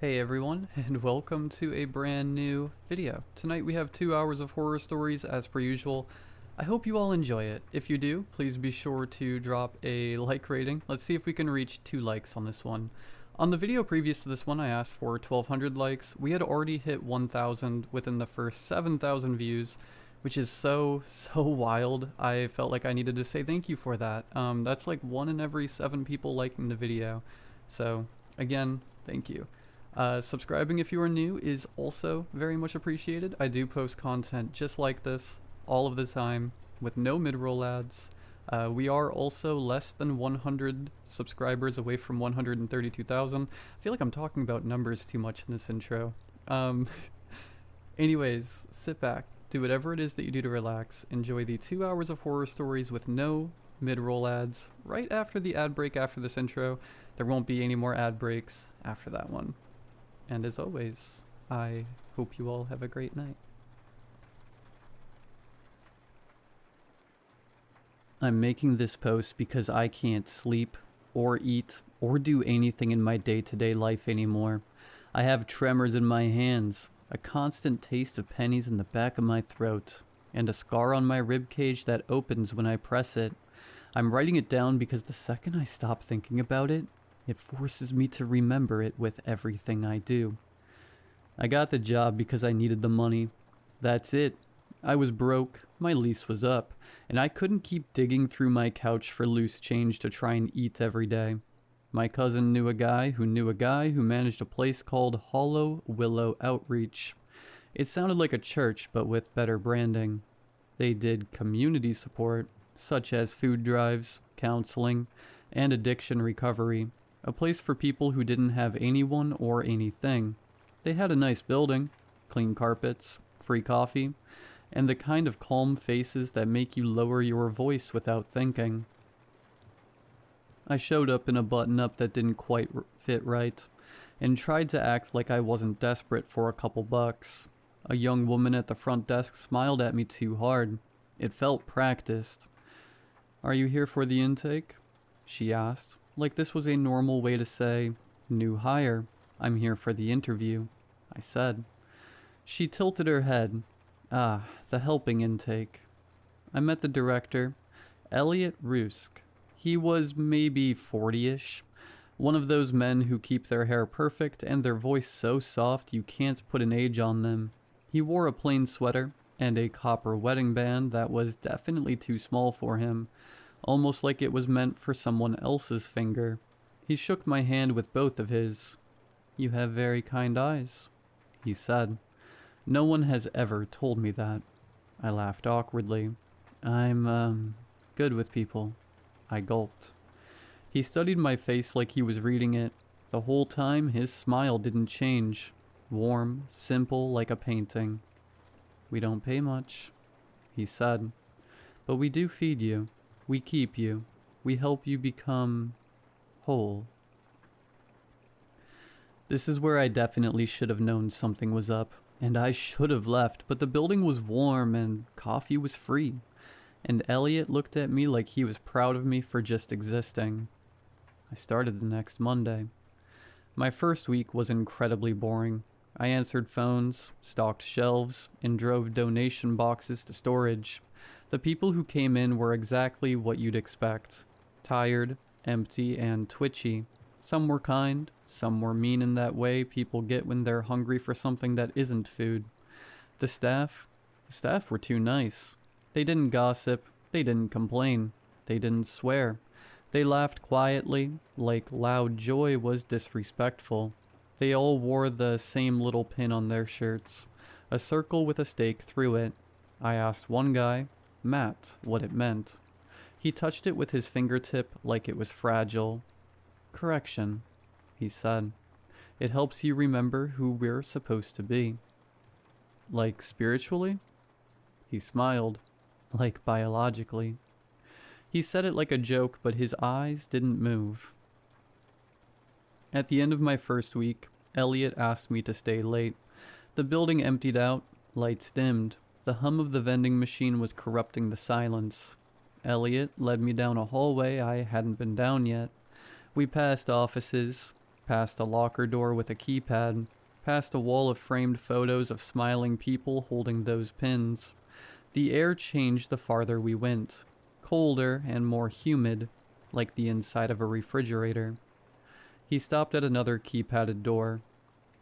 Hey everyone, and welcome to a brand new video. Tonight we have 2 hours of horror stories as per usual. I hope you all enjoy it. If you do, please be sure to drop a like rating. Let's see if we can reach 2 likes on this one. On the video previous to this one, I asked for 1,200 likes. We had already hit 1,000 within the first 7,000 views, which is so wild. I felt like I needed to say thank you for that. That's like 1 in every 7 people liking the video. So, again, thank you. Subscribing if you are new is also very much appreciated. I do post content just like this all of the time with no mid-roll ads. We are also less than 100 subscribers away from 132,000. I feel like I'm talking about numbers too much in this intro. Anyways, sit back, do whatever it is that you do to relax, enjoy the 2 hours of horror stories with no mid-roll ads right after the ad break after this intro. There won't be any more ad breaks after that one. And as always, I hope you all have a great night. I'm making this post because I can't sleep or eat or do anything in my day-to-day life anymore. I have tremors in my hands, a constant taste of pennies in the back of my throat, and a scar on my ribcage that opens when I press it. I'm writing it down because the second I stop thinking about it, it forces me to remember it with everything I do. I got the job because I needed the money. That's it. I was broke, my lease was up, and I couldn't keep digging through my couch for loose change to try and eat every day. My cousin knew a guy who managed a place called Hollow Willow Outreach. It sounded like a church, but with better branding. They did community support, such as food drives, counseling, and addiction recovery. A place for people who didn't have anyone or anything. They had a nice building, clean carpets, free coffee, and the kind of calm faces that make you lower your voice without thinking. I showed up in a button-up that didn't quite fit right, and tried to act like I wasn't desperate for a couple bucks. A young woman at the front desk smiled at me too hard. It felt practiced. "Are you here for the intake?" she asked. Like this was a normal way to say, "New hire, I'm here for the interview," I said. She tilted her head. "Ah, the helping intake." I met the director, Elliot Rusk. He was maybe 40-ish. One of those men who keep their hair perfect and their voice so soft you can't put an age on them. He wore a plain sweater and a copper wedding band that was definitely too small for him. Almost like it was meant for someone else's finger. He shook my hand with both of his. "You have very kind eyes," he said. No one has ever told me that. I laughed awkwardly. I'm good with people." I gulped. He studied my face like he was reading it. The whole time, his smile didn't change. Warm, simple, like a painting. "We don't pay much," he said. "But we do feed you. We keep you. We help you become whole." This is where I definitely should have known something was up, and I should have left, but the building was warm and coffee was free, and Elliot looked at me like he was proud of me for just existing. I started the next Monday. My first week was incredibly boring. I answered phones, stocked shelves, and drove donation boxes to storage. The people who came in were exactly what you'd expect. Tired, empty, and twitchy. Some were kind, some were mean in that way people get when they're hungry for something that isn't food. The staff were too nice. They didn't gossip, they didn't complain, they didn't swear. They laughed quietly, like loud joy was disrespectful. They all wore the same little pin on their shirts, a circle with a stake through it. I asked one guy, Matt, what it meant. He touched it with his fingertip like it was fragile. "Correction," he said. "It helps you remember who we're supposed to be." "Like spiritually?" He smiled. "Like biologically." He said it like a joke, but his eyes didn't move. At the end of my first week, Elliot asked me to stay late. The building emptied out, lights dimmed. The hum of the vending machine was corrupting the silence. Elliot led me down a hallway I hadn't been down yet. We passed offices, past a locker door with a keypad, past a wall of framed photos of smiling people holding those pins. The air changed the farther we went, colder and more humid, like the inside of a refrigerator. He stopped at another keypadded door.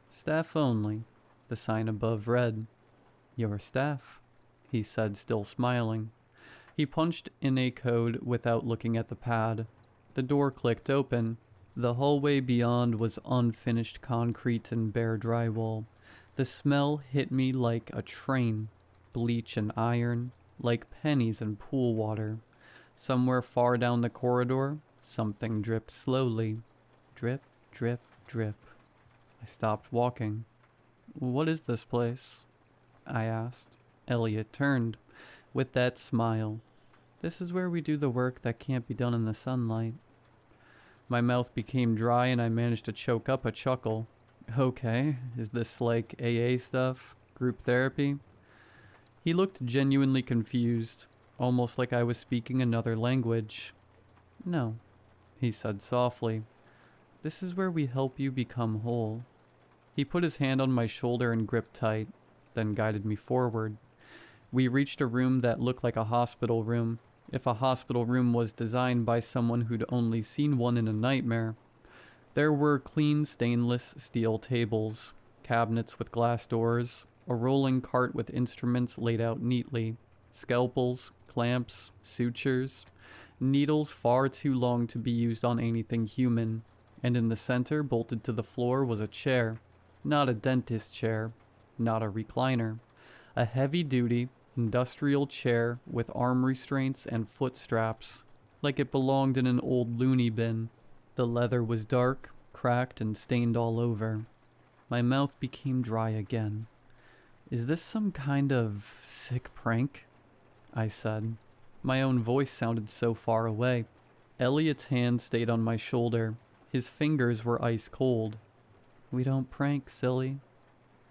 Staff only, the sign above read. Your staff, he said, still smiling. He punched in a code without looking at the pad. The door clicked open. The hallway beyond was unfinished concrete and bare drywall. The smell hit me like a train, bleach and iron, like pennies and pool water. Somewhere far down the corridor, something dripped slowly. Drip, drip, drip. I stopped walking. What is this place? I asked. Elliot turned, with that smile. This is where we do the work that can't be done in the sunlight. My mouth became dry and I managed to choke up a chuckle. Okay, is this like AA stuff? Group therapy? He looked genuinely confused, almost like I was speaking another language. No, he said softly. This is where we help you become whole. He put his hand on my shoulder and gripped tight, then guided me forward. We reached a room that looked like a hospital room, if a hospital room was designed by someone who'd only seen one in a nightmare. There were clean stainless steel tables, cabinets with glass doors, a rolling cart with instruments laid out neatly, scalpels, clamps, sutures, needles far too long to be used on anything human, and in the center, bolted to the floor, was a chair. Not a dentist chair, not a recliner. A heavy-duty, industrial chair with arm restraints and foot straps, like it belonged in an old loony bin. The leather was dark, cracked, and stained all over. My mouth became dry again. Is this some kind of sick prank? I said. My own voice sounded so far away. Elliot's hand stayed on my shoulder. His fingers were ice cold. We don't prank, silly,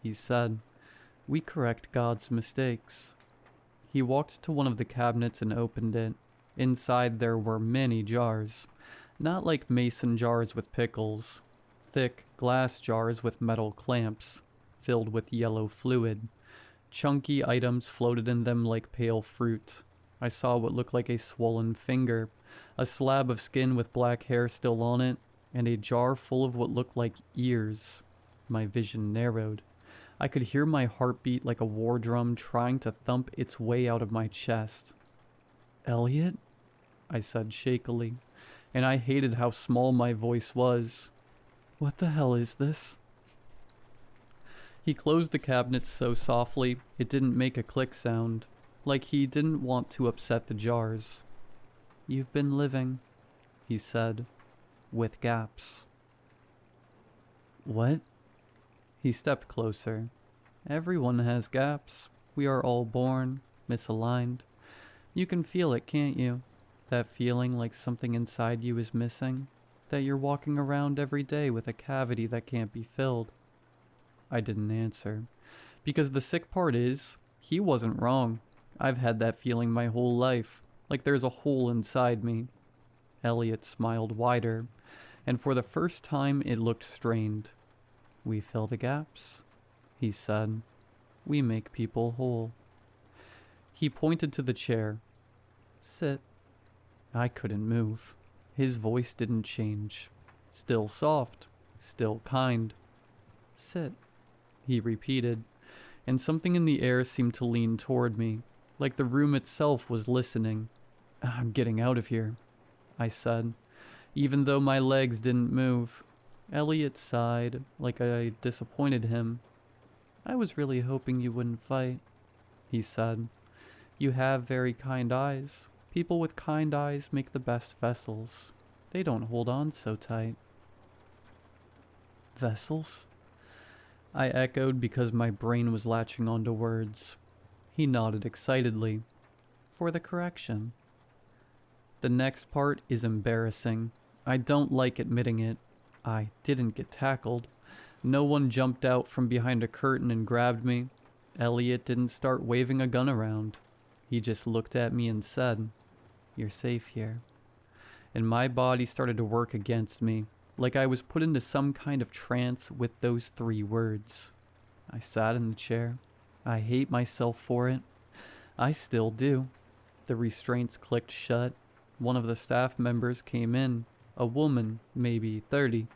he said. We correct God's mistakes. He walked to one of the cabinets and opened it. Inside there were many jars. Not like mason jars with pickles. Thick glass jars with metal clamps, filled with yellow fluid. Chunky items floated in them like pale fruit. I saw what looked like a swollen finger, a slab of skin with black hair still on it, and a jar full of what looked like ears. My vision narrowed. I could hear my heartbeat like a war drum trying to thump its way out of my chest. Elliot? I said shakily, and I hated how small my voice was. What the hell is this? He closed the cabinet so softly it didn't make a click sound, like he didn't want to upset the jars. You've been living, he said, with gaps. What? He stepped closer. Everyone has gaps. We are all born misaligned. You can feel it, can't you? That feeling like something inside you is missing? That you're walking around every day with a cavity that can't be filled? I didn't answer. Because the sick part is, he wasn't wrong. I've had that feeling my whole life, like there's a hole inside me. Elliot smiled wider, and for the first time it looked strained. We fill the gaps, he said. We make people whole. He pointed to the chair. Sit. I couldn't move. His voice didn't change. Still soft, still kind. Sit, he repeated, and something in the air seemed to lean toward me, like the room itself was listening. I'm getting out of here, I said, even though my legs didn't move. Elliot sighed, like I disappointed him. I was really hoping you wouldn't fight, he said. You have very kind eyes. People with kind eyes make the best vessels. They don't hold on so tight. Vessels? I echoed because my brain was latching onto words. He nodded excitedly. For the correction. The next part is embarrassing. I don't like admitting it. I didn't get tackled. No one jumped out from behind a curtain and grabbed me. Elliot didn't start waving a gun around. He just looked at me and said, You're safe here. And my body started to work against me. like I was put into some kind of trance with those 3 words. I sat in the chair. I hate myself for it. I still do. The restraints clicked shut. One of the staff members came in. A woman, maybe 30.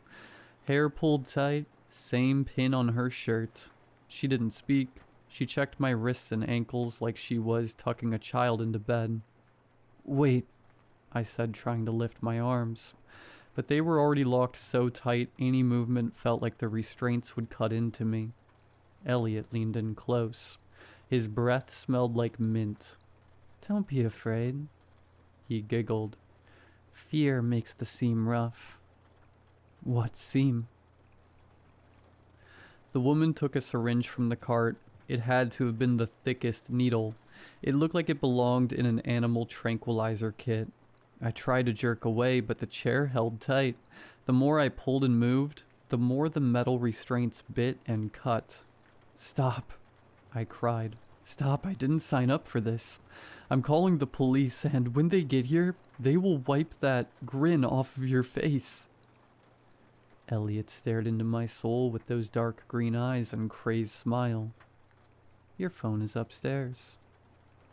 Hair pulled tight, same pin on her shirt. She didn't speak. She checked my wrists and ankles like she was tucking a child into bed. "Wait," I said, trying to lift my arms. But they were already locked so tight, any movement felt like the restraints would cut into me. Elliot leaned in close. His breath smelled like mint. "Don't be afraid." He giggled. "Fear makes the seam rough." "What seam?" The woman took a syringe from the cart. It had to have been the thickest needle. It looked like it belonged in an animal tranquilizer kit. I tried to jerk away, but the chair held tight. The more I pulled and moved, the more the metal restraints bit and cut. "Stop," I cried. "Stop, I didn't sign up for this. I'm calling the police, and when they get here, they will wipe that grin off of your face." Elliot stared into my soul with those dark green eyes and crazed smile. "Your phone is upstairs,"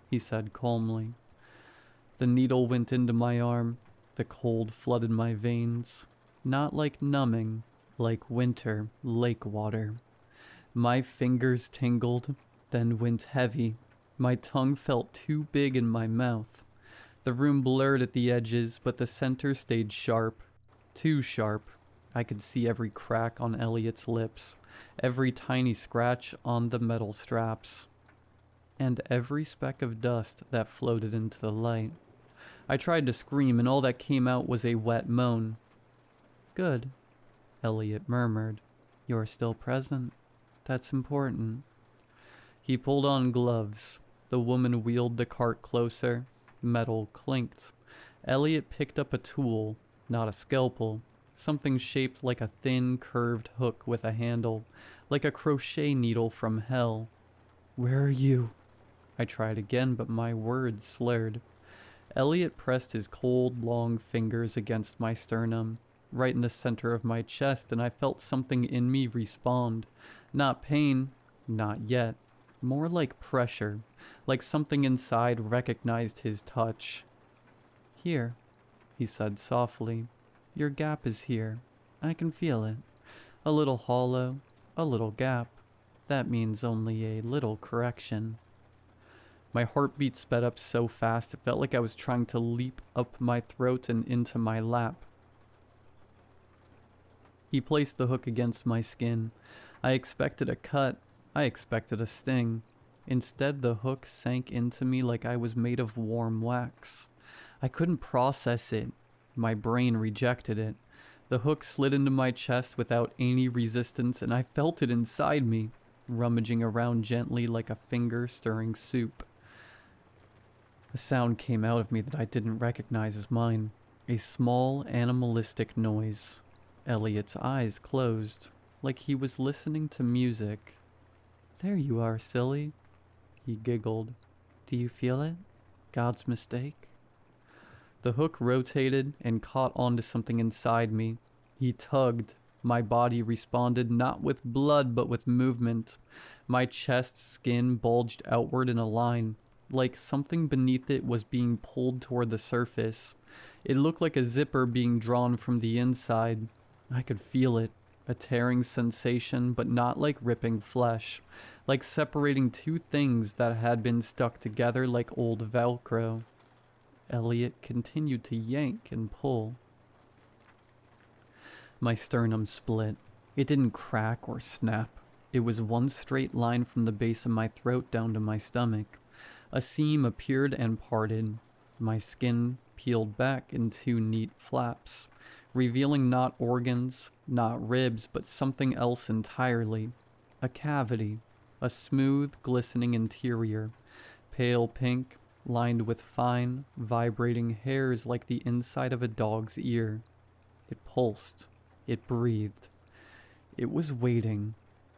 he said calmly. The needle went into my arm. The cold flooded my veins. Not like numbing, like winter lake water. My fingers tingled, then went heavy. My tongue felt too big in my mouth. The room blurred at the edges, but the center stayed sharp. Too sharp. I could see every crack on Elliot's lips, every tiny scratch on the metal straps, and every speck of dust that floated into the light. I tried to scream, and all that came out was a wet moan. "Good," Elliot murmured. "You're still present. That's important." He pulled on gloves. The woman wheeled the cart closer. Metal clinked. Elliot picked up a tool, not a scalpel. Something shaped like a thin, curved hook with a handle, like a crochet needle from hell. "Where are you?" I tried again, but my words slurred. Elliot pressed his cold, long fingers against my sternum, right in the center of my chest, and I felt something in me respond. Not pain, not yet. More like pressure, like something inside recognized his touch. "Here," he said softly. "Your gap is here. I can feel it. A little hollow, a little gap. That means only a little correction." My heartbeat sped up so fast it felt like I was trying to leap up my throat and into my lap. He placed the hook against my skin. I expected a cut. I expected a sting. Instead, the hook sank into me like I was made of warm wax. I couldn't process it. My brain rejected it. The hook slid into my chest without any resistance, and I felt it inside me, rummaging around gently like a finger stirring soup. A sound came out of me that I didn't recognize as mine. A small, animalistic noise. Elliot's eyes closed, like he was listening to music. "There you are, silly," he giggled. "Do you feel it? God's mistake?" The hook rotated and caught onto something inside me. He tugged. My body responded not with blood but with movement. My chest skin bulged outward in a line, like something beneath it was being pulled toward the surface. It looked like a zipper being drawn from the inside. I could feel it, a tearing sensation, but not like ripping flesh, like separating two things that had been stuck together like old Velcro. Elliot continued to yank and pull. My sternum split. It didn't crack or snap. It was one straight line from the base of my throat down to my stomach. A seam appeared and parted. My skin peeled back in two neat flaps, revealing not organs, not ribs, but something else entirely. A cavity, a smooth, glistening interior, pale pink, lined with fine, vibrating hairs like the inside of a dog's ear. It pulsed. It breathed. It was waiting.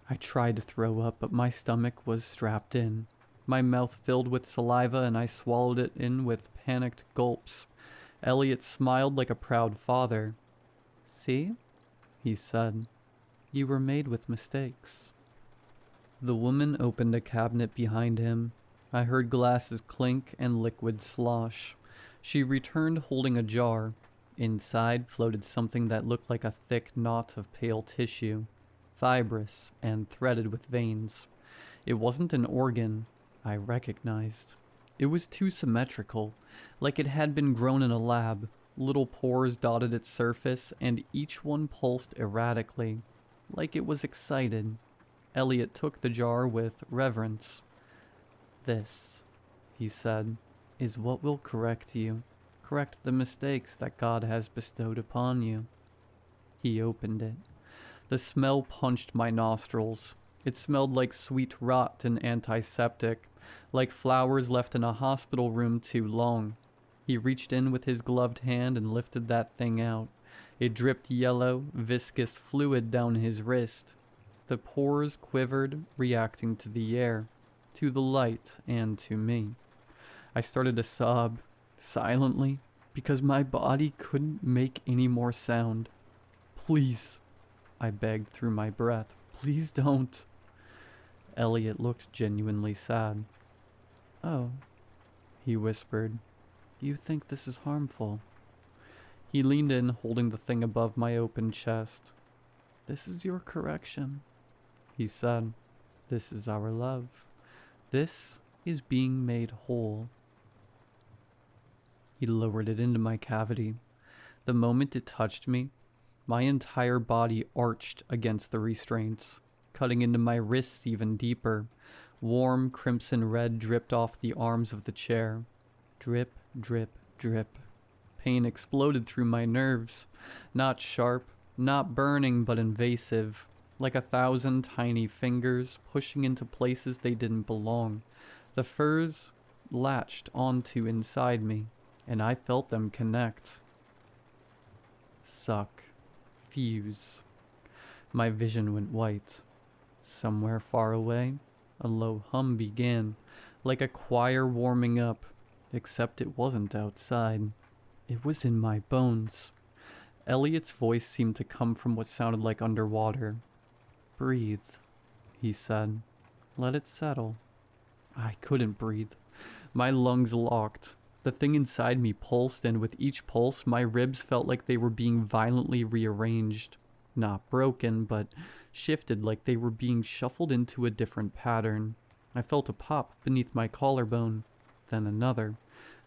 I tried to throw up, but my stomach was strapped in. My mouth filled with saliva, and I swallowed it in with panicked gulps. Elliot smiled like a proud father. "See? he said. You were made with mistakes. The woman opened a cabinet behind him. I heard glasses clink and liquid slosh. She returned holding a jar. Inside floated something that looked like a thick knot of pale tissue, fibrous and threaded with veins. It wasn't an organ, I recognized. It was too symmetrical, like it had been grown in a lab. Little pores dotted its surface, and each one pulsed erratically, like it was excited. Elliot took the jar with reverence. This, he said, is what will correct you. Correct the mistakes that God has bestowed upon you. He opened it. The smell punched my nostrils. It smelled like sweet rot and antiseptic, like flowers left in a hospital room too long. He reached in with his gloved hand and lifted that thing out. It dripped yellow, viscous fluid down his wrist. The pores quivered, reacting to the air, to the light, and to me. I started to sob, silently, because my body couldn't make any more sound. Please, I begged through my breath. Please don't. Elliot looked genuinely sad. Oh, he whispered. You think this is harmful? He leaned in, holding the thing above my open chest. This is your correction, he said. This is our love. This is being made whole. He lowered it into my cavity. The moment it touched me, my entire body arched against the restraints, cutting into my wrists even deeper. Warm crimson red dripped off the arms of the chair. Drip, drip, drip. Pain exploded through my nerves. Not sharp, not burning, but invasive. Like 1,000 tiny fingers pushing into places they didn't belong. The furs latched onto inside me, and I felt them connect. Suck. Fuse. My vision went white. Somewhere far away, a low hum began, like a choir warming up, except it wasn't outside. It was in my bones. Elliot's voice seemed to come from what sounded like underwater. Breathe, he said. Let it settle. I couldn't breathe. My lungs locked. The thing inside me pulsed, and with each pulse, my ribs felt like they were being violently rearranged. Not broken, but shifted like they were being shuffled into a different pattern. I felt a pop beneath my collarbone, then another,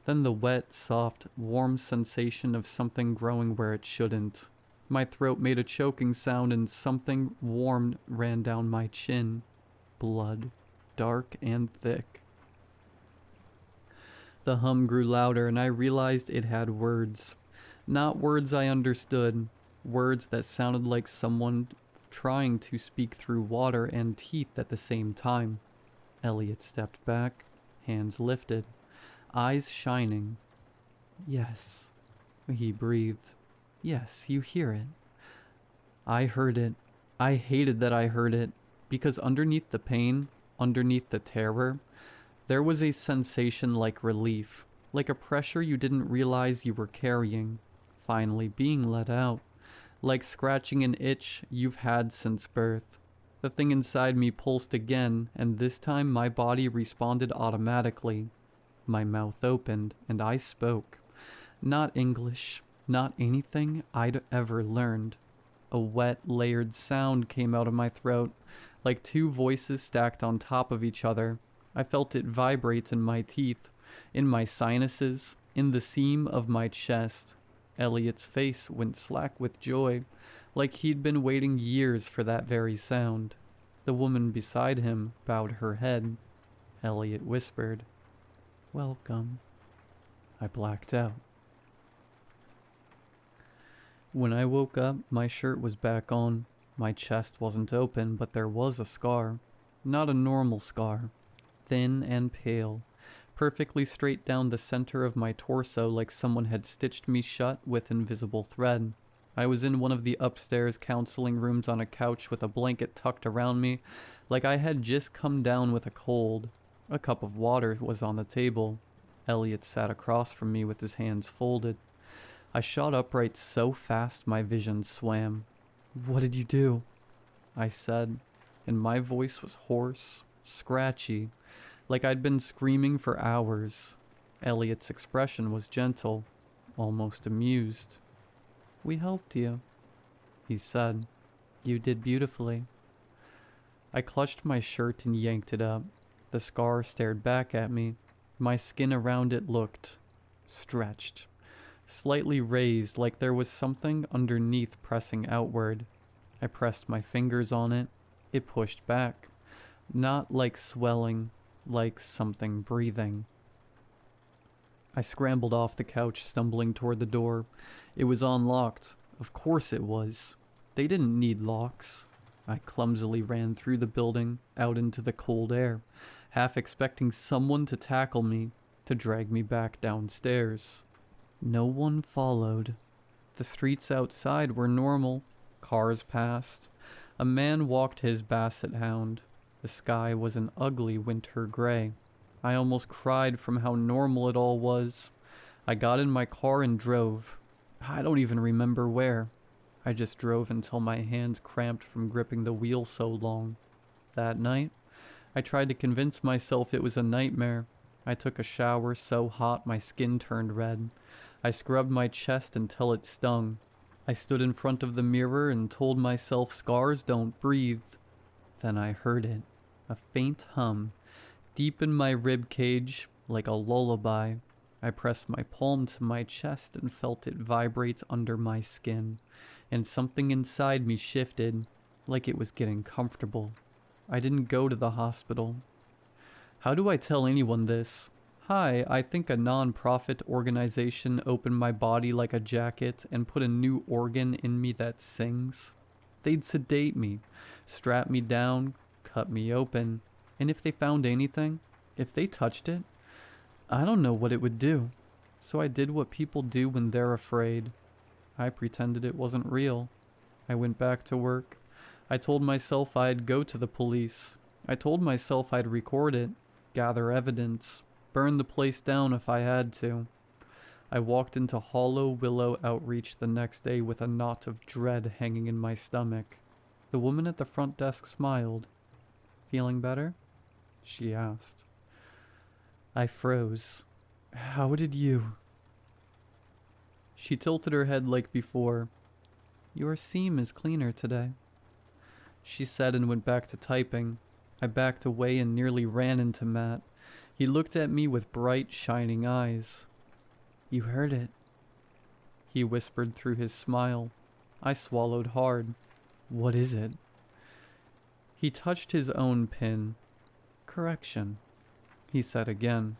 then the wet, soft, warm sensation of something growing where it shouldn't. My throat made a choking sound, and something warm ran down my chin. Blood, dark and thick. The hum grew louder, and I realized it had words. Not words I understood. Words that sounded like someone trying to speak through water and teeth at the same time. Elliot stepped back, hands lifted, eyes shining. Yes, he breathed. Yes, you hear it. I heard it. I hated that I heard it, because underneath the pain, underneath the terror, there was a sensation like relief, like a pressure you didn't realize you were carrying, finally being let out, like scratching an itch you've had since birth. The thing inside me pulsed again, and this time my body responded automatically. My mouth opened, and I spoke. Not English, not anything I'd ever learned. A wet, layered sound came out of my throat, like two voices stacked on top of each other. I felt it vibrate in my teeth, in my sinuses, in the seam of my chest. Elliot's face went slack with joy, like he'd been waiting years for that very sound. The woman beside him bowed her head. Elliot whispered, "Welcome." I blacked out. When I woke up, my shirt was back on. My chest wasn't open, but there was a scar. Not a normal scar. Thin and pale. Perfectly straight down the center of my torso, like someone had stitched me shut with invisible thread. I was in one of the upstairs counseling rooms on a couch with a blanket tucked around me, like I had just come down with a cold. A cup of water was on the table. Elliot sat across from me with his hands folded. I shot upright so fast my vision swam. What did you do? I said, and my voice was hoarse, scratchy, like I'd been screaming for hours. Elliot's expression was gentle, almost amused. We helped you, he said. You did beautifully. I clutched my shirt and yanked it up. The scar stared back at me. My skin around it looked stretched, slightly raised like there was something underneath pressing outward. I pressed my fingers on it. It pushed back. Not like swelling, like something breathing. I scrambled off the couch, stumbling toward the door. It was unlocked. Of course it was. They didn't need locks. I clumsily ran through the building, out into the cold air, half expecting someone to tackle me, to drag me back downstairs. No one followed. The streets outside were normal. Cars passed. A man walked his basset hound. The sky was an ugly winter gray. I almost cried from how normal it all was. I got in my car and drove. I don't even remember where. I just drove until my hands cramped from gripping the wheel so long. That night, I tried to convince myself it was a nightmare. I took a shower so hot my skin turned red. I scrubbed my chest until it stung. I stood in front of the mirror and told myself scars don't breathe. Then I heard it, a faint hum, deep in my rib cage, like a lullaby. I pressed my palm to my chest and felt it vibrate under my skin, and something inside me shifted, like it was getting comfortable. I didn't go to the hospital. How do I tell anyone this? Hi, I think a non-profit organization opened my body like a jacket and put a new organ in me that sings. They'd sedate me, strap me down, cut me open, and if they found anything, if they touched it, I don't know what it would do. So I did what people do when they're afraid. I pretended it wasn't real. I went back to work. I told myself I'd go to the police. I told myself I'd record it, gather evidence, burn the place down if I had to. I walked into Hollow Willow Outreach the next day with a knot of dread hanging in my stomach. The woman at the front desk smiled. Feeling better? She asked. I froze. How did you? She tilted her head like before. Your seam is cleaner today, she said and went back to typing. I backed away and nearly ran into Matt. He looked at me with bright, shining eyes. You heard it, he whispered through his smile. I swallowed hard. What is it? He touched his own pin. Correction, he said again.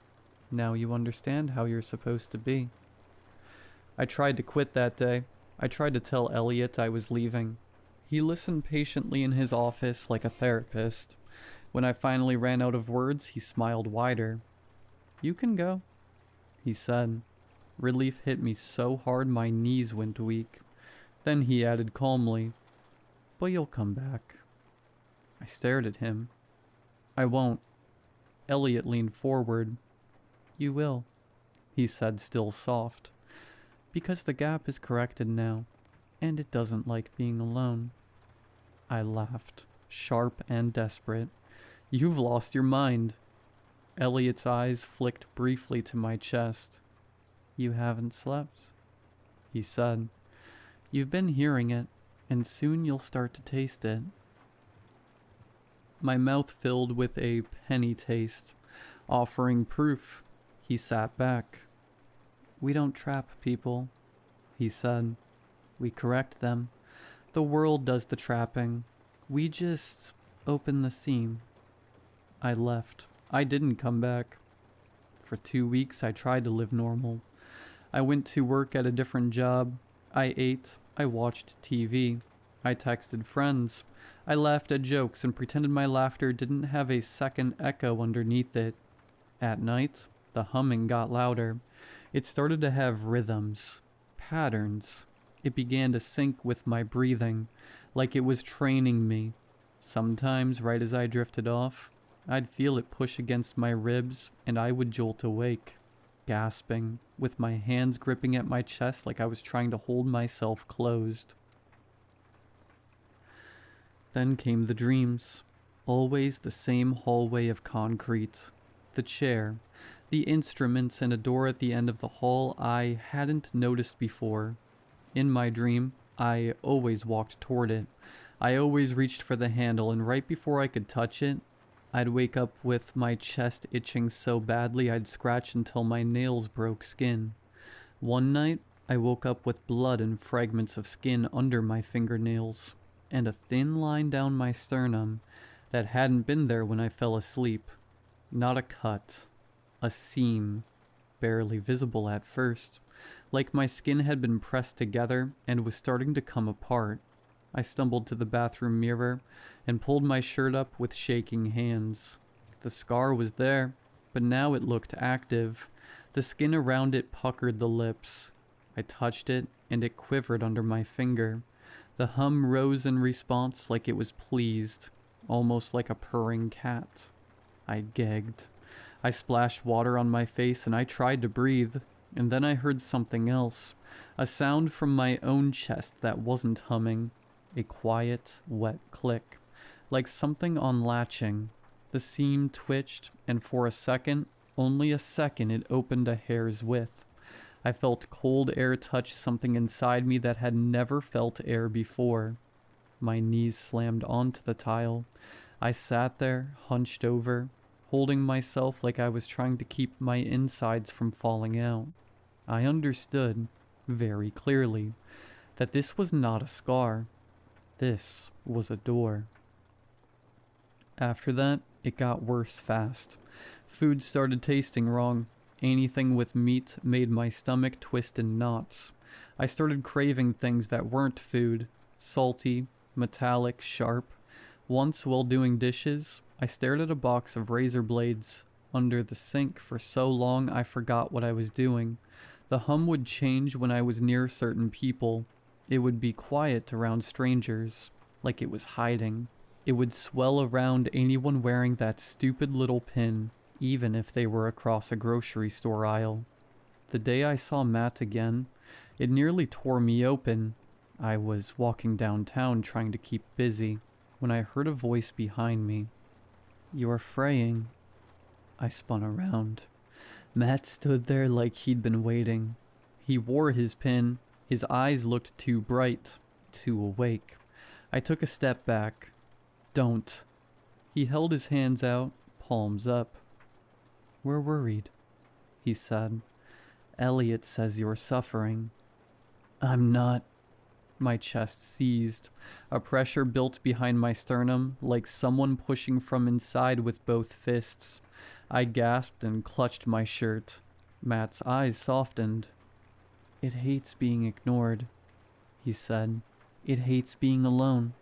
Now you understand how you're supposed to be. I tried to quit that day. I tried to tell Elliot I was leaving. He listened patiently in his office like a therapist. When I finally ran out of words, he smiled wider. You can go, he said. Relief hit me so hard my knees went weak. Then he added calmly, but you'll come back. I stared at him. I won't. Elliot leaned forward. You will, he said, still soft. Because the gap is corrected now, and it doesn't like being alone. I laughed, sharp and desperate. You've lost your mind. Elliot's eyes flicked briefly to my chest. You haven't slept, he said. You've been hearing it, and soon you'll start to taste it. My mouth filled with a penny taste, offering proof. He sat back. We don't trap people, he said. We correct them. The world does the trapping. We just open the seam. I left. I didn't come back. For 2 weeks I tried to live normal. I went to work at a different job. I ate. I watched TV. I texted friends. I laughed at jokes and pretended my laughter didn't have a second echo underneath it. At night, the humming got louder. It started to have rhythms, patterns. It began to sync with my breathing, like it was training me. Sometimes, right as I drifted off, I'd feel it push against my ribs, and I would jolt awake, gasping, with my hands gripping at my chest like I was trying to hold myself closed. Then came the dreams. Always the same hallway of concrete. The chair, the instruments, and a door at the end of the hall I hadn't noticed before. In my dream, I always walked toward it. I always reached for the handle, and right before I could touch it, I'd wake up with my chest itching so badly I'd scratch until my nails broke skin. One night, I woke up with blood and fragments of skin under my fingernails, and a thin line down my sternum that hadn't been there when I fell asleep. Not a cut, a seam, barely visible at first, like my skin had been pressed together and was starting to come apart. I stumbled to the bathroom mirror and pulled my shirt up with shaking hands. The scar was there, but now it looked active. The skin around it puckered the lips. I touched it, and it quivered under my finger. The hum rose in response like it was pleased, almost like a purring cat. I gagged. I splashed water on my face and I tried to breathe, and then I heard something else, a sound from my own chest that wasn't humming, a quiet, wet click, like something unlatching. The seam twitched, and for a second, only a second, it opened a hair's width. I felt cold air touch something inside me that had never felt air before. My knees slammed onto the tile. I sat there, hunched over, holding myself like I was trying to keep my insides from falling out. I understood, very clearly, that this was not a scar. This was a door. After that, it got worse fast. Food started tasting wrong. Anything with meat made my stomach twist in knots. I started craving things that weren't food, salty, metallic, sharp. Once, while doing dishes, I stared at a box of razor blades under the sink for so long I forgot what I was doing. The hum would change when I was near certain people. It would be quiet around strangers, like it was hiding. It would swell around anyone wearing that stupid little pin, even if they were across a grocery store aisle. The day I saw Matt again, it nearly tore me open. I was walking downtown trying to keep busy when I heard a voice behind me. "You're fraying." I spun around. Matt stood there like he'd been waiting. He wore his pin. His eyes looked too bright, too awake. I took a step back. "Don't." He held his hands out, palms up. "We're worried," he said. "Elliot says you're suffering." "I'm not." My chest seized. A pressure built behind my sternum, like someone pushing from inside with both fists. I gasped and clutched my shirt. Matt's eyes softened. "It hates being ignored," he said. "It hates being alone."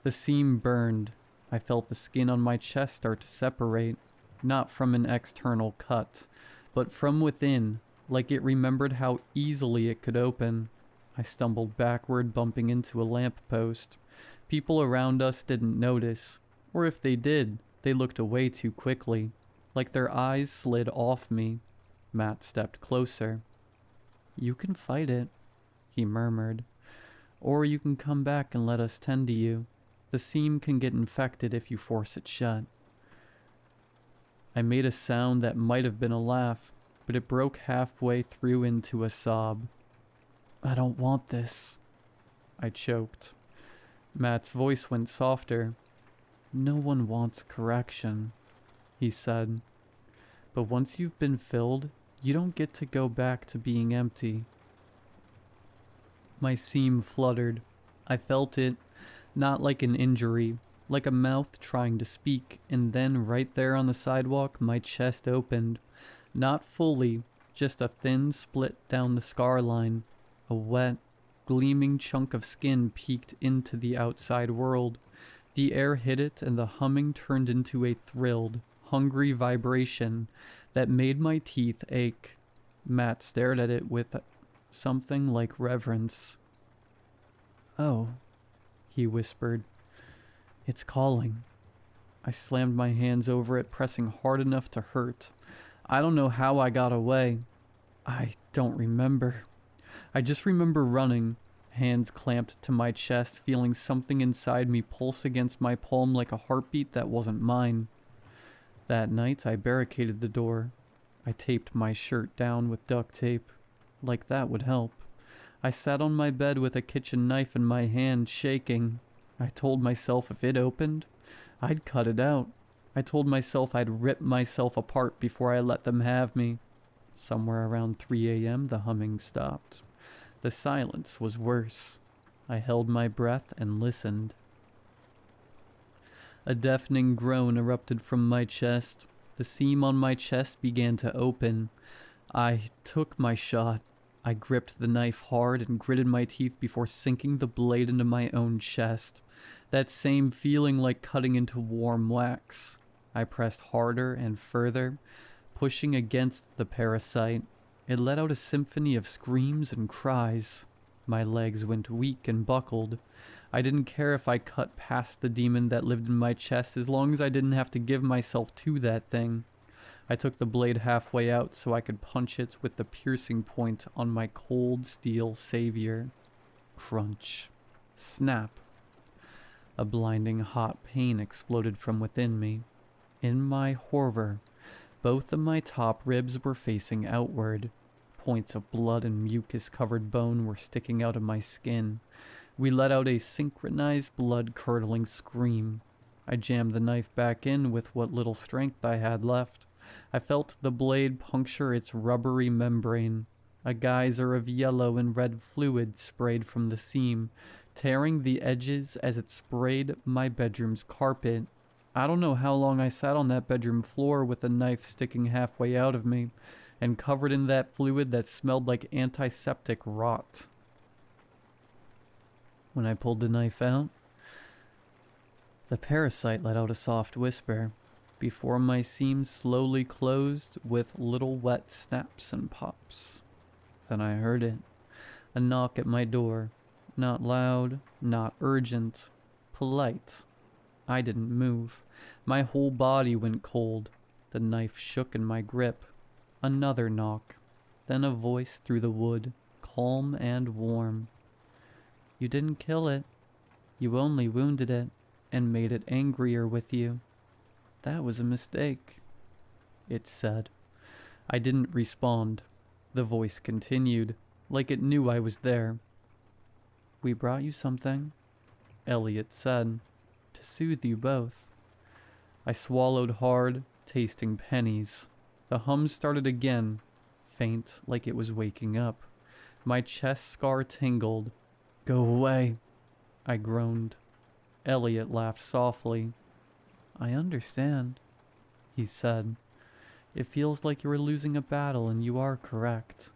The seam burned. I felt the skin on my chest start to separate, not from an external cut, but from within, like it remembered how easily it could open. I stumbled backward, bumping into a lamppost. People around us didn't notice, or if they did, they looked away too quickly, like their eyes slid off me. Matt stepped closer. "You can fight it," he murmured. "Or you can come back and let us tend to you. The seam can get infected if you force it shut." I made a sound that might have been a laugh, but it broke halfway through into a sob. "I don't want this," I choked. Matt's voice went softer. "No one wants correction," he said. "But once you've been filled, you don't get to go back to being empty." My seam fluttered. I felt it, not like an injury, like a mouth trying to speak, and then right there on the sidewalk, my chest opened. Not fully, just a thin split down the scar line. A wet, gleaming chunk of skin peeked into the outside world. The air hit it, and the humming turned into a thrilled, hungry vibration that made my teeth ache. Matt stared at it with something like reverence. "Oh," he whispered. "It's calling." I slammed my hands over it, pressing hard enough to hurt. I don't know how I got away. I don't remember. I just remember running, Hands clamped to my chest, feeling something inside me pulse against my palm like a heartbeat that wasn't mine. That night, I barricaded the door. I taped my shirt down with duct tape. Like that would help. I sat on my bed with a kitchen knife in my hand, shaking. I told myself if it opened, I'd cut it out. I told myself I'd rip myself apart before I let them have me. Somewhere around 3 a.m., the humming stopped. The silence was worse. I held my breath and listened. A deafening groan erupted from my chest. The seam on my chest began to open. I took my shot. I gripped the knife hard and gritted my teeth before sinking the blade into my own chest. That same feeling like cutting into warm wax. I pressed harder and further, pushing against the parasite. It let out a symphony of screams and cries. My legs went weak and buckled. I didn't care if I cut past the demon that lived in my chest as long as I didn't have to give myself to that thing. I took the blade halfway out so I could punch it with the piercing point on my cold steel savior. Crunch. Snap. A blinding hot pain exploded from within me. In my horror, both of my top ribs were facing outward. Points of blood and mucus-covered bone were sticking out of my skin. We let out a synchronized blood-curdling scream. I jammed the knife back in with what little strength I had left. I felt the blade puncture its rubbery membrane. A geyser of yellow and red fluid sprayed from the seam, tearing the edges as it sprayed my bedroom's carpet. I don't know how long I sat on that bedroom floor with the knife sticking halfway out of me, and covered in that fluid that smelled like antiseptic rot. When I pulled the knife out, the parasite let out a soft whisper before my seam slowly closed with little wet snaps and pops. Then I heard it. A knock at my door. Not loud, not urgent, polite. I didn't move. My whole body went cold. The knife shook in my grip. Another knock. Then a voice through the wood, calm and warm. You didn't kill it. You only wounded it and made it angrier with you. That was a mistake, it said. I didn't respond. The voice continued, like it knew I was there. We brought you something, Elliot said, to soothe you both. I swallowed hard, tasting pennies. The hum started again, faint like it was waking up. My chest scar tingled. Go away, I groaned. Elliot laughed softly. I understand, he said. It feels like you are losing a battle, and you are correct.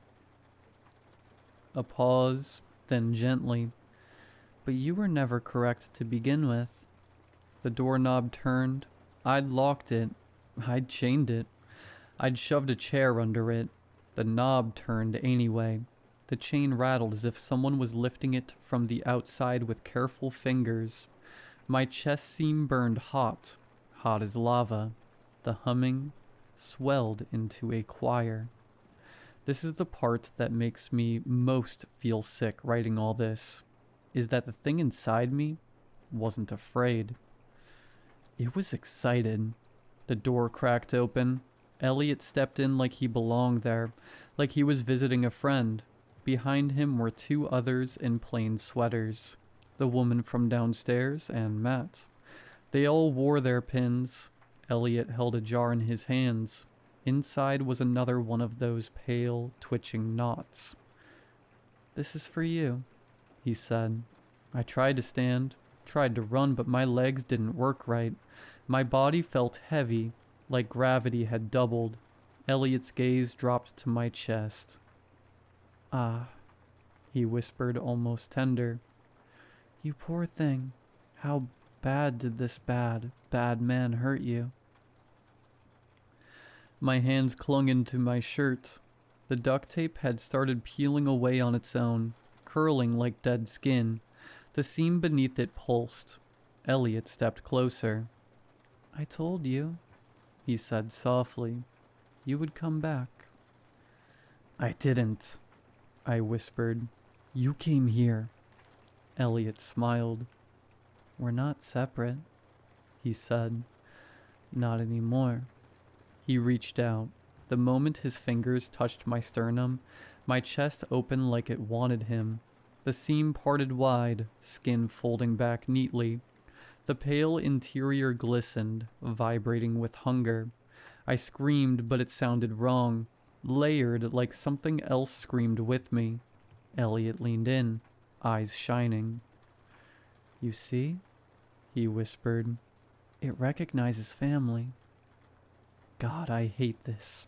A pause, then gently. But you were never correct to begin with. The doorknob turned. I'd locked it. I'd chained it. I'd shoved a chair under it. The knob turned anyway. The chain rattled as if someone was lifting it from the outside with careful fingers. My chest seam burned hot. Hot as lava. The humming swelled into a choir. This is the part that makes me most feel sick writing all this, is that the thing inside me wasn't afraid. It was excited. The door cracked open. Elliot stepped in like he belonged there, like he was visiting a friend. Behind him were two others in plain sweaters, the woman from downstairs and Matt. They all wore their pins. Elliot held a jar in his hands. Inside was another one of those pale, twitching knots. This is for you, he said. I tried to stand, tried to run, but my legs didn't work right. My body felt heavy, like gravity had doubled. Elliot's gaze dropped to my chest. Ah, he whispered, almost tender. You poor thing. How bad did this bad man hurt you? My hands clung into my shirt. The duct tape had started peeling away on its own, curling like dead skin. The seam beneath it pulsed. Elliot stepped closer. I told you, he said softly, you would come back. I didn't, I whispered. You came here. Elliot smiled. We're not separate, he said. Not anymore. He reached out. The moment his fingers touched my sternum, my chest opened like it wanted him. The seam parted wide, skin folding back neatly. The pale interior glistened, vibrating with hunger. I screamed, but it sounded wrong, layered like something else screamed with me. Elliot leaned in, eyes shining. You see? He whispered. It recognizes family. God, I hate this.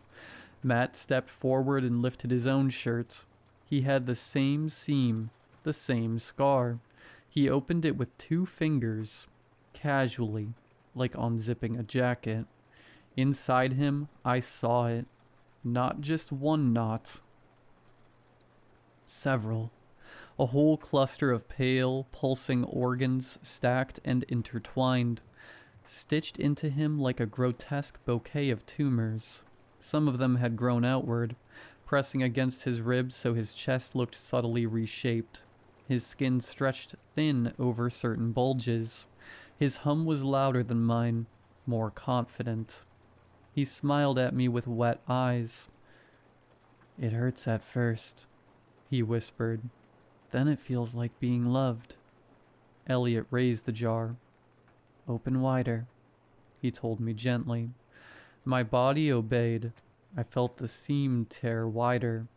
Matt stepped forward and lifted his own shirt. He had the same seam, the same scar. He opened it with 2 fingers, casually, like unzipping a jacket. Inside him, I saw it. Not just one knot. Several. A whole cluster of pale, pulsing organs stacked and intertwined, stitched into him like a grotesque bouquet of tumors. Some of them had grown outward, pressing against his ribs so his chest looked subtly reshaped. His skin stretched thin over certain bulges. His hum was louder than mine, more confident. He smiled at me with wet eyes. It hurts at first, he whispered. Then it feels like being loved. Elliot raised the jar. Open wider, he told me gently. My body obeyed. I felt the seam tear wider.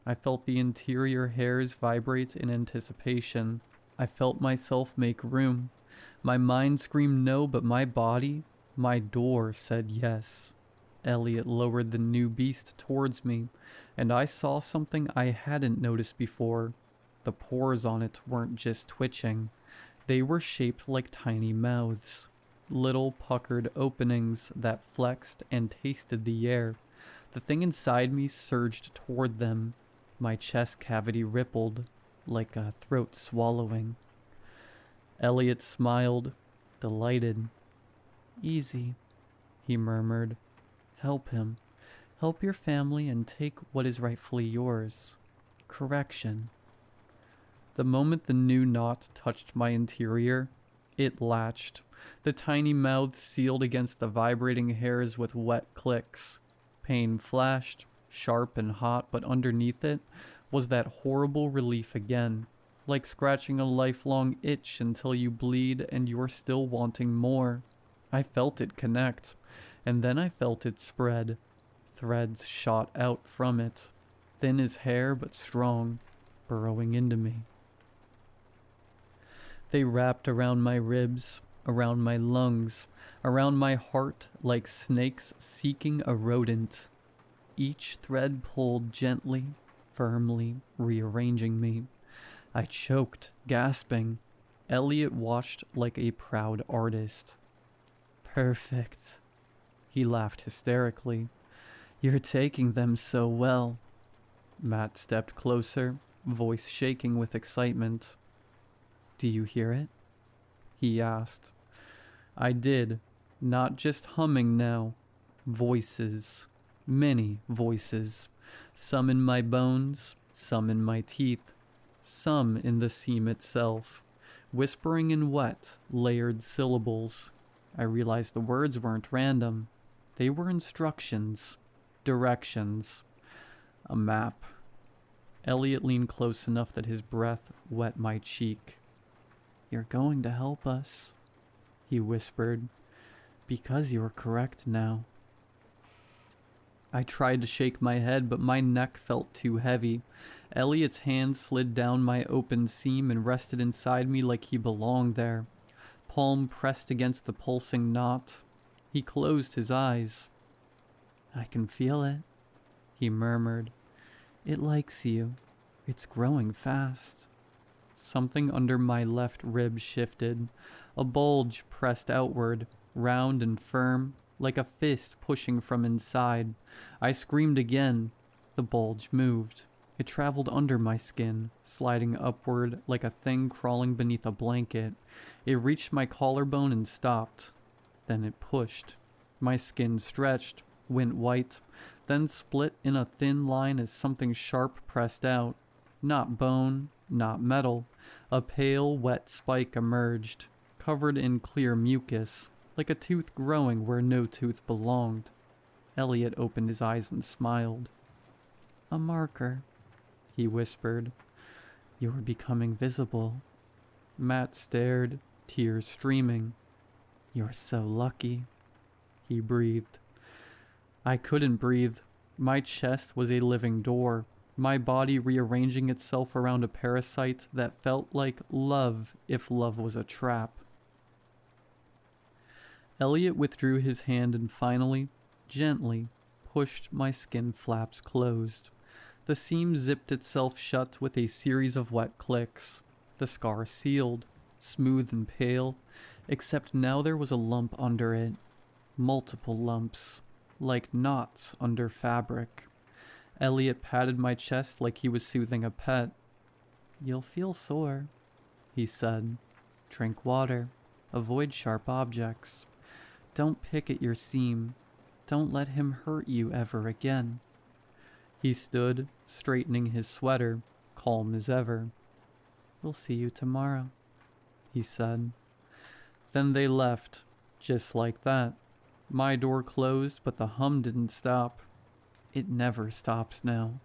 I felt the interior hairs vibrate in anticipation. I felt myself make room. My mind screamed no, but my body, my door said yes. Elliot lowered the new beast towards me, and I saw something I hadn't noticed before. The pores on it weren't just twitching. They were shaped like tiny mouths. Little puckered openings that flexed and tasted the air. The thing inside me surged toward them. My chest cavity rippled, like a throat swallowing. Elliot smiled, delighted. Easy, he murmured. Help him. Help your family and take what is rightfully yours. Correction. The moment the new knot touched my interior, it latched. The tiny mouth sealed against the vibrating hairs with wet clicks. Pain flashed, sharp and hot, but underneath it was that horrible relief again, like scratching a lifelong itch until you bleed and you're still wanting more. I felt it connect, and then I felt it spread. Threads shot out from it, thin as hair but strong, burrowing into me. They wrapped around my ribs, around my lungs, around my heart like snakes seeking a rodent. Each thread pulled gently, firmly, rearranging me. I choked, gasping. Elliot watched like a proud artist. Perfect. He laughed hysterically. You're taking them so well. Matt stepped closer, voice shaking with excitement. Do you hear it? He asked. I did, not just humming now. Voices. Many voices. Some in my bones, some in my teeth, some in the seam itself. Whispering in wet, layered syllables. I realized the words weren't random. They were instructions. Directions. A map. Elliot leaned close enough that his breath wet my cheek. You're going to help us, he whispered, because you're correct now. I tried to shake my head, but my neck felt too heavy. Elliot's hand slid down my open seam and rested inside me like he belonged there. Palm pressed against the pulsing knot. He closed his eyes. I can feel it, he murmured. It likes you. It's growing fast. Something under my left rib shifted. A bulge pressed outward, round and firm, like a fist pushing from inside. I screamed again. The bulge moved. It traveled under my skin, sliding upward like a thing crawling beneath a blanket. It reached my collarbone and stopped. Then it pushed. My skin stretched, went white, then split in a thin line as something sharp pressed out. Not bone, not metal. A pale, wet spike emerged, covered in clear mucus, like a tooth growing where no tooth belonged. Elliot opened his eyes and smiled. "A marker," he whispered. "You are becoming visible." Matt stared, tears streaming. "You're so lucky," he breathed. I couldn't breathe. My chest was a living door, my body rearranging itself around a parasite that felt like love if love was a trap. Elliot withdrew his hand and finally, gently, pushed my skin flaps closed. The seam zipped itself shut with a series of wet clicks. The scar sealed, smooth and pale, except now there was a lump under it. Multiple lumps, like knots under fabric. Elliot patted my chest like he was soothing a pet. "You'll feel sore," he said. "Drink water. Avoid sharp objects. Don't pick at your seam. Don't let him hurt you ever again." He stood, straightening his sweater, calm as ever. "We'll see you tomorrow," he said. Then they left, just like that. My door closed, but the hum didn't stop. It never stops now.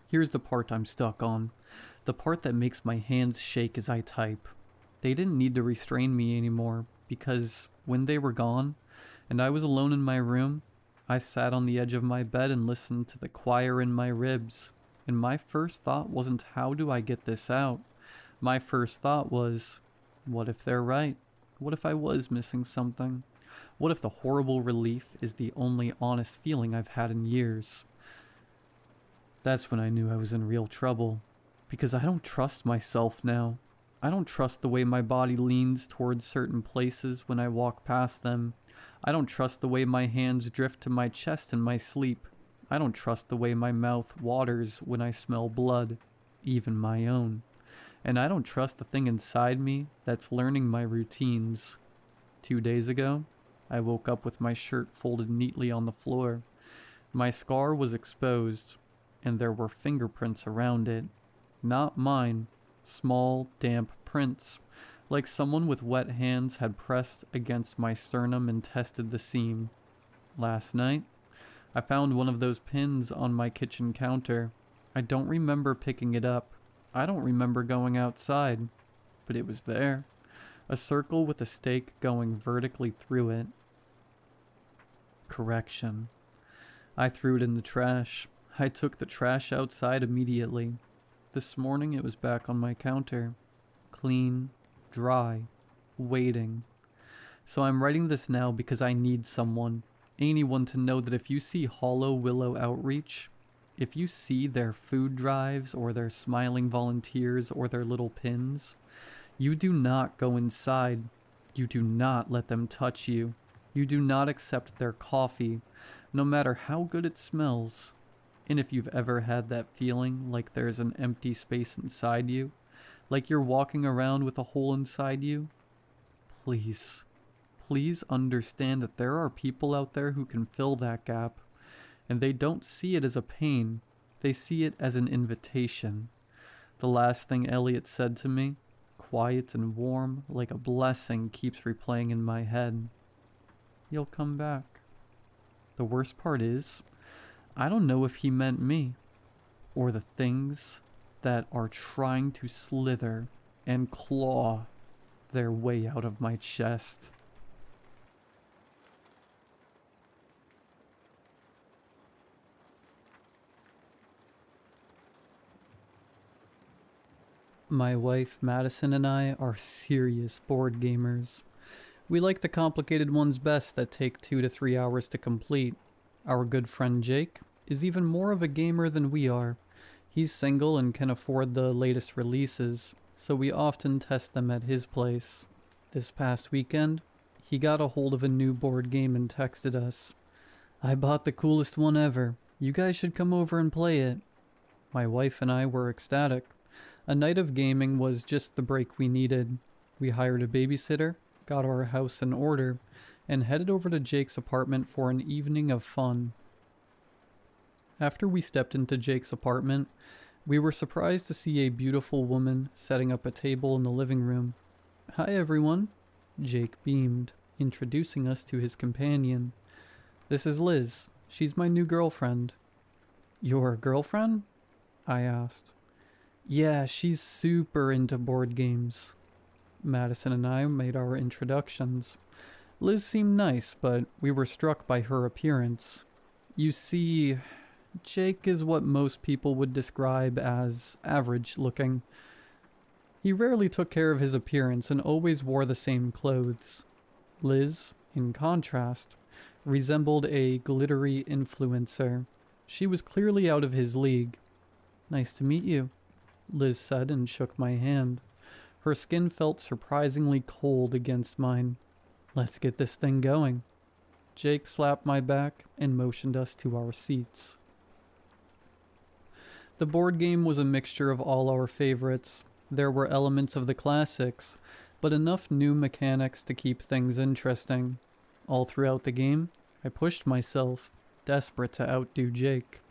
Here's the part I'm stuck on. The part that makes my hands shake as I type. They didn't need to restrain me anymore, because when they were gone, and I was alone in my room, I sat on the edge of my bed and listened to the choir in my ribs. And my first thought wasn't, how do I get this out? My first thought was, what if they're right? What if I was missing something? What if the horrible relief is the only honest feeling I've had in years? That's when I knew I was in real trouble, because I don't trust myself now. I don't trust the way my body leans towards certain places when I walk past them. I don't trust the way my hands drift to my chest in my sleep. I don't trust the way my mouth waters when I smell blood, even my own. And I don't trust the thing inside me that's learning my routines. 2 days ago, I woke up with my shirt folded neatly on the floor. My scar was exposed, and there were fingerprints around it. Not mine, small, damp prints, like someone with wet hands had pressed against my sternum and tested the seam. Last night, I found one of those pins on my kitchen counter. I don't remember picking it up. I don't remember going outside, but it was there. A circle with a stake going vertically through it. Correction. I threw it in the trash. I took the trash outside immediately. This morning it was back on my counter. Clean, dry, waiting. So I'm writing this now because I need someone, anyone, to know that if you see Hollow Willow Outreach, if you see their food drives or their smiling volunteers or their little pins, you do not go inside. You do not let them touch you. You do not accept their coffee, no matter how good it smells. And if you've ever had that feeling like there's an empty space inside you, like you're walking around with a hole inside you, please, please understand that there are people out there who can fill that gap. And they don't see it as a pain. They see it as an invitation. The last thing Elliot said to me, quiet and warm, like a blessing, keeps replaying in my head. "You'll come back." The worst part is, I don't know if he meant me, or the things that are trying to slither and claw their way out of my chest. My wife, Madison, and I are serious board gamers. We like the complicated ones best that take 2 to 3 hours to complete. Our good friend Jake is even more of a gamer than we are. He's single and can afford the latest releases, so we often test them at his place. This past weekend, he got a hold of a new board game and texted us. "I bought the coolest one ever. You guys should come over and play it." My wife and I were ecstatic. A night of gaming was just the break we needed. We hired a babysitter, got our house in order, and headed over to Jake's apartment for an evening of fun. After we stepped into Jake's apartment, We were surprised to see a beautiful woman setting up a table in the living room. "Hi, everyone," Jake beamed, introducing us to his companion. "This is Liz. She's my new girlfriend." "Your girlfriend?" I asked. "Yeah, she's super into board games." Madison and I made our introductions. Liz seemed nice, but we were struck by her appearance. You see, Jake is what most people would describe as average looking. He rarely took care of his appearance and always wore the same clothes. Liz, in contrast, resembled a glittery influencer. She was clearly out of his league. "Nice to meet you," Liz said and shook my hand. Her skin felt surprisingly cold against mine. "Let's get this thing going." Jake slapped my back and motioned us to our seats. The board game was a mixture of all our favorites. There were elements of the classics, but enough new mechanics to keep things interesting. All throughout the game, I pushed myself, desperate to outdo Jake.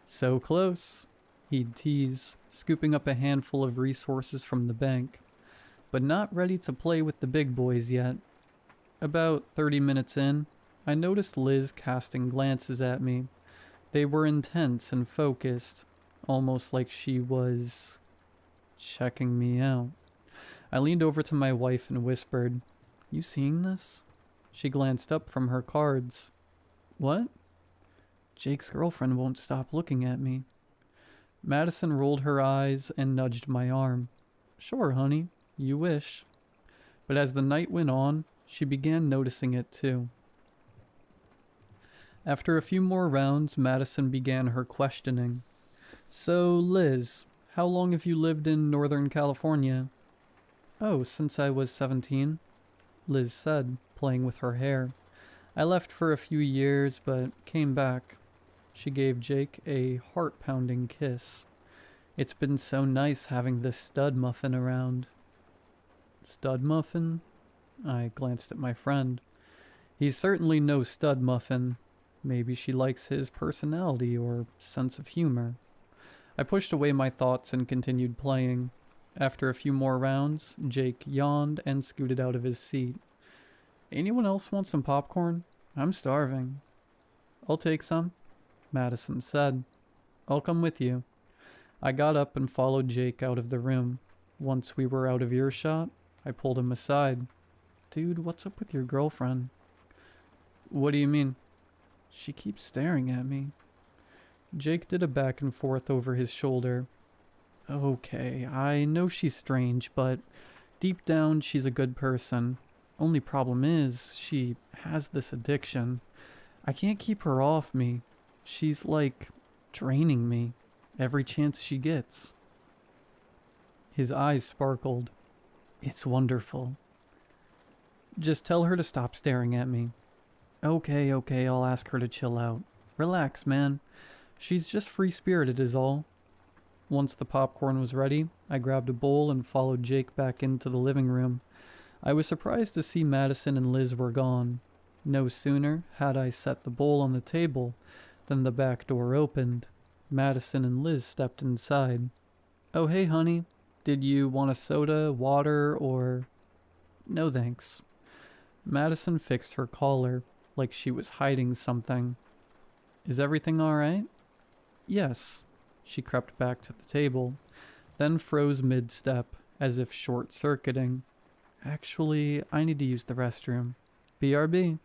"So close," he'd tease, scooping up a handful of resources from the bank. "But not ready to play with the big boys yet." About 30 minutes in, I noticed Liz casting glances at me. They were intense and focused, almost like she was checking me out. I leaned over to my wife and whispered, "You seeing this?" She glanced up from her cards. "What?" "Jake's girlfriend won't stop looking at me." Madison rolled her eyes and nudged my arm. "Sure, honey, you wish." But as the night went on, she began noticing it too. After a few more rounds, Madison began her questioning. "So, Liz, how long have you lived in Northern California?" "Oh, since I was 17, Liz said, playing with her hair. "I left for a few years, but came back." She gave Jake a heart-pounding kiss. "It's been so nice having this stud muffin around." "Stud muffin?" I glanced at my friend. "He's certainly no stud muffin. Maybe she likes his personality or sense of humor." I pushed away my thoughts and continued playing. After a few more rounds, Jake yawned and scooted out of his seat. "Anyone else want some popcorn? I'm starving." "I'll take some," Madison said. "I'll come with you." I got up and followed Jake out of the room. Once we were out of earshot, I pulled him aside. "Dude, what's up with your girlfriend?" "What do you mean?" "She keeps staring at me." Jake did a back and forth over his shoulder. "Okay, I know she's strange, but deep down she's a good person. Only problem is, she has this addiction. I can't keep her off me. She's like draining me every chance she gets." His eyes sparkled. "It's wonderful." "Just tell her to stop staring at me." Okay, I'll ask her to chill out. Relax, man. She's just free-spirited is all." Once the popcorn was ready, I grabbed a bowl and followed Jake back into the living room. I was surprised to see Madison and Liz were gone. No sooner had I set the bowl on the table than the back door opened. Madison and Liz stepped inside. "Oh, hey, honey. Did you want a soda, water, or—" "No, thanks." Madison fixed her collar, like she was hiding something. "Is everything all right?" "Yes." She crept back to the table, then froze mid-step, as if short-circuiting. "Actually, I need to use the restroom. BRB."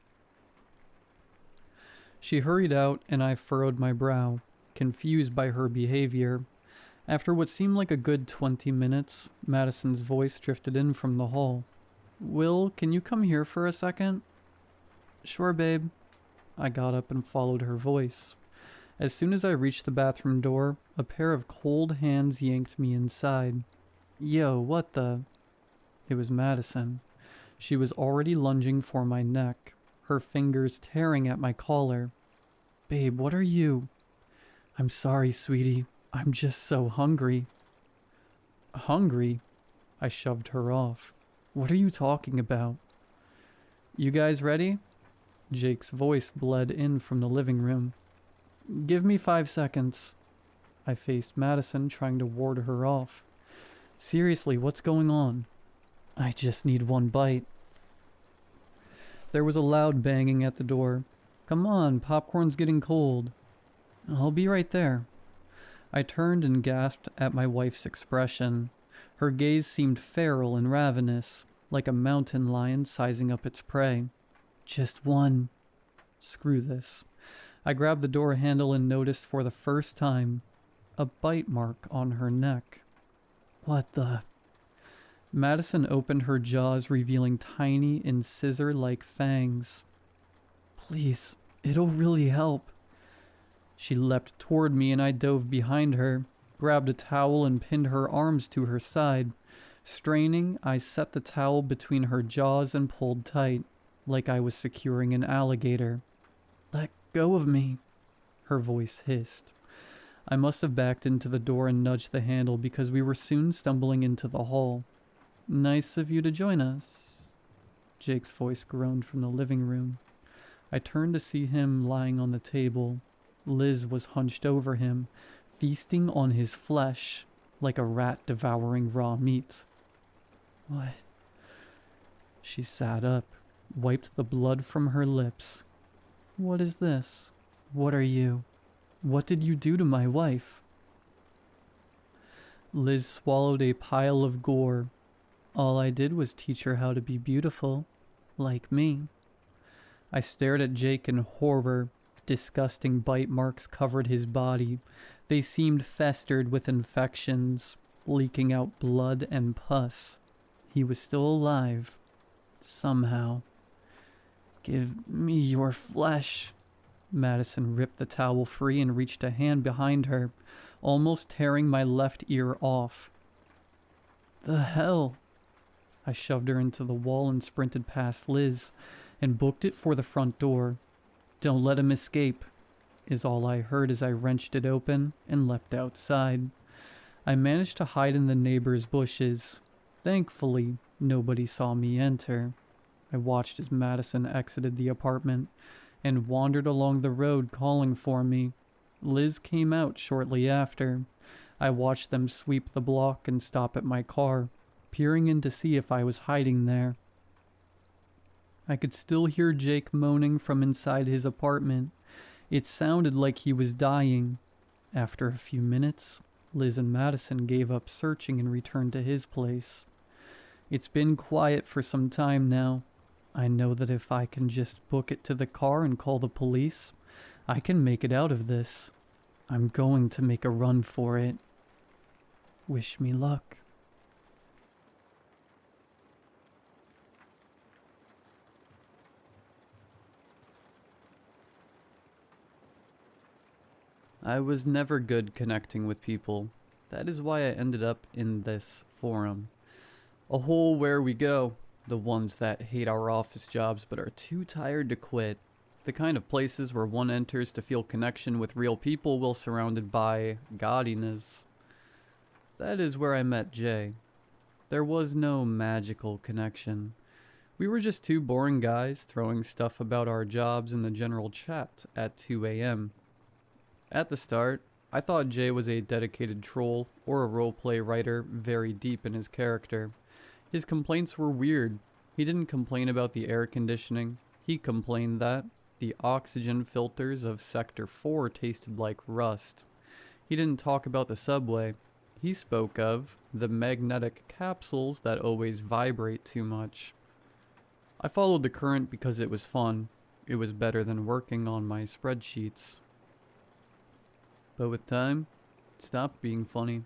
She hurried out, and I furrowed my brow, confused by her behavior. After what seemed like a good 20 minutes, Madison's voice drifted in from the hall. "Will, can you come here for a second?" "Sure, babe." I got up and followed her voice. As soon as I reached the bathroom door, a pair of cold hands yanked me inside. "Yo, what the—" It was Madison. She was already lunging for my neck, her fingers tearing at my collar. "Babe, what are you—" "I'm sorry, sweetie. I'm just so hungry." "Hungry?" I shoved her off. "What are you talking about?" "You guys ready?" Jake's voice bled in from the living room. "Give me 5 seconds." I faced Madison, trying to ward her off. Seriously, what's going on? I just need one bite. There was a loud banging at the door. Come on, popcorn's getting cold. I'll be right there. I turned and gasped at my wife's expression. Her gaze seemed feral and ravenous, like a mountain lion sizing up its prey. Just one. Screw this. I grabbed the door handle and noticed for the first time a bite mark on her neck. What the? Madison opened her jaws, revealing tiny incisor-like fangs. Please, it'll really help. She leapt toward me and I dove behind her, grabbed a towel and pinned her arms to her side. Straining, I set the towel between her jaws and pulled tight, like I was securing an alligator. Let go of me, her voice hissed. I must have backed into the door and nudged the handle because we were soon stumbling into the hall. Nice of you to join us. Jake's voice groaned from the living room. I turned to see him lying on the table. Liz was hunched over him, feasting on his flesh like a rat devouring raw meat. What? She sat up, wiped the blood from her lips. What is this? What are you? What did you do to my wife? Liz swallowed a pile of gore. All I did was teach her how to be beautiful, like me. I stared at Jake in horror. Disgusting bite marks covered his body. They seemed festered with infections, leaking out blood and pus. He was still alive. Somehow. Give me your flesh. Madison ripped the towel free and reached a hand behind her, almost tearing my left ear off. The hell? I shoved her into the wall and sprinted past Liz, and booked it for the front door. Don't let him escape, is all I heard as I wrenched it open and leapt outside. I managed to hide in the neighbor's bushes. Thankfully, nobody saw me enter. I watched as Madison exited the apartment and wandered along the road calling for me. Liz came out shortly after. I watched them sweep the block and stop at my car, peering in to see if I was hiding there. I could still hear Jake moaning from inside his apartment. It sounded like he was dying. After a few minutes, Liz and Madison gave up searching and returned to his place. It's been quiet for some time now. I know that if I can just book it to the car and call the police, I can make it out of this. I'm going to make a run for it. Wish me luck. I was never good connecting with people. That is why I ended up in this forum. A hole where we go. The ones that hate our office jobs but are too tired to quit. The kind of places where one enters to feel connection with real people while surrounded by gaudiness. That is where I met Jay. There was no magical connection. We were just two boring guys throwing stuff about our jobs in the general chat at 2 a.m. At the start, I thought Jay was a dedicated troll or a roleplay writer very deep in his character. His complaints were weird. He didn't complain about the air conditioning. He complained that the oxygen filters of Sector 4 tasted like rust. He didn't talk about the subway. He spoke of the magnetic capsules that always vibrate too much. I followed the current because it was fun. It was better than working on my spreadsheets. But with time, it stopped being funny.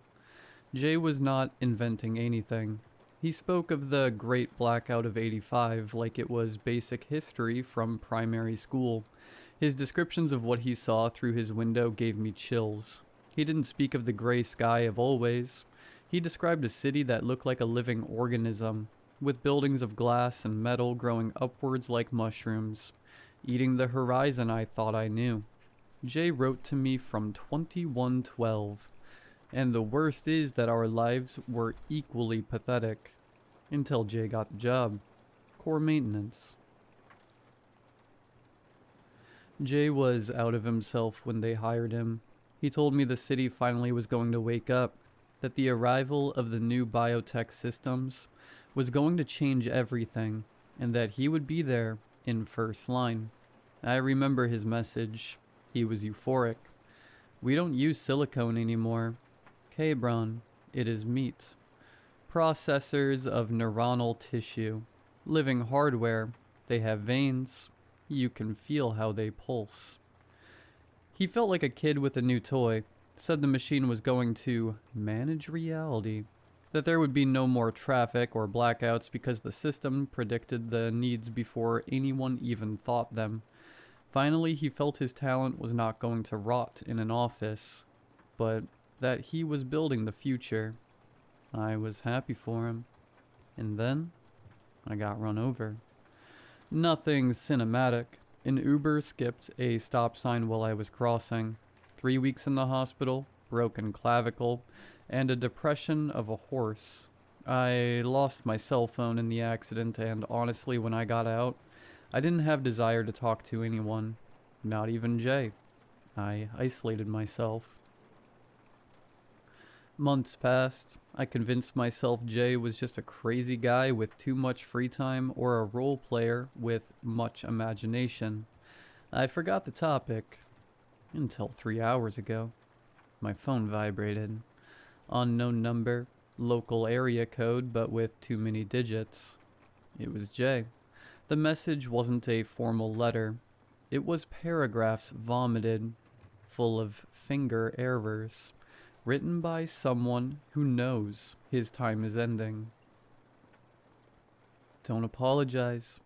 Jay was not inventing anything. He spoke of the Great Blackout of '85 like it was basic history from primary school. His descriptions of what he saw through his window gave me chills. He didn't speak of the gray sky of always. He described a city that looked like a living organism, with buildings of glass and metal growing upwards like mushrooms. Eating the horizon I thought I knew. Jay wrote to me from 2112. And the worst is that our lives were equally pathetic. Until Jay got the job. Core maintenance. Jay was out of himself when they hired him. He told me the city finally was going to wake up, that the arrival of the new biotech systems was going to change everything, and that he would be there in first line. I remember his message. He was euphoric. We don't use silicone anymore. Cabron, it is meat. Processors of neuronal tissue. Living hardware. They have veins. You can feel how they pulse. He felt like a kid with a new toy. Said the machine was going to manage reality. That there would be no more traffic or blackouts because the system predicted the needs before anyone even thought them. Finally, he felt his talent was not going to rot in an office, but that he was building the future. I was happy for him. And then, I got run over. Nothing cinematic. An Uber skipped a stop sign while I was crossing. 3 weeks in the hospital, broken clavicle, and a depression of a horse. I lost my cell phone in the accident, and honestly, when I got out, I didn't have desire to talk to anyone, not even Jay. I isolated myself. Months passed. I convinced myself Jay was just a crazy guy with too much free time or a role player with much imagination. I forgot the topic until 3 hours ago. My phone vibrated. Unknown number, local area code, but with too many digits. It was Jay. The message wasn't a formal letter. It was paragraphs vomited, full of finger errors, written by someone who knows his time is ending. Don't apologize.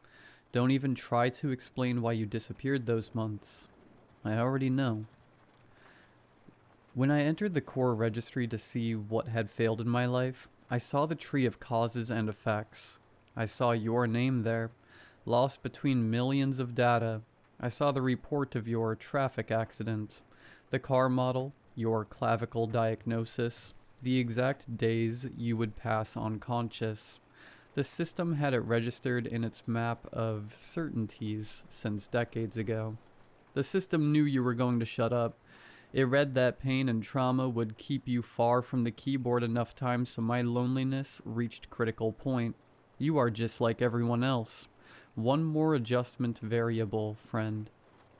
Don't even try to explain why you disappeared those months. I already know. When I entered the core registry to see what had failed in my life, I saw the tree of causes and effects. I saw your name there, lost between millions of data. I saw the report of your traffic accident, the car model, your clavicle diagnosis, the exact days you would pass unconscious. The system had it registered in its map of certainties since decades ago. The system knew you were going to shut up. It read that pain and trauma would keep you far from the keyboard enough time so my loneliness reached critical point. You are just like everyone else. One more adjustment variable, friend.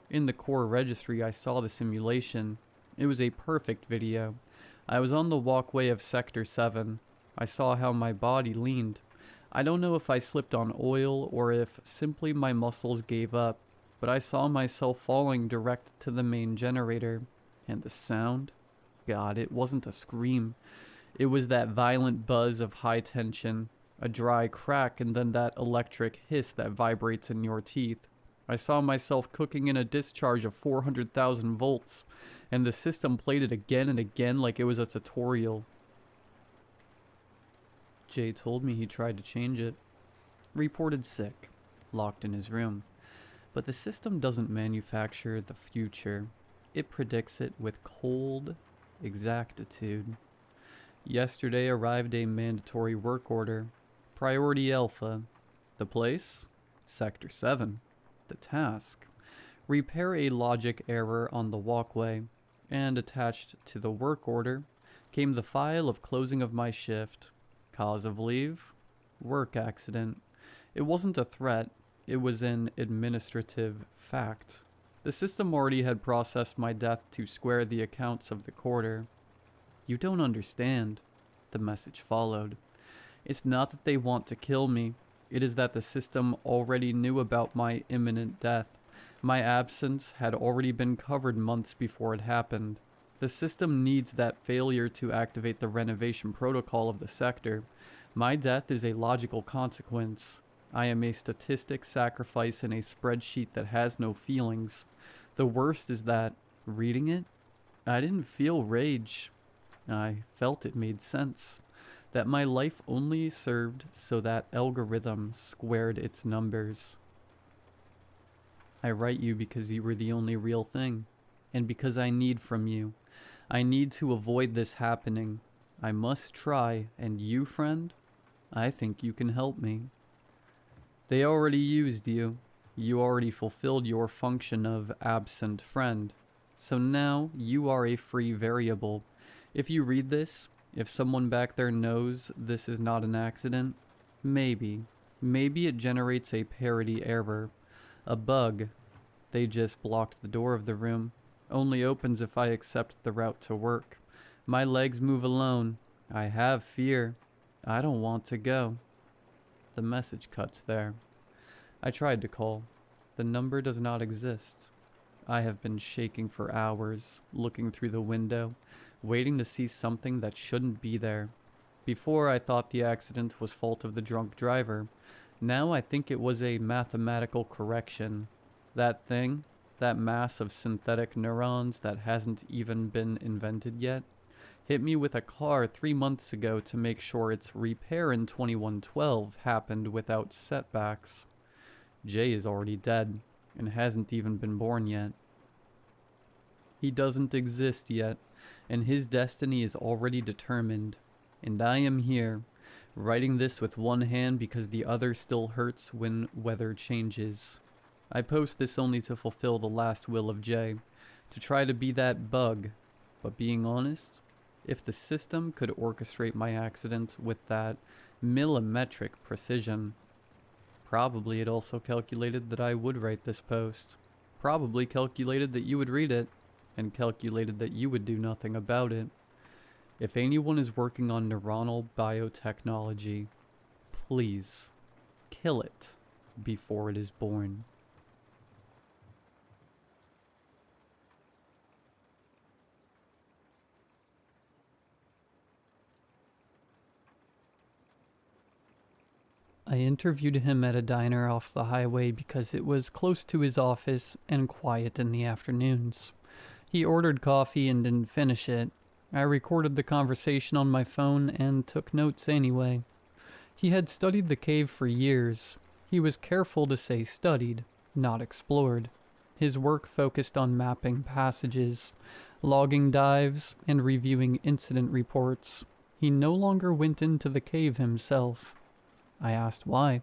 In the core registry, I saw the simulation. It was a perfect video. I was on the walkway of Sector 7. I saw how my body leaned. I don't know if I slipped on oil or if simply my muscles gave up, but I saw myself falling direct to the main generator. And the sound? God, it wasn't a scream. It was that violent buzz of high tension, a dry crack, and then that electric hiss that vibrates in your teeth. I saw myself cooking in a discharge of 400,000 volts, and the system played it again and again like it was a tutorial. Jay told me he tried to change it. Reported sick, locked in his room. But the system doesn't manufacture the future. It predicts it with cold exactitude. Yesterday arrived a mandatory work order. Priority Alpha. The place? Sector 7. The task? Repair a logic error on the walkway. And attached to the work order came the file of closing of my shift. Cause of leave? Work accident. It wasn't a threat. It was an administrative fact. The system already had processed my death to square the accounts of the quarter. You don't understand, the message followed. It's not that they want to kill me. It is that the system already knew about my imminent death. My absence had already been covered months before it happened. The system needs that failure to activate the renovation protocol of the sector. My death is a logical consequence. I am a statistic sacrifice in a spreadsheet that has no feelings. The worst is that, reading it, I didn't feel rage. I felt it made sense. That my life only served so that algorithm squared its numbers. I write you because you were the only real thing, and because I need from you. I need to avoid this happening. I must try, and you, friend, I think you can help me. They already used you. You already fulfilled your function of absent friend. So now you are a free variable. If you read this, if someone back there knows this is not an accident, maybe it generates a parity error, a bug. They just blocked the door of the room. Only opens if I accept the route to work. My legs move alone. I have fear. I don't want to go. The message cuts there. I tried to call. The number does not exist. I have been shaking for hours, looking through the window, waiting to see something that shouldn't be there. Before I thought the accident was fault of the drunk driver. Now I think it was a mathematical correction. That thing, that mass of synthetic neurons that hasn't even been invented yet, hit me with a car 3 months ago to make sure its repair in 2112 happened without setbacks. Jay is already dead, and hasn't even been born yet. He doesn't exist yet, and his destiny is already determined. And I am here, writing this with one hand because the other still hurts when weather changes. I post this only to fulfill the last will of Jay, to try to be that bug. But being honest, if the system could orchestrate my accident with that millimetric precision, probably it also calculated that I would write this post. Probably calculated that you would read it, and calculated that you would do nothing about it. If anyone is working on neuronal biotechnology, please kill it before it is born. I interviewed him at a diner off the highway because it was close to his office and quiet in the afternoons. He ordered coffee and didn't finish it. I recorded the conversation on my phone and took notes anyway. He had studied the cave for years. He was careful to say studied, not explored. His work focused on mapping passages, logging dives, and reviewing incident reports. He no longer went into the cave himself. I asked why.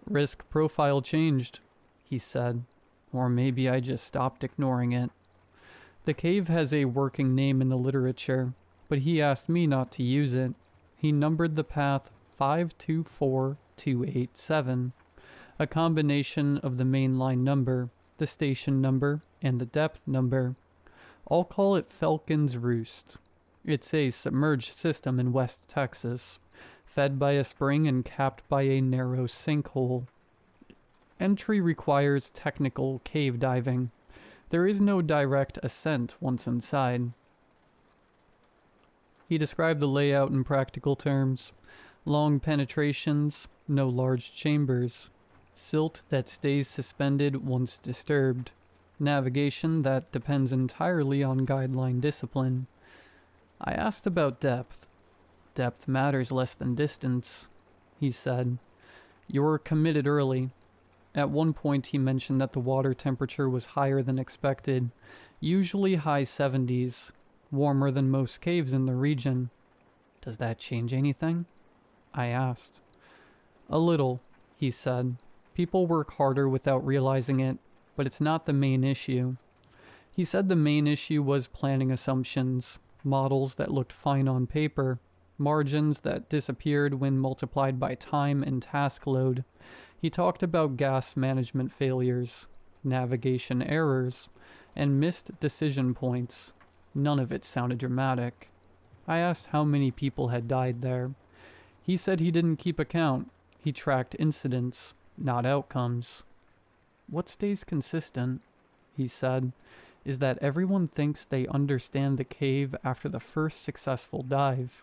Risk profile changed, he said. Or maybe I just stopped ignoring it. The cave has a working name in the literature, but he asked me not to use it. He numbered the path 524287, a combination of the mainline number, the station number, and the depth number. I'll call it Falcon's Roost. It's a submerged system in West Texas, fed by a spring and capped by a narrow sinkhole. Entry requires technical cave diving. There is no direct ascent once inside. He described the layout in practical terms. Long penetrations, no large chambers. Silt that stays suspended once disturbed. Navigation that depends entirely on guideline discipline. I asked about depth. Depth matters less than distance, he said. You're committed early. At one point he mentioned that the water temperature was higher than expected, usually high 70s, warmer than most caves in the region. Does that change anything? I asked. A little, he said. People work harder without realizing it, but it's not the main issue. He said the main issue was planning assumptions, models that looked fine on paper, margins that disappeared when multiplied by time and task load. He talked about gas management failures, navigation errors, and missed decision points. None of it sounded dramatic. I asked how many people had died there. He said he didn't keep account. He tracked incidents, not outcomes. What stays consistent, he said, is that everyone thinks they understand the cave after the first successful dive.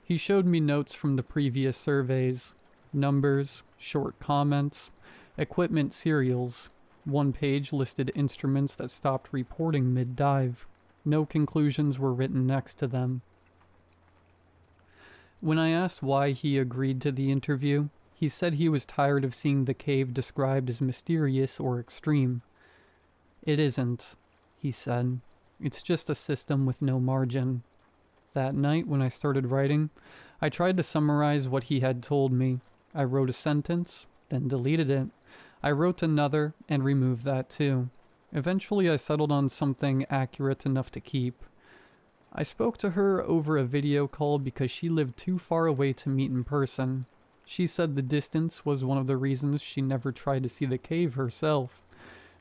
He showed me notes from the previous surveys, numbers, short comments, equipment serials. One page listed instruments that stopped reporting mid-dive. No conclusions were written next to them. When I asked why he agreed to the interview, he said he was tired of seeing the cave described as mysterious or extreme. It isn't, he said. It's just a system with no margin. That night, when I started writing, I tried to summarize what he had told me. I wrote a sentence, then deleted it. I wrote another and removed that too. Eventually, I settled on something accurate enough to keep. I spoke to her over a video call because she lived too far away to meet in person. She said the distance was one of the reasons she never tried to see the cave herself.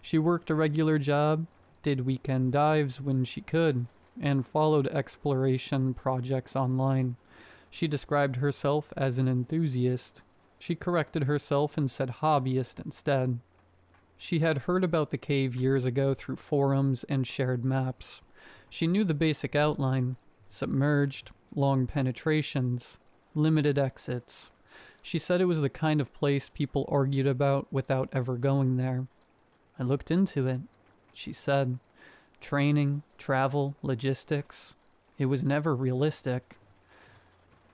She worked a regular job, did weekend dives when she could, and followed exploration projects online. She described herself as an enthusiast. She corrected herself and said hobbyist instead. She had heard about the cave years ago through forums and shared maps. She knew the basic outline: submerged, long penetrations, limited exits. She said it was the kind of place people argued about without ever going there. I looked into it, she said. Training, travel, logistics. It was never realistic.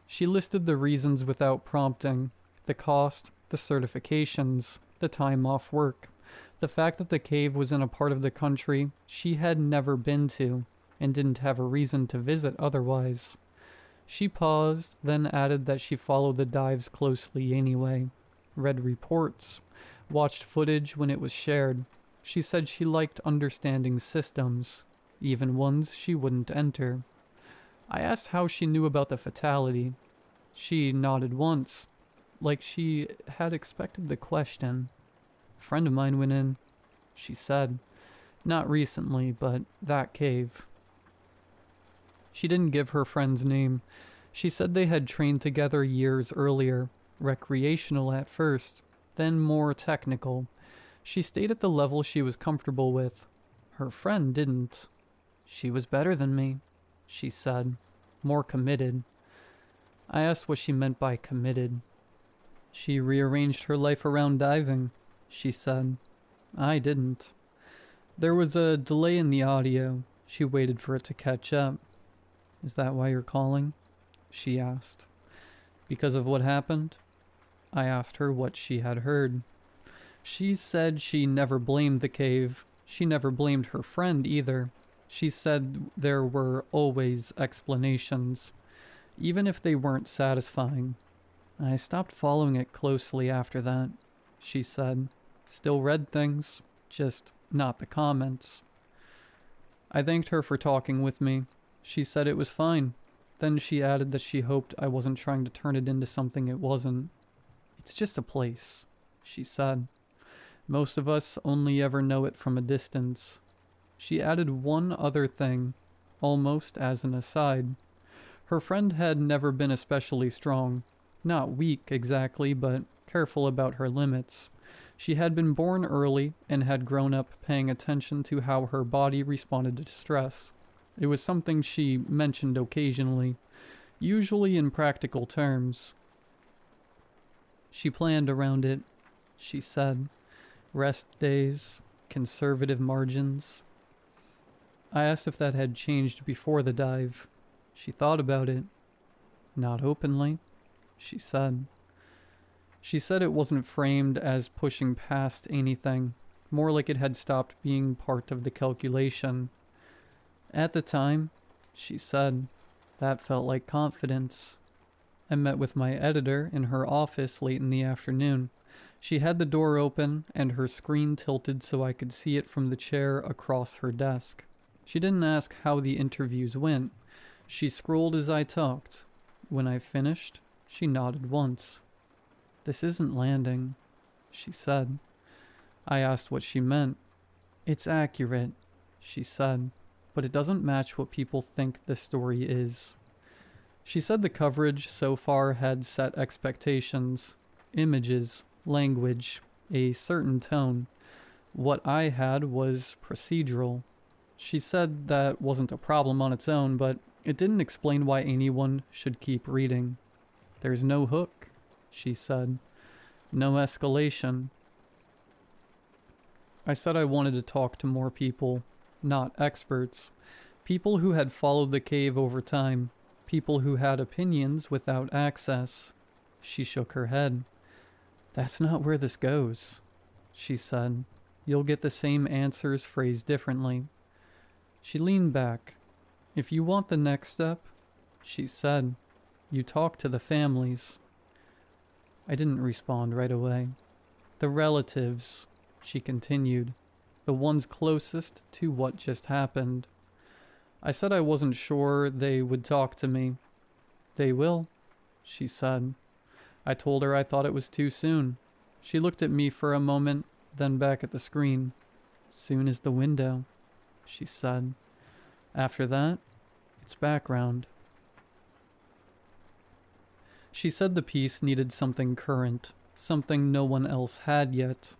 She listed the reasons without prompting: the cost, the certifications, the time off work, the fact that the cave was in a part of the country she had never been to and didn't have a reason to visit otherwise. She paused, then added that she followed the dives closely anyway, read reports, watched footage when it was shared. She said she liked understanding systems, even ones she wouldn't enter. I asked how she knew about the fatality. She nodded once, like she had expected the question. A friend of mine went in, she said. Not recently, but that cave. She didn't give her friend's name. She said they had trained together years earlier, recreational at first, then more technical. She stayed at the level she was comfortable with. Her friend didn't. She was better than me, she said, more committed. I asked what she meant by committed. She rearranged her life around diving, she said. I didn't. There was a delay in the audio. She waited for it to catch up. Is that why you're calling? She asked. Because of what happened? I asked her what she had heard. She said she never blamed the cave. She never blamed her friend either. She said there were always explanations, even if they weren't satisfying. I stopped following it closely after that, she said. Still read things, just not the comments. I thanked her for talking with me. She said it was fine. Then she added that she hoped I wasn't trying to turn it into something it wasn't. It's just a place, she said. Most of us only ever know it from a distance. She added one other thing, almost as an aside. Her friend had never been especially strong. Not weak exactly, but careful about her limits. She had been born early and had grown up paying attention to how her body responded to stress. It was something she mentioned occasionally, usually in practical terms. She planned around it, she said. Rest days, conservative margins. I asked if that had changed before the dive. She thought about it. Not openly, she said. She said it wasn't framed as pushing past anything, more like it had stopped being part of the calculation. At the time, she said, that felt like confidence. I met with my editor in her office late in the afternoon. She had the door open and her screen tilted so I could see it from the chair across her desk. She didn't ask how the interviews went. She scrolled as I talked. When I finished, she nodded once. This isn't landing, she said. I asked what she meant. It's accurate, she said, but it doesn't match what people think the story is. She said the coverage so far had set expectations, images, language, a certain tone. What I had was procedural. She said that wasn't a problem on its own, but it didn't explain why anyone should keep reading. There's no hook, she said. No escalation. I said I wanted to talk to more people, not experts. People who had followed the cave over time. People who had opinions without access. She shook her head. That's not where this goes, she said. You'll get the same answers phrased differently. She leaned back. If you want the next step, she said, you talk to the families. I didn't respond right away. The relatives, she continued. the ones closest to what just happened. I said I wasn't sure they would talk to me. They will, she said. I told her I thought it was too soon. She looked at me for a moment, then back at the screen. Soon as the window, she said. After that, it's background. She said the piece needed something current, something no one else had yet.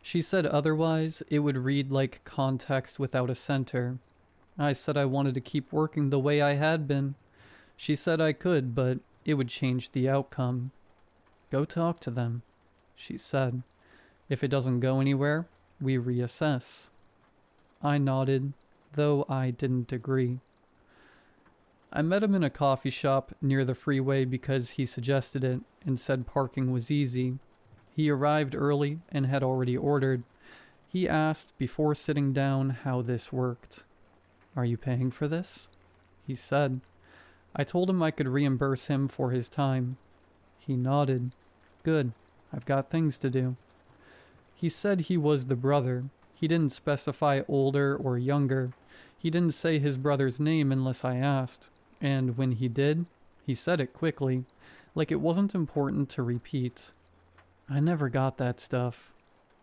She said otherwise it would read like context without a center. I said I wanted to keep working the way I had been. She said I could, but it would change the outcome. Go talk to them, she said. If it doesn't go anywhere, we reassess. I nodded, though I didn't agree. I met him in a coffee shop near the freeway because he suggested it and said parking was easy. He arrived early and had already ordered. He asked before sitting down how this worked. Are you paying for this? He said. I told him I could reimburse him for his time. He nodded. Good, I've got things to do. He said he was the brother. He didn't specify older or younger. He didn't say his brother's name unless I asked. And when he did, he said it quickly, like it wasn't important to repeat. I never got that stuff,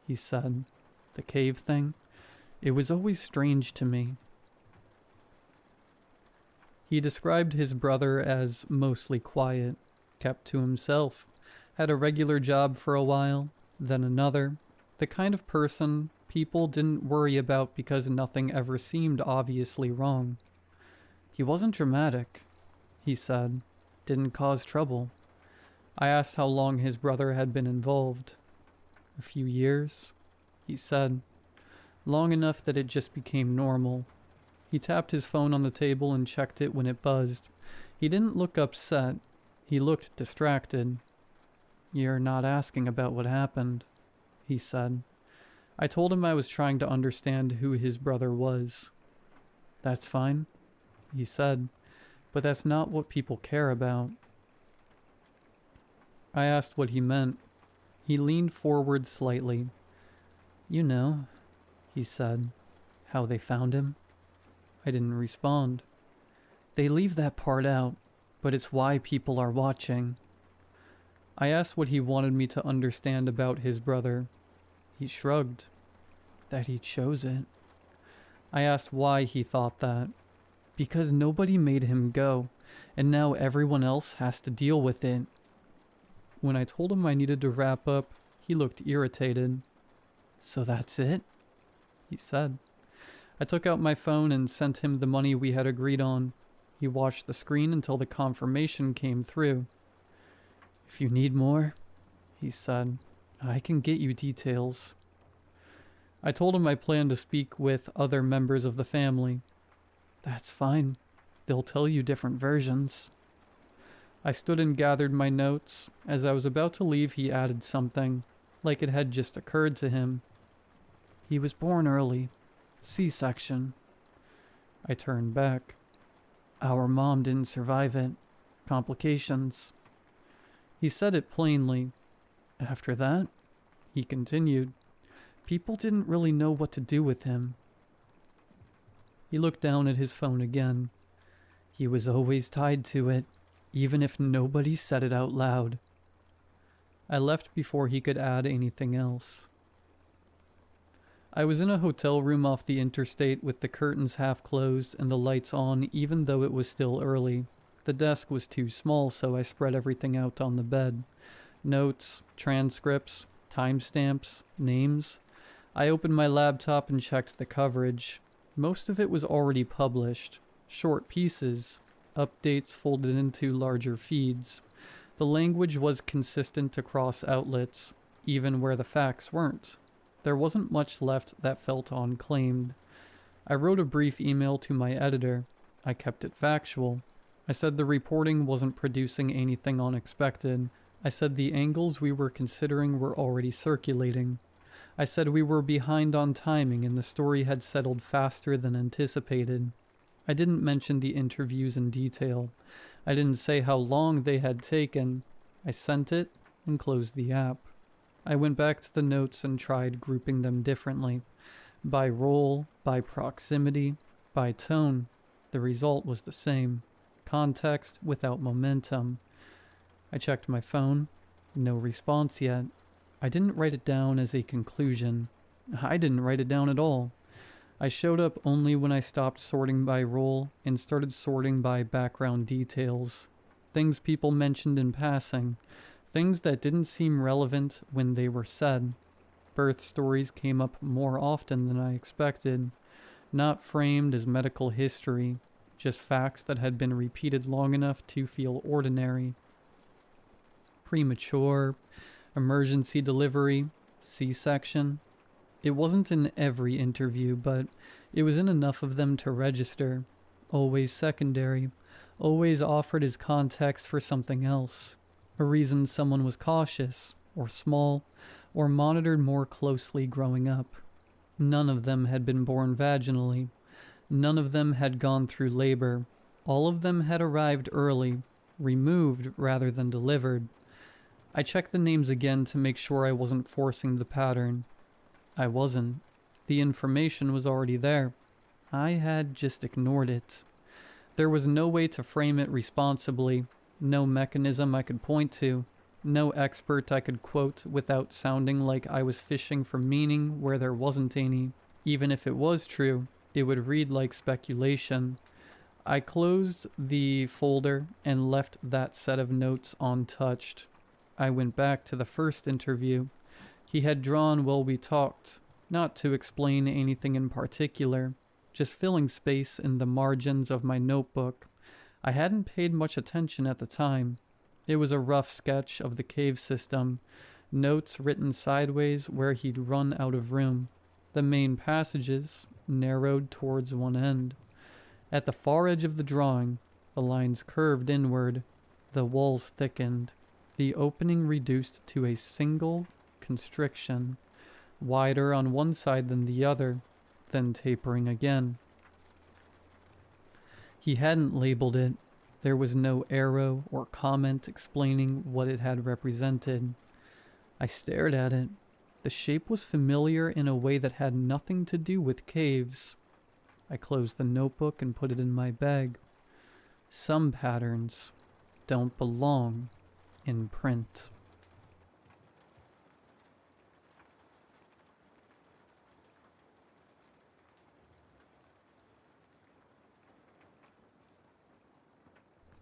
he said. The cave thing? It was always strange to me. He described his brother as mostly quiet, kept to himself, had a regular job for a while, then another, the kind of person people didn't worry about because nothing ever seemed obviously wrong. He wasn't dramatic, he said, didn't cause trouble. I asked how long his brother had been involved. A few years, he said, long enough that it just became normal. He tapped his phone on the table and checked it when it buzzed. He didn't look upset. He looked distracted. You're not asking about what happened, he said. I told him I was trying to understand who his brother was. That's fine, he said, but that's not what people care about. I asked what he meant. He leaned forward slightly. You know, he said, how they found him. I didn't respond. They leave that part out, but it's why people are watching. I asked what he wanted me to understand about his brother. He shrugged. That he chose it. I asked why he thought that. Because nobody made him go, and now everyone else has to deal with it. When I told him I needed to wrap up, he looked irritated. So that's it? He said. I took out my phone and sent him the money we had agreed on. He watched the screen until the confirmation came through. If you need more, he said, I can get you details. I told him I planned to speak with other members of the family. That's fine. They'll tell you different versions. I stood and gathered my notes. As I was about to leave, he added something, like it had just occurred to him. He was born early. C-section. I turned back. Our mom didn't survive it. Complications. He said it plainly. After that, he continued, people didn't really know what to do with him. He looked down at his phone again. He was always tied to it, even if nobody said it out loud. I left before he could add anything else. I was in a hotel room off the interstate with the curtains half closed and the lights on even though it was still early. The desk was too small, so I spread everything out on the bed. Notes, transcripts, timestamps, names. I opened my laptop and checked the coverage. Most of it was already published. Short pieces, updates folded into larger feeds. The language was consistent across outlets, even where the facts weren't. There wasn't much left that felt unclaimed. I wrote a brief email to my editor. I kept it factual. I said the reporting wasn't producing anything unexpected. I said the angles we were considering were already circulating. I said we were behind on timing and the story had settled faster than anticipated. I didn't mention the interviews in detail. I didn't say how long they had taken. I sent it and closed the app. I went back to the notes and tried grouping them differently. By role, by proximity, by tone, the result was the same. Context without momentum. I checked my phone. No response yet. I didn't write it down as a conclusion. I didn't write it down at all. I showed up only when I stopped sorting by role and started sorting by background details. Things people mentioned in passing. Things that didn't seem relevant when they were said. Birth stories came up more often than I expected. Not framed as medical history, just facts that had been repeated long enough to feel ordinary. Premature, emergency delivery, C-section. It wasn't in every interview, but it was in enough of them to register. Always secondary, always offered as context for something else. A reason someone was cautious, or small, or monitored more closely growing up. None of them had been born vaginally. None of them had gone through labor. All of them had arrived early, removed rather than delivered. I checked the names again to make sure I wasn't forcing the pattern. I wasn't. The information was already there. I had just ignored it. There was no way to frame it responsibly, no mechanism I could point to, no expert I could quote without sounding like I was fishing for meaning where there wasn't any. Even if it was true, it would read like speculation. I closed the folder and left that set of notes untouched. I went back to the first interview. He had drawn while we talked, not to explain anything in particular, just filling space in the margins of my notebook. I hadn't paid much attention at the time. It was a rough sketch of the cave system, notes written sideways where he'd run out of room. The main passages narrowed towards one end. At the far edge of the drawing, the lines curved inward, the walls thickened, the opening reduced to a single constriction, wider on one side than the other, then tapering again. He hadn't labeled it. There was no arrow or comment explaining what it had represented. I stared at it. The shape was familiar in a way that had nothing to do with caves. I closed the notebook and put it in my bag. Some patterns don't belong in print.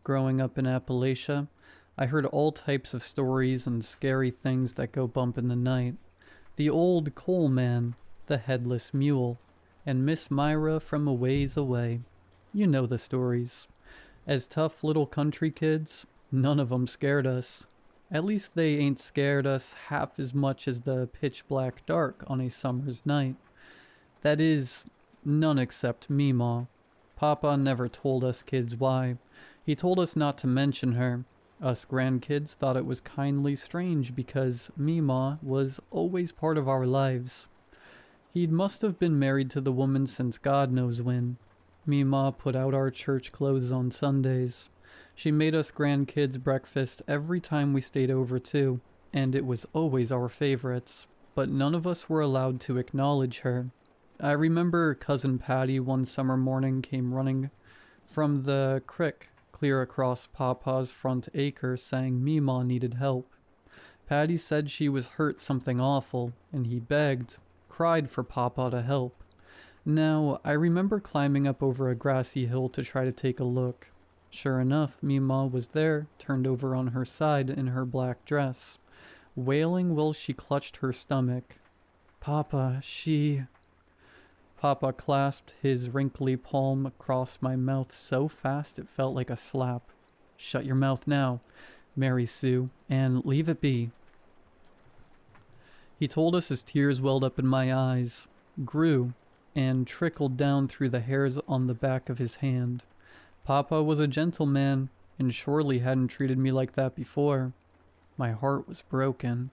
Growing up in Appalachia, I heard all types of stories and scary things that go bump in the night. The old coal man, the headless mule, and Miss Myra from a ways away. You know the stories. As tough little country kids, none of them scared us. At least they ain't scared us half as much as the pitch black dark on a summer's night. That is, none except Memaw. Papa never told us kids why. He told us not to mention her. Us grandkids thought it was kindly strange because Memaw was always part of our lives. He must have been married to the woman since God knows when. Memaw put out our church clothes on Sundays. She made us grandkids breakfast every time we stayed over too, and it was always our favorites. But none of us were allowed to acknowledge her. I remember Cousin Patty one summer morning came running from the crick clear across Papaw's front acre saying Memaw needed help. Patty said she was hurt something awful, and he begged, cried for Papaw to help. Now, I remember climbing up over a grassy hill to try to take a look. Sure enough, Memaw was there, turned over on her side in her black dress, wailing while she clutched her stomach. Papa, she... Papa clasped his wrinkly palm across my mouth so fast it felt like a slap. Shut your mouth now, Mary Sue, and leave it be. He told us as tears welled up in my eyes, grew, and trickled down through the hairs on the back of his hand. Papa was a gentleman, and surely hadn't treated me like that before. My heart was broken.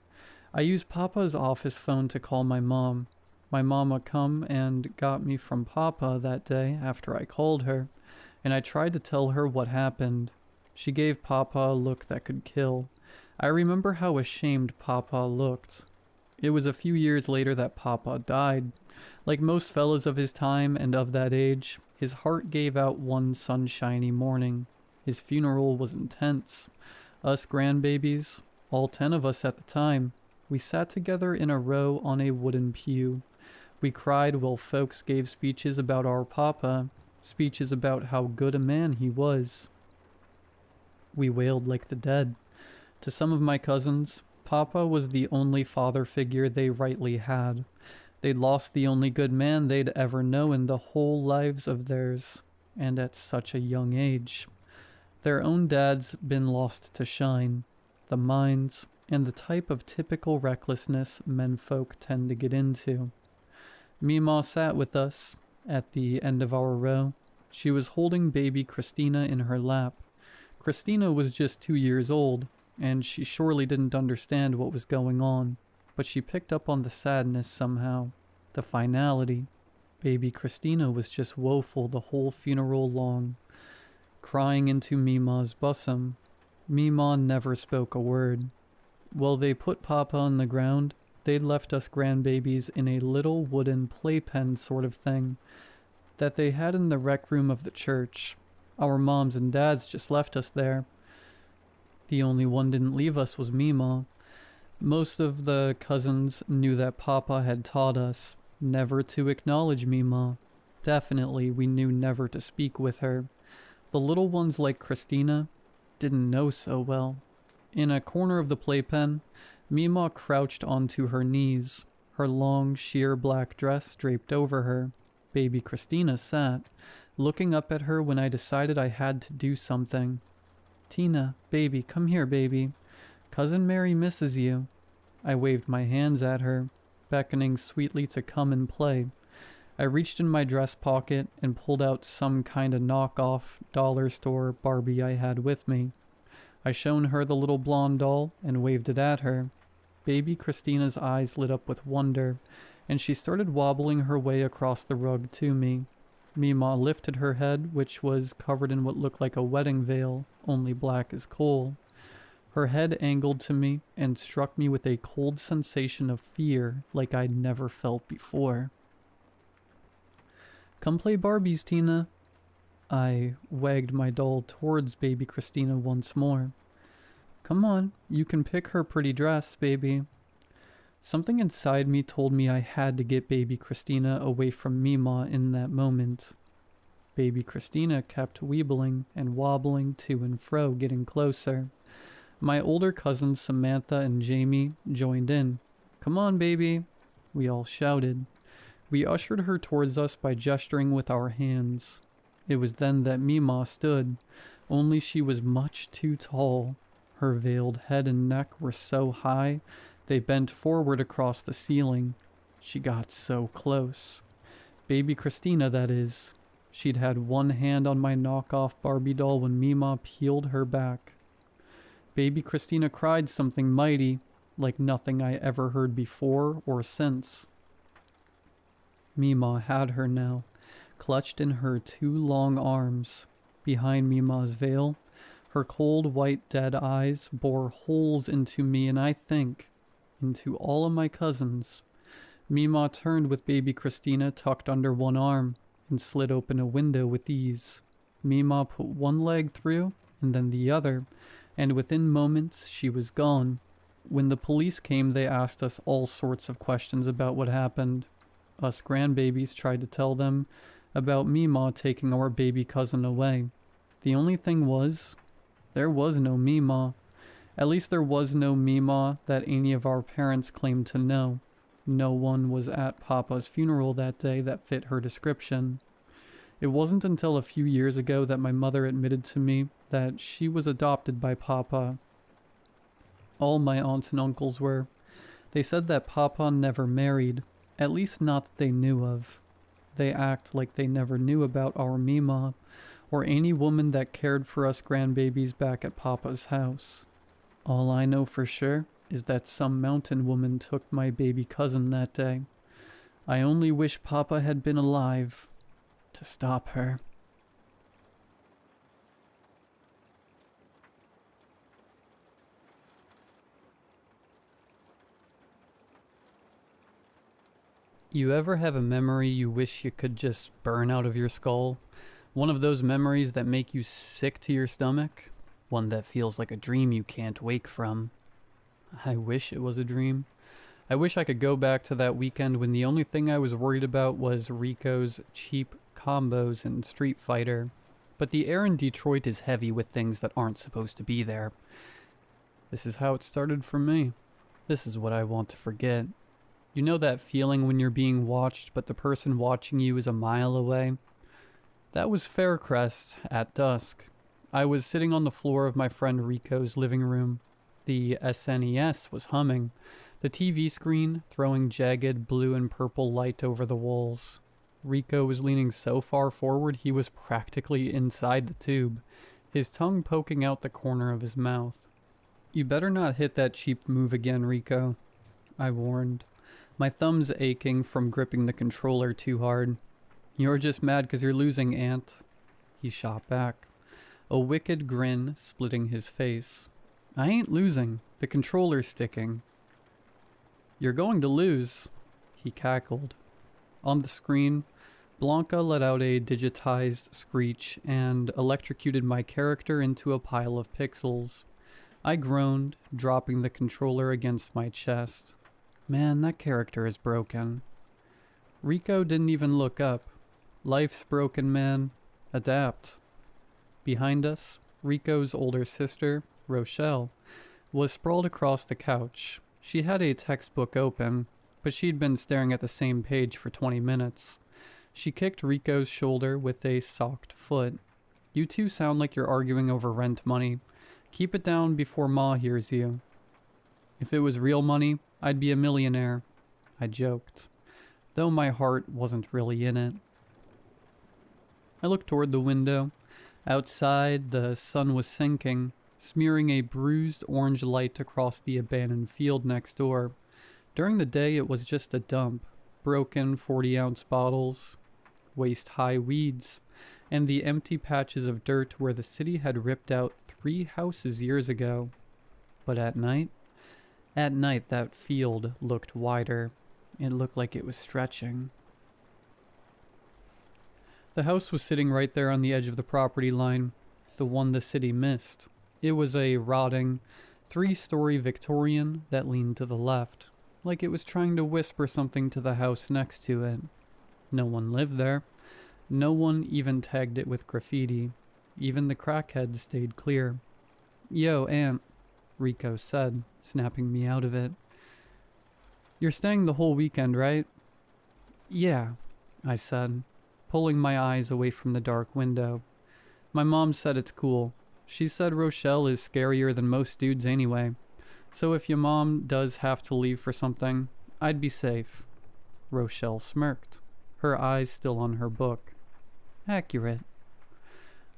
I used Papa's office phone to call my mom. My mama come and got me from Papa that day after I called her, and I tried to tell her what happened. She gave Papa a look that could kill. I remember how ashamed Papa looked. It was a few years later that Papaw died. Like most fellas of his time and of that age, his heart gave out one sunshiny morning. His funeral was intense. Us grandbabies, all 10 of us at the time, we sat together in a row on a wooden pew. We cried while folks gave speeches about our Papa, speeches about how good a man he was. We wailed like the dead. To some of my cousins, Papa was the only father figure they rightly had. They'd lost the only good man they'd ever known in the whole lives of theirs, and at such a young age. Their own dad's been lost to shine. The minds and the type of typical recklessness menfolk tend to get into. Memaw sat with us at the end of our row. She was holding baby Christina in her lap. Christina was just 2 years old, and she surely didn't understand what was going on, but she picked up on the sadness somehow, the finality. Baby Christina was just woeful the whole funeral long, crying into Memaw's bosom. Memaw never spoke a word. While they put Papa on the ground, they'd left us grandbabies in a little wooden playpen sort of thing that they had in the rec room of the church. Our moms and dads just left us there. The only one didn't leave us was Memaw. Most of the cousins knew that Papa had taught us never to acknowledge Memaw. Definitely, we knew never to speak with her. The little ones like Christina didn't know so well. In a corner of the playpen, Memaw crouched onto her knees, her long, sheer black dress draped over her. Baby Christina sat, looking up at her when I decided I had to do something. "Tina, baby, come here, baby. Cousin Mary misses you." I waved my hands at her, beckoning sweetly to come and play. I reached in my dress pocket and pulled out some kind of knockoff dollar store Barbie I had with me. I shown her the little blonde doll and waved it at her. Baby Christina's eyes lit up with wonder, and she started wobbling her way across the rug to me. Memaw lifted her head, which was covered in what looked like a wedding veil, only black as coal. Her head angled to me and struck me with a cold sensation of fear like I'd never felt before. "Come play Barbies, Tina." I wagged my doll towards baby Christina once more. "Come on, you can pick her pretty dress, baby." Something inside me told me I had to get baby Christina away from Memaw in that moment. Baby Christina kept weebling and wobbling to and fro, getting closer. My older cousins Samantha and Jamie joined in. "Come on, baby," we all shouted. We ushered her towards us by gesturing with our hands. It was then that Memaw stood, only she was much too tall. Her veiled head and neck were so high, they bent forward across the ceiling. She got so close. Baby Christina, that is. She'd had one hand on my knockoff Barbie doll when Memaw peeled her back. Baby Christina cried something mighty, like nothing I ever heard before or since. Memaw had her now, clutched in her 2 long arms. Behind Memaw's veil, her cold white dead eyes bore holes into me and I think into all of my cousins. Memaw turned with baby Christina tucked under one arm and slid open a window with ease. Memaw put one leg through and then the other, and within moments she was gone. When the police came, they asked us all sorts of questions about what happened. Us grandbabies tried to tell them about Memaw taking our baby cousin away. The only thing was, there was no Memaw. At least there was no Memaw that any of our parents claimed to know. No one was at Papa's funeral that day that fit her description. It wasn't until a few years ago that my mother admitted to me that she was adopted by Papa. All my aunts and uncles were. They said that Papa never married, at least not that they knew of. They act like they never knew about our Memaw, or any woman that cared for us grandbabies back at Papa's house. All I know for sure is that some mountain woman took my baby cousin that day. I only wish Papa had been alive to stop her. You ever have a memory you wish you could just burn out of your skull? One of those memories that make you sick to your stomach? One that feels like a dream you can't wake from? I wish it was a dream. I wish I could go back to that weekend when the only thing I was worried about was Rico's cheap combos in Street Fighter. But the air in Detroit is heavy with things that aren't supposed to be there. This is how it started for me. This is what I want to forget. You know that feeling when you're being watched, but the person watching you is a mile away? That was Faircrest at dusk. I was sitting on the floor of my friend Rico's living room. The SNES was humming, the TV screen throwing jagged blue and purple light over the walls. Rico was leaning so far forward he was practically inside the tube, his tongue poking out the corner of his mouth. You better not hit that cheap move again, Rico, I warned, my thumbs aching from gripping the controller too hard. You're just mad 'cause you're losing, Ant. He shot back, a wicked grin splitting his face. I ain't losing. The controller's sticking. You're going to lose, he cackled. On the screen, Blanca let out a digitized screech and electrocuted my character into a pile of pixels. I groaned, dropping the controller against my chest. Man, that character is broken. Rico didn't even look up. Life's broken, man. Adapt. Behind us, Rico's older sister, Rochelle, was sprawled across the couch. She had a textbook open, but she'd been staring at the same page for 20 minutes. She kicked Rico's shoulder with a socked foot. You two sound like you're arguing over rent money. Keep it down before Ma hears you. If it was real money, I'd be a millionaire, I joked, though my heart wasn't really in it. I looked toward the window. Outside, the sun was sinking, smearing a bruised orange light across the abandoned field next door. During the day, it was just a dump. Broken 40-ounce bottles, waist-high weeds, and the empty patches of dirt where the city had ripped out 3 houses years ago. But at night that field looked wider. It looked like it was stretching. The house was sitting right there on the edge of the property line, the one the city missed. It was a rotting, 3-story Victorian that leaned to the left, like it was trying to whisper something to the house next to it. No one lived there. No one even tagged it with graffiti. Even the crackheads stayed clear. Yo, Aunt, Rico said, snapping me out of it. You're staying the whole weekend, right? Yeah, I said, pulling my eyes away from the dark window. My mom said it's cool. She said Rochelle is scarier than most dudes anyway. So if your mom does have to leave for something, I'd be safe. Rochelle smirked, her eyes still on her book. Accurate.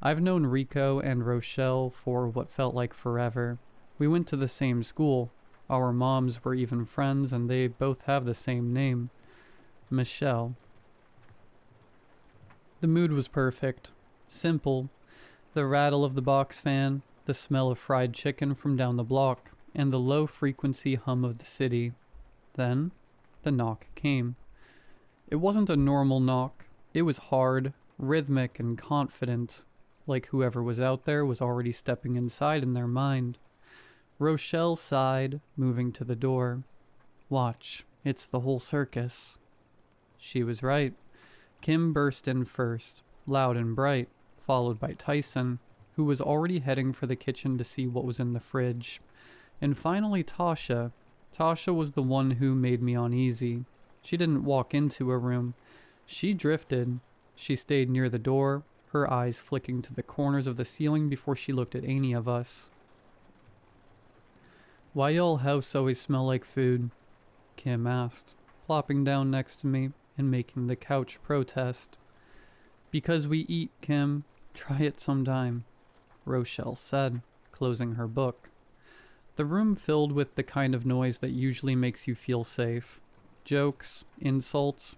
I've known Rico and Rochelle for what felt like forever. We went to the same school. Our moms were even friends, and they both have the same name. Michelle. The mood was perfect. Simple. The rattle of the box fan, the smell of fried chicken from down the block, and the low-frequency hum of the city. Then, the knock came. It wasn't a normal knock. It was hard, rhythmic, and confident, like whoever was out there was already stepping inside in their mind. Rochelle sighed, moving to the door. Watch, it's the whole circus. She was right. Kim burst in first, loud and bright, followed by Tyson, who was already heading for the kitchen to see what was in the fridge. And finally Tasha. Tasha was the one who made me uneasy. She didn't walk into a room. She drifted. She stayed near the door, her eyes flicking to the corners of the ceiling before she looked at any of us. Why y'all house always smell like food? Kim asked, plopping down next to me and making the couch protest. Because we eat, Kim. Try it sometime, Rochelle said, closing her book. The room filled with the kind of noise that usually makes you feel safe. Jokes, insults,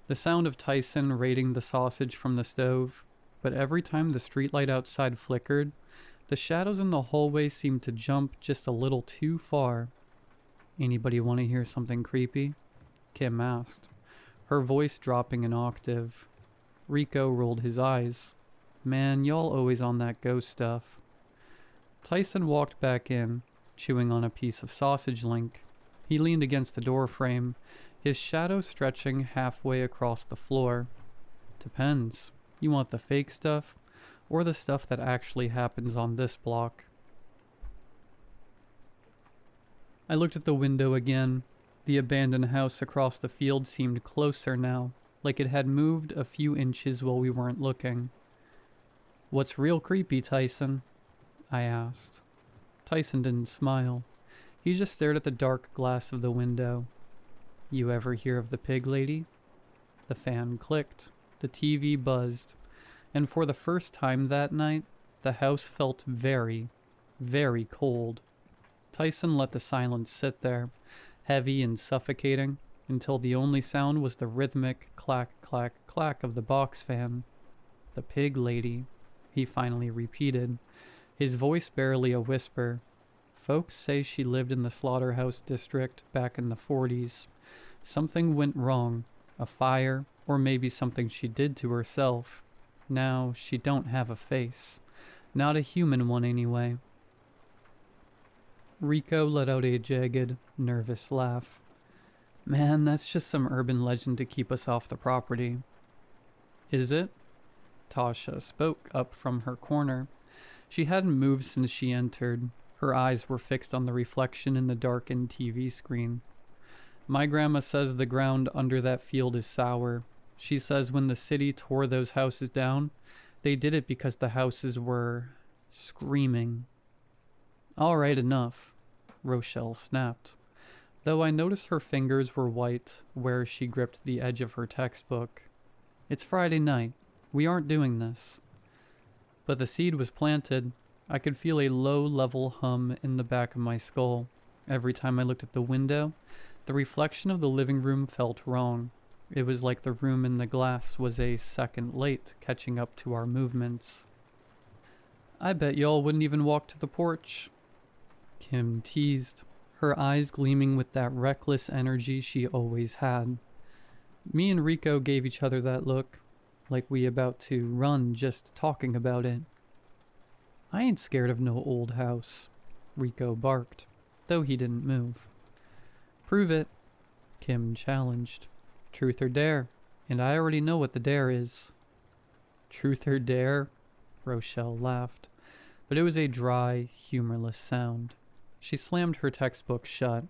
the sound of Tyson raiding the sausage from the stove. But every time the streetlight outside flickered, the shadows in the hallway seemed to jump just a little too far. Anybody want to hear something creepy? Kim asked. her voice dropping an octave. Rico rolled his eyes. Man, y'all always on that ghost stuff. Tyson walked back in, chewing on a piece of sausage link. He leaned against the door frame, his shadow stretching halfway across the floor. Depends. You want the fake stuff, or the stuff that actually happens on this block? I looked at the window again. The abandoned house across the field seemed closer now, like it had moved a few inches while we weren't looking. "What's real creepy, Tyson?" I asked. Tyson didn't smile. He just stared at the dark glass of the window. "You ever hear of the pig lady?" The fan clicked. The TV buzzed. And for the first time that night, the house felt very, very cold. Tyson let the silence sit there, heavy and suffocating, until the only sound was the rhythmic clack, clack, clack of the box fan. "The pig lady," he finally repeated, his voice barely a whisper. "Folks say she lived in the slaughterhouse district back in the 40s. Something went wrong, a fire, or maybe something she did to herself. Now she don't have a face. Not a human one anyway." Rico let out a jagged, nervous laugh. "Man, that's just some urban legend to keep us off the property." "Is it?" Tasha spoke up from her corner. She hadn't moved since she entered. Her eyes were fixed on the reflection in the darkened TV screen. "My grandma says the ground under that field is sour. She says when the city tore those houses down, they did it because the houses were screaming." "All right, enough," Rochelle snapped, though I noticed her fingers were white where she gripped the edge of her textbook. "It's Friday night. We aren't doing this." But the seed was planted. I could feel a low-level hum in the back of my skull. Every time I looked at the window, the reflection of the living room felt wrong. It was like the room in the glass was a second late catching up to our movements. "I bet y'all wouldn't even walk to the porch," Kim teased, her eyes gleaming with that reckless energy she always had. Me and Rico gave each other that look, like we about to run just talking about it. "I ain't scared of no old house," Rico barked, though he didn't move. "Prove it," Kim challenged. "Truth or dare, and I already know what the dare is." "Truth or dare?" Rochelle laughed, but it was a dry, humorless sound. She slammed her textbook shut,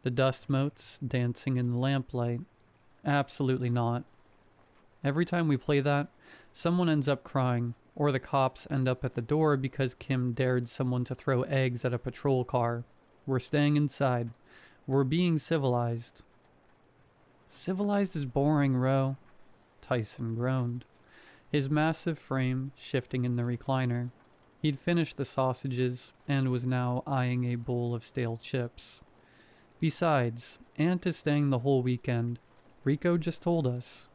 the dust motes dancing in the lamplight. "Absolutely not. Every time we play that, someone ends up crying, or the cops end up at the door because Kim dared someone to throw eggs at a patrol car. We're staying inside. We're being civilized." "Civilized is boring, Ro," Tyson groaned, his massive frame shifting in the recliner. He'd finished the sausages and was now eyeing a bowl of stale chips. "Besides, Aunt is staying the whole weekend. Rico just told us.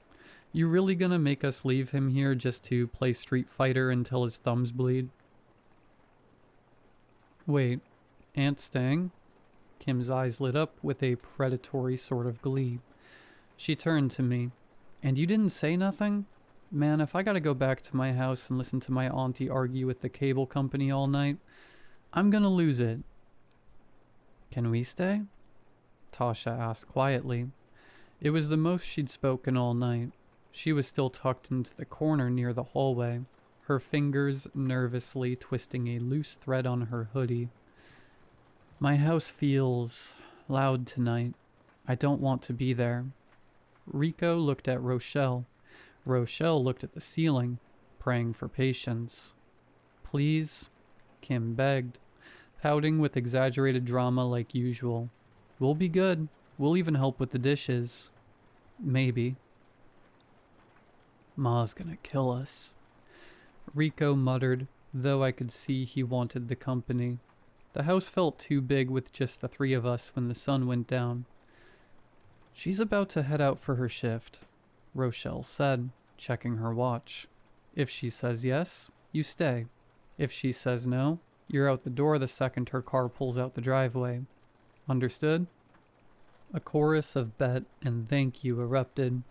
You really gonna make us leave him here just to play Street Fighter until his thumbs bleed?" "Wait, Aunt's staying?" Kim's eyes lit up with a predatory sort of glee. She turned to me. "And you didn't say nothing? Man, if I gotta go back to my house and listen to my auntie argue with the cable company all night, I'm gonna lose it." "Can we stay?" Tasha asked quietly. It was the most she'd spoken all night. She was still tucked into the corner near the hallway, her fingers nervously twisting a loose thread on her hoodie. "My house feels loud tonight. I don't want to be there." Rico looked at Rochelle. Rochelle looked at the ceiling, praying for patience. "Please," Kim begged, pouting with exaggerated drama like usual. "We'll be good. We'll even help with the dishes. Maybe." "Ma's gonna kill us," Rico muttered, though I could see he wanted the company. The house felt too big with just the three of us when the sun went down. "She's about to head out for her shift," Rochelle said, checking her watch. "If she says yes, you stay. If she says no, you're out the door the second her car pulls out the driveway. Understood?" A chorus of bet and thank you erupted.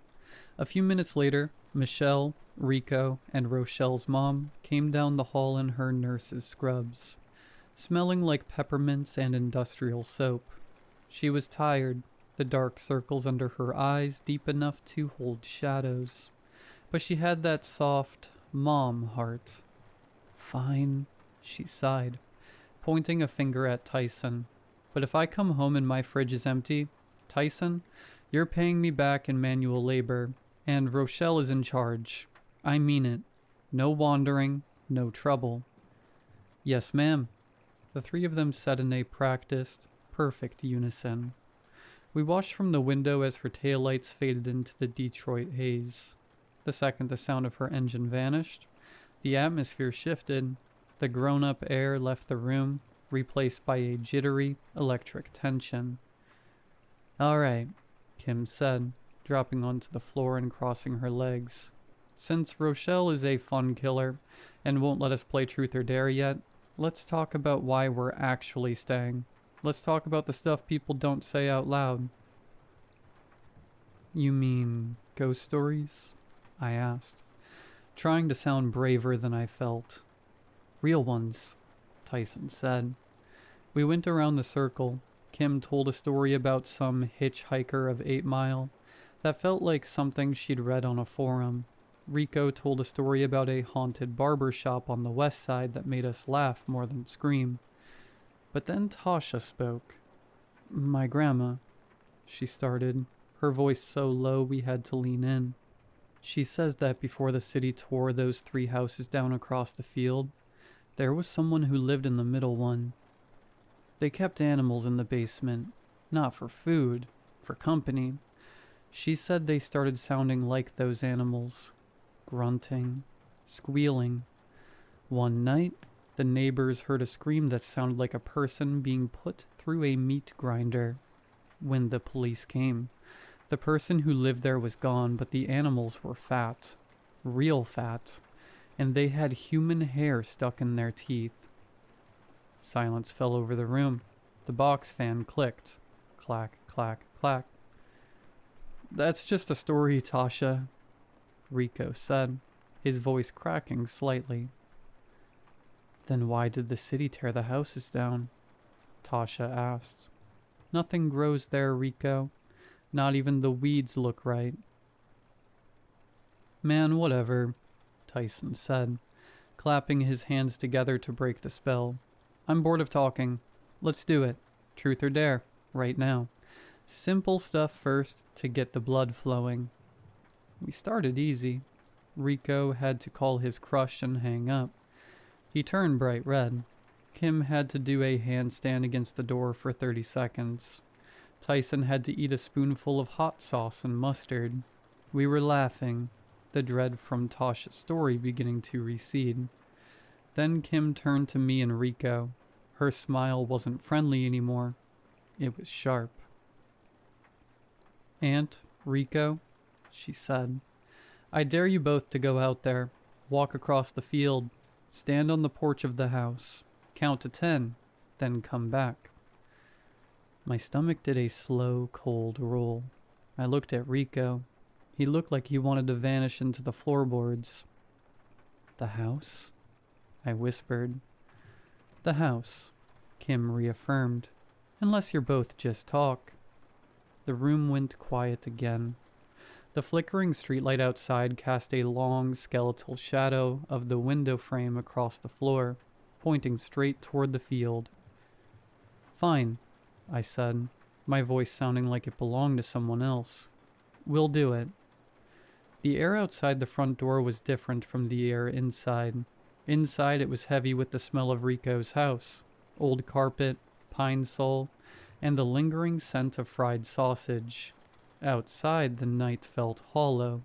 A few minutes later, Michelle, Rico, and Rochelle's mom came down the hall in her nurse's scrubs, smelling like peppermints and industrial soap. She was tired, the dark circles under her eyes deep enough to hold shadows. But she had that soft mom heart. Fine, she sighed, pointing a finger at Tyson. But if I come home and my fridge is empty, Tyson, you're paying me back in manual labor, and Rochelle is in charge. I mean it. No wandering, no trouble. Yes, ma'am, the three of them said in a practiced, perfect unison. We watched from the window as her taillights faded into the Detroit haze. The second the sound of her engine vanished, the atmosphere shifted. The grown-up air left the room, replaced by a jittery electric tension. All right, Kim said, dropping onto the floor and crossing her legs. Since Rochelle is a fun killer and won't let us play truth or dare yet, let's talk about why we're actually staying. Let's talk about the stuff people don't say out loud. You mean ghost stories? I asked, trying to sound braver than I felt. Real ones, Tyson said. We went around the circle. Kim told a story about some hitchhiker of 8 Mile that felt like something she'd read on a forum. Rico told a story about a haunted barber shop on the west side that made us laugh more than scream. But then Tasha spoke. My grandma, she started, her voice so low we had to lean in. She says that before the city tore those 3 houses down across the field, there was someone who lived in the middle one. They kept animals in the basement, not for food, for company. She said they started sounding like those animals, grunting, squealing. One night, the neighbors heard a scream that sounded like a person being put through a meat grinder. When the police came, the person who lived there was gone, but the animals were fat, real fat, and they had human hair stuck in their teeth. Silence fell over the room. The box fan clicked. Clack, clack, clack. That's just a story, Tasha, Rico said, his voice cracking slightly. Then why did the city tear the houses down? Tasha asked. Nothing grows there, Rico. Not even the weeds look right. Man, whatever, Tyson said, clapping his hands together to break the spell. I'm bored of talking. Let's do it. Truth or dare, right now. Simple stuff first to get the blood flowing. We started easy. Rico had to call his crush and hang up. He turned bright red. Kim had to do a handstand against the door for 30 seconds. Tyson had to eat a spoonful of hot sauce and mustard. We were laughing, the dread from Tasha's story beginning to recede. Then Kim turned to me and Rico. Her smile wasn't friendly anymore. It was sharp. Aunt, Rico, she said, I dare you both to go out there, walk across the field, stand on the porch of the house, count to 10, then come back. My stomach did a slow, cold roll. I looked at Rico. He looked like he wanted to vanish into the floorboards. The house? I whispered. The house, Kim reaffirmed. Unless you're both just talk. The room went quiet again. The flickering streetlight outside cast a long, skeletal shadow of the window frame across the floor, pointing straight toward the field. Fine, I said, my voice sounding like it belonged to someone else. We'll do it. The air outside the front door was different from the air inside. Inside it was heavy with the smell of Rico's house, old carpet, pine sol, and the lingering scent of fried sausage. Outside the night felt hollow.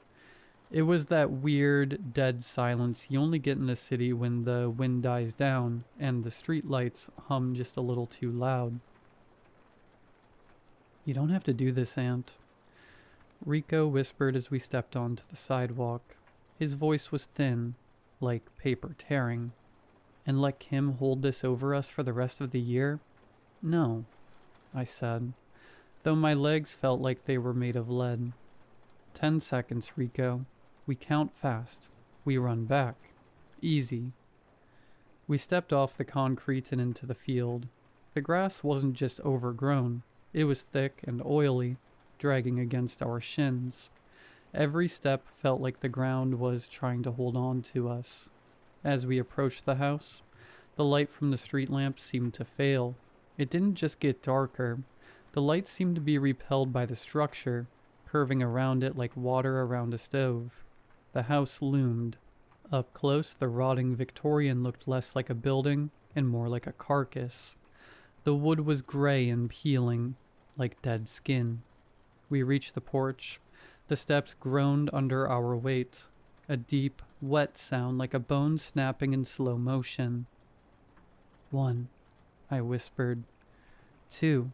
It was that weird, dead silence you only get in the city when the wind dies down and the streetlights hum just a little too loud. You don't have to do this, Aunt, Rico whispered as we stepped onto the sidewalk. His voice was thin, like paper tearing. And let Kim hold this over us for the rest of the year? No, I said. though my legs felt like they were made of lead. 10 seconds, Rico. We count fast. We run back. Easy. We stepped off the concrete and into the field. The grass wasn't just overgrown. It was thick and oily, dragging against our shins. Every step felt like the ground was trying to hold on to us. As we approached the house, the light from the street lamp seemed to fail. It didn't just get darker. The light seemed to be repelled by the structure, curving around it like water around a stove. The house loomed. Up close, the rotting Victorian looked less like a building and more like a carcass. The wood was gray and peeling, like dead skin. We reached the porch. The steps groaned under our weight, a deep, wet sound like a bone snapping in slow motion. 1, I whispered. 2,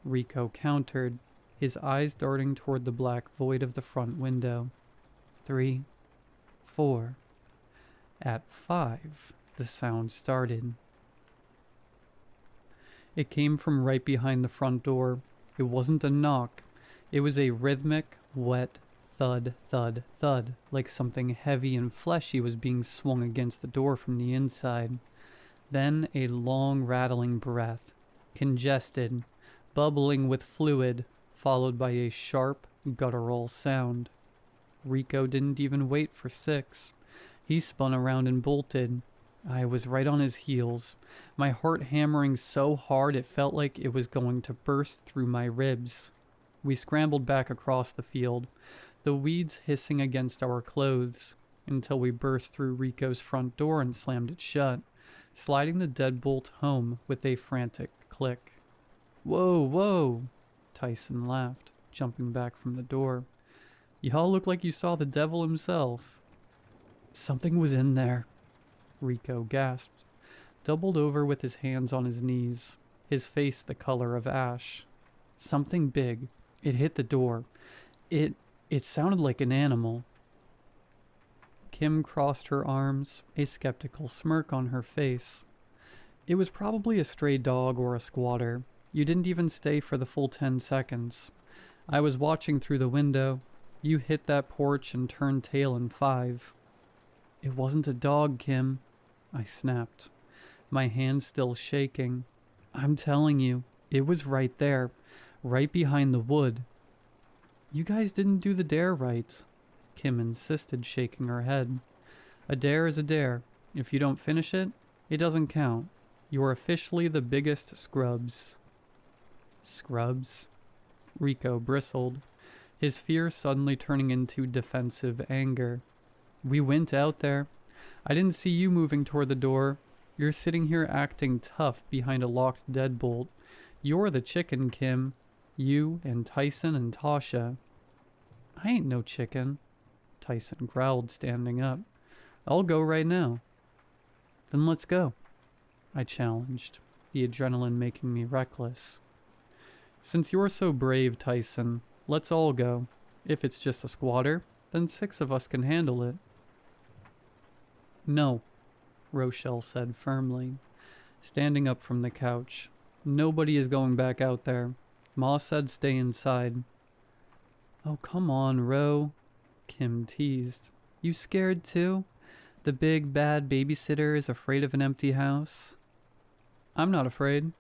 Rico countered, his eyes darting toward the black void of the front window. 3, 4. At 5, the sound started. It came from right behind the front door. It wasn't a knock. It was a rhythmic, wet thud, thud, thud, like something heavy and fleshy was being swung against the door from the inside. Then a long, rattling breath, congested, bubbling with fluid, followed by a sharp, guttural sound. Rico didn't even wait for 6. He spun around and bolted. I was right on his heels, my heart hammering so hard it felt like it was going to burst through my ribs. We scrambled back across the field, the weeds hissing against our clothes, until we burst through Rico's front door and slammed it shut, sliding the deadbolt home with a frantic click. "Whoa, whoa," Tyson laughed, jumping back from the door. "Y'all look like you saw the devil himself." "Something was in there," Rico gasped, doubled over with his hands on his knees, his face the color of ash. "Something big. It hit the door. It sounded like an animal." Kim crossed her arms, a skeptical smirk on her face. "It was probably a stray dog or a squatter. You didn't even stay for the full 10 seconds. I was watching through the window. You hit that porch and turned tail in 5. "It wasn't a dog, Kim," I snapped, my hand still shaking. "I'm telling you, it was right there, right behind the wood." "You guys didn't do the dare right," Kim insisted, shaking her head. "A dare is a dare. If you don't finish it, it doesn't count. You are officially the biggest scrubs." "Scrubs?" Rico bristled, his fear suddenly turning into defensive anger. "We went out there. I didn't see you moving toward the door. You're sitting here acting tough behind a locked deadbolt. You're the chicken, Kim. You and Tyson and Tasha." "I ain't no chicken," Tyson growled, standing up. "I'll go right now." "Then let's go," I challenged, the adrenaline making me reckless. "Since you're so brave, Tyson, let's all go. If it's just a squatter, then 6 of us can handle it." "No," Rochelle said firmly, standing up from the couch. "Nobody is going back out there. Ma said stay inside." "Oh, come on, Ro," Kim teased. "You scared too? The big, bad babysitter is afraid of an empty house?" "I'm not afraid."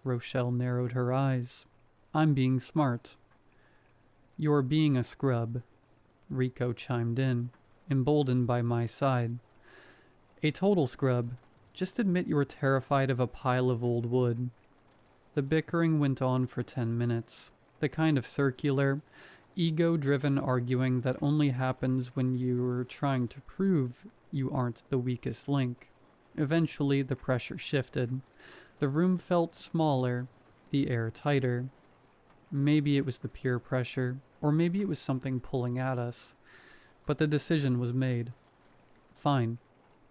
Rochelle narrowed her eyes. "I'm being smart." "You're being a scrub," Rico chimed in, emboldened by my side. "A total scrub. Just admit you're terrified of a pile of old wood." The bickering went on for 10 minutes, the kind of circular, ego-driven arguing that only happens when you're trying to prove you aren't the weakest link. Eventually, the pressure shifted. The room felt smaller, the air tighter. Maybe it was the peer pressure, or maybe it was something pulling at us. But the decision was made. "Fine,"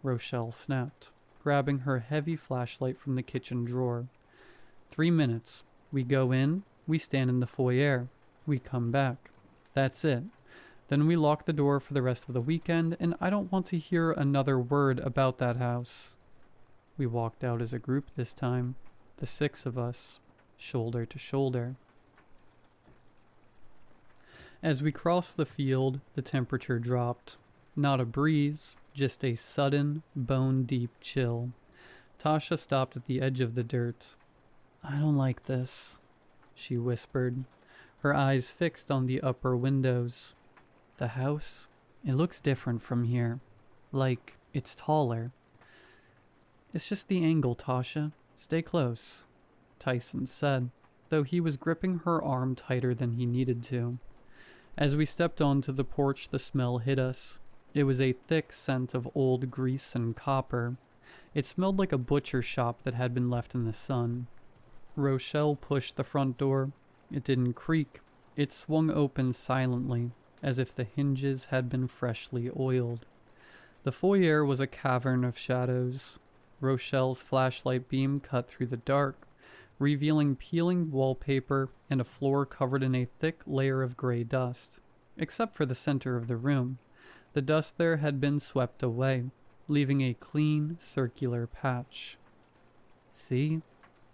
Rochelle snapped, grabbing her heavy flashlight from the kitchen drawer. 3 minutes. We go in, we stand in the foyer, we come back. That's it. Then we lock the door for the rest of the weekend, and I don't want to hear another word about that house. We walked out as a group this time, the 6 of us, shoulder to shoulder. As we crossed the field, the temperature dropped. Not a breeze, just a sudden, bone-deep chill. Tasha stopped at the edge of the dirt. "I don't like this," she whispered, her eyes fixed on the upper windows. "The house? It looks different from here. Like, it's taller." "It's just the angle, Tasha. Stay close," Tyson said, though he was gripping her arm tighter than he needed to. As we stepped onto the porch, the smell hit us. It was a thick scent of old grease and copper. It smelled like a butcher shop that had been left in the sun. Rochelle pushed the front door. It didn't creak. It swung open silently, as if the hinges had been freshly oiled. The foyer was a cavern of shadows. Rochelle's flashlight beam cut through the dark, revealing peeling wallpaper and a floor covered in a thick layer of gray dust. Except for the center of the room, the dust there had been swept away, leaving a clean, circular patch. "See?"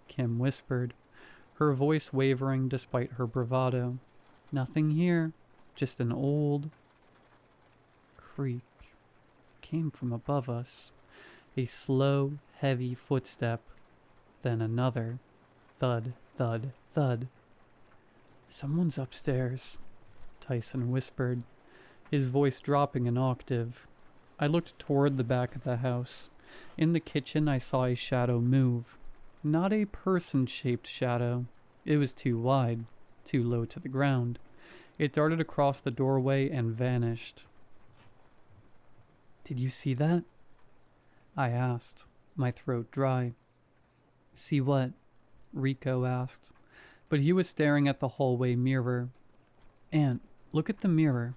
Kim whispered, her voice wavering despite her bravado. "Nothing here, just an old..." Creak came from above us. A slow, heavy footstep, then another. Thud, thud, thud. "Someone's upstairs," Tyson whispered, his voice dropping an octave. I looked toward the back of the house. In the kitchen, I saw a shadow move. Not a person-shaped shadow. It was too wide, too low to the ground. It darted across the doorway and vanished. "Did you see that?" I asked, my throat dry. "See what?" Rico asked, but he was staring at the hallway mirror. "Aunt, look at the mirror."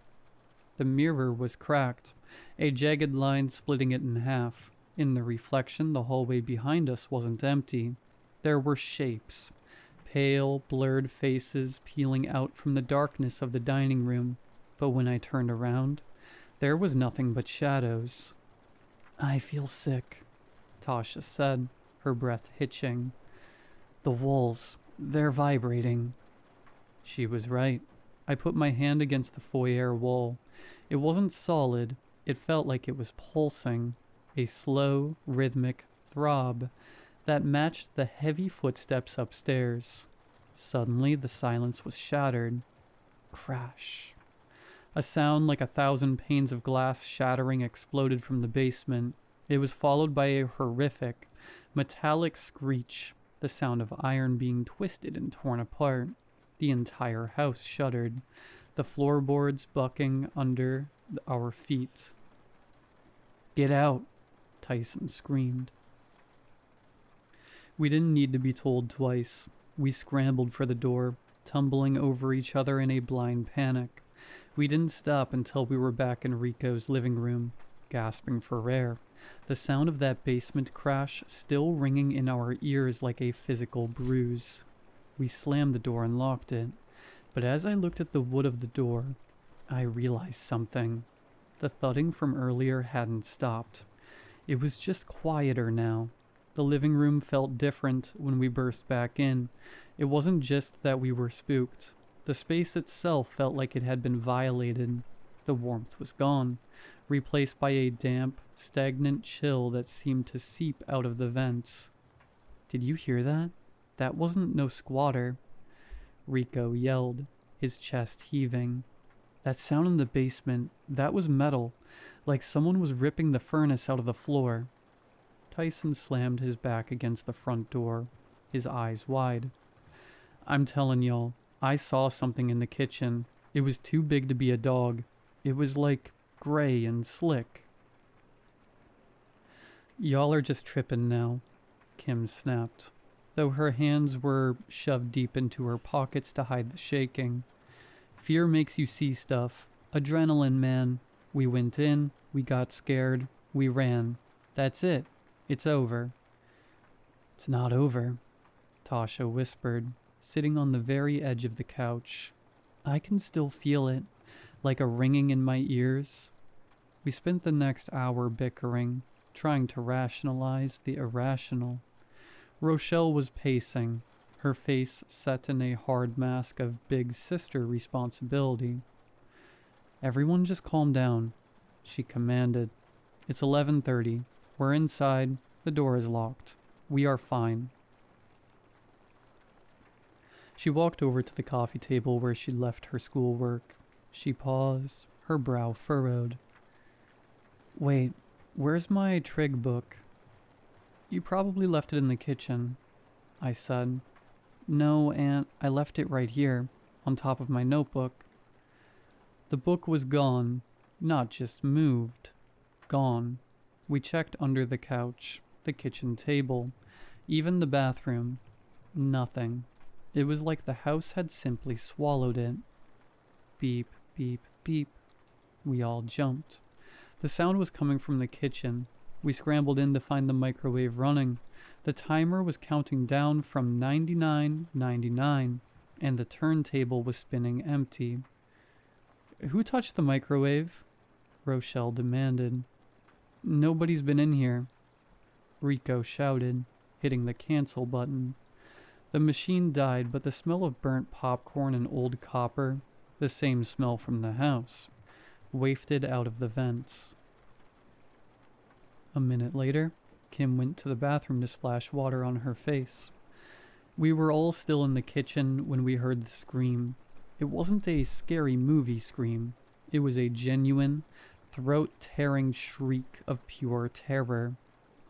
The mirror was cracked, a jagged line splitting it in half. In the reflection, the hallway behind us wasn't empty. There were shapes, pale, blurred faces peeling out from the darkness of the dining room. But when I turned around, there was nothing but shadows. "I feel sick," Tasha said, her breath hitching. "The walls, they're vibrating." She was right. I put my hand against the foyer wall. It wasn't solid. It felt like it was pulsing, a slow, rhythmic throb that matched the heavy footsteps upstairs. Suddenly, the silence was shattered. Crash. A sound like 1,000 panes of glass shattering exploded from the basement. It was followed by a horrific, metallic screech, the sound of iron being twisted and torn apart. The entire house shuddered, the floorboards bucking under our feet. "Get out!" Tyson screamed. We didn't need to be told twice. We scrambled for the door, tumbling over each other in a blind panic. We didn't stop until we were back in Rico's living room, gasping for air, the sound of that basement crash still ringing in our ears like a physical bruise. We slammed the door and locked it, but as I looked at the wood of the door, I realized something. The thudding from earlier hadn't stopped. It was just quieter now. The living room felt different when we burst back in. It wasn't just that we were spooked. The space itself felt like it had been violated. The warmth was gone, replaced by a damp, stagnant chill that seemed to seep out of the vents. "Did you hear that? That wasn't no squatter," Rico yelled, his chest heaving. "That sound in the basement, that was metal, like someone was ripping the furnace out of the floor." Tyson slammed his back against the front door, his eyes wide. "I'm telling y'all, I saw something in the kitchen. It was too big to be a dog. It was like gray and slick." "Y'all are just tripping now," Kim snapped, though her hands were shoved deep into her pockets to hide the shaking. "Fear makes you see stuff. Adrenaline, man. We went in, we got scared, we ran. That's it. It's over." "It's not over," Tasha whispered, sitting on the very edge of the couch. "I can still feel it, like a ringing in my ears." We spent the next hour bickering, trying to rationalize the irrational. Rochelle was pacing, her face set in a hard mask of big sister responsibility. "Everyone just calm down," she commanded. "It's 11:30. We're inside. The door is locked. We are fine." She walked over to the coffee table where she'd left her schoolwork. She paused, her brow furrowed. "Wait, where's my trig book?" "You probably left it in the kitchen," I said. "No, Aunt, I left it right here, on top of my notebook." The book was gone, not just moved. Gone. We checked under the couch, the kitchen table, even the bathroom. Nothing. It was like the house had simply swallowed it. Beep, beep, beep. We all jumped. The sound was coming from the kitchen. We scrambled in to find the microwave running. The timer was counting down from 99.99, and the turntable was spinning empty. "Who touched the microwave?" Rochelle demanded. "Nobody's been in here," Rico shouted, hitting the cancel button. The machine died, but the smell of burnt popcorn and old copper, the same smell from the house, wafted out of the vents. A minute later, Kim went to the bathroom to splash water on her face. We were all still in the kitchen when we heard the scream. It wasn't a scary movie scream. It was a genuine, throat-tearing shriek of pure terror.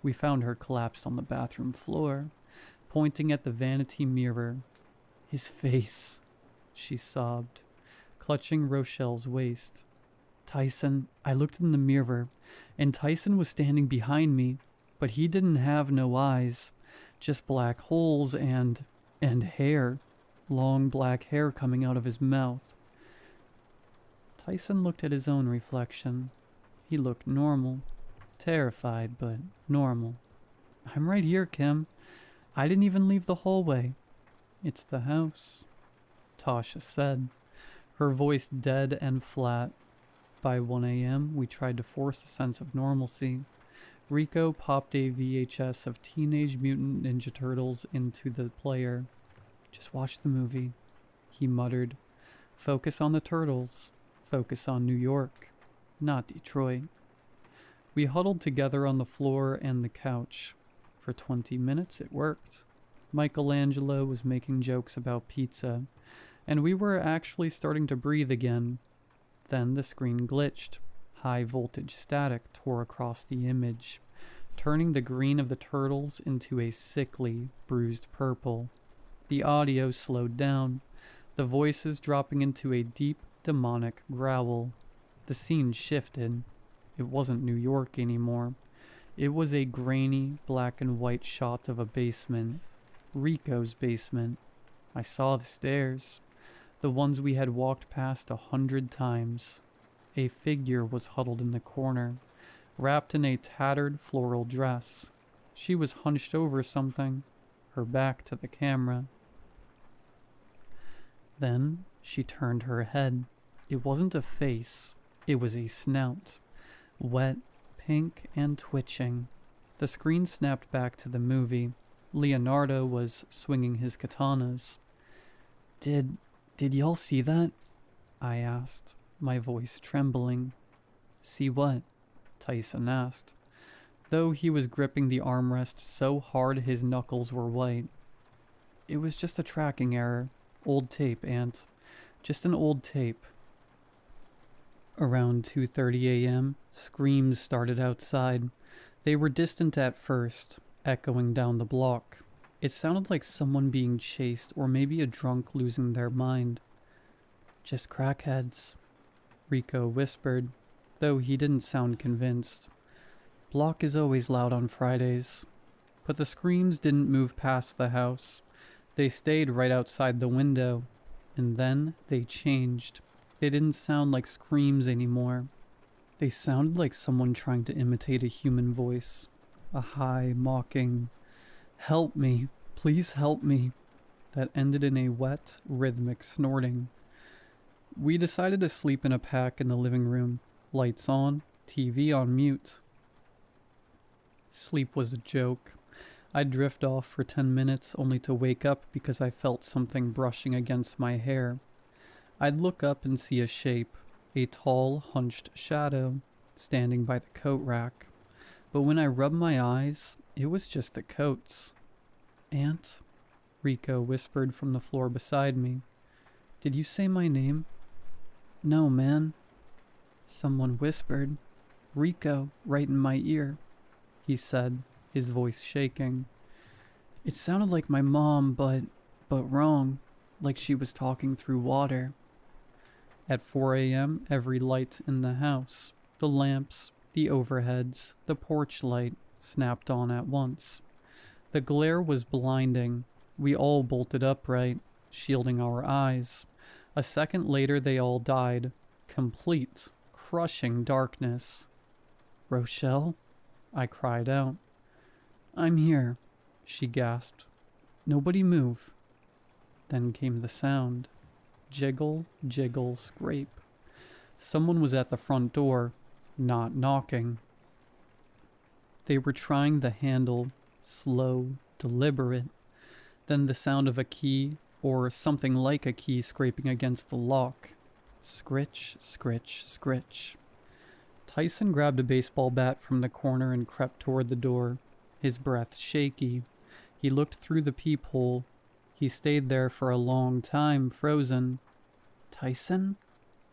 We found her collapsed on the bathroom floor, pointing at the vanity mirror. "His face," she sobbed, clutching Rochelle's waist. "Tyson, I looked in the mirror, and Tyson was standing behind me, but he didn't have no eyes, just black holes and hair, long black hair coming out of his mouth." Tyson looked at his own reflection. He looked normal, terrified, but normal. "I'm right here, Kim. I didn't even leave the hallway." "It's the house," Tasha said, her voice dead and flat. By 1 a.m., we tried to force a sense of normalcy. Rico popped a VHS of Teenage Mutant Ninja Turtles into the player. "Just watch the movie," he muttered. "Focus on the turtles. Focus on New York, not Detroit." We huddled together on the floor and the couch. For 20 minutes, it worked. Michelangelo was making jokes about pizza, and we were actually starting to breathe again. Then the screen glitched. High voltage static tore across the image, turning the green of the turtles into a sickly, bruised purple. The audio slowed down, the voices dropping into a deep, demonic growl. The scene shifted. It wasn't New York anymore. It was a grainy, black and white shot of a basement. Rico's basement. I saw the stairs, the ones we had walked past 100 times. A figure was huddled in the corner, wrapped in a tattered floral dress. She was hunched over something, her back to the camera. Then she turned her head. It wasn't a face, it was a snout, wet, pink, and twitching. The screen snapped back to the movie. Leonardo was swinging his katanas. Did y'all see that?" I asked, my voice trembling. "See what?" Tyson asked, though he was gripping the armrest so hard his knuckles were white. "It was just a tracking error. Old tape, Aunt. Just an old tape." Around 2:30 a.m., screams started outside. They were distant at first, echoing down the block. It sounded like someone being chased, or maybe a drunk losing their mind. "Just crackheads," Rico whispered, though he didn't sound convinced. "Block is always loud on Fridays." But the screams didn't move past the house. They stayed right outside the window. And then they changed. They didn't sound like screams anymore. They sounded like someone trying to imitate a human voice. A high, mocking, "Help me, please help me," that ended in a wet, rhythmic snorting. We decided to sleep in a pack in the living room. Lights on, TV on mute. Sleep was a joke. I'd drift off for 10 minutes only to wake up because I felt something brushing against my hair. I'd look up and see a shape, a tall, hunched shadow, standing by the coat rack. But when I rubbed my eyes, it was just the coats. "Aunt?" Rico whispered from the floor beside me. "Did you say my name?" "No, man." Someone whispered, "Rico, right in my ear," he said, his voice shaking. It sounded like my mom, but wrong, like she was talking through water. At 4 a.m., every light in the house, the lamps, the overheads, the porch light, snapped on at once. The glare was blinding. We all bolted upright, shielding our eyes. A second later, they all died. Complete, crushing darkness. "Rochelle?" I cried out. "I'm here," she gasped. "Nobody move." Then came the sound. Jiggle, jiggle, scrape. Someone was at the front door, not knocking. They were trying the handle, slow, deliberate. Then the sound of a key, or something like a key, scraping against the lock. Scritch, scritch, scritch. Tyson grabbed a baseball bat from the corner and crept toward the door, his breath shaky. He looked through the peephole. He stayed there for a long time, frozen. "Tyson?"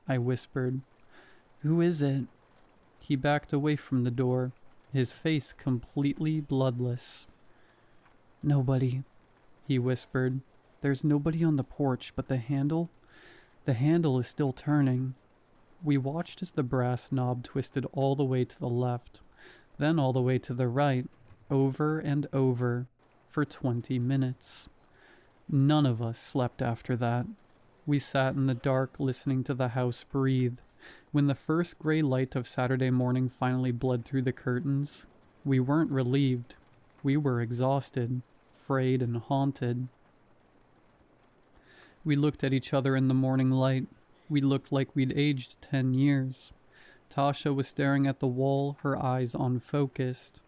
I whispered. "Who is it?" He backed away from the door, his face completely bloodless. "Nobody," he whispered. "There's nobody on the porch, but the handle is still turning." We watched as the brass knob twisted all the way to the left, then all the way to the right, over and over, for 20 minutes. None of us slept after that. We sat in the dark listening to the house breathe. When the first gray light of Saturday morning finally bled through the curtains, we weren't relieved. We were exhausted, frayed, and haunted. We looked at each other in the morning light. We looked like we'd aged 10 years. Tasha was staring at the wall, her eyes unfocused.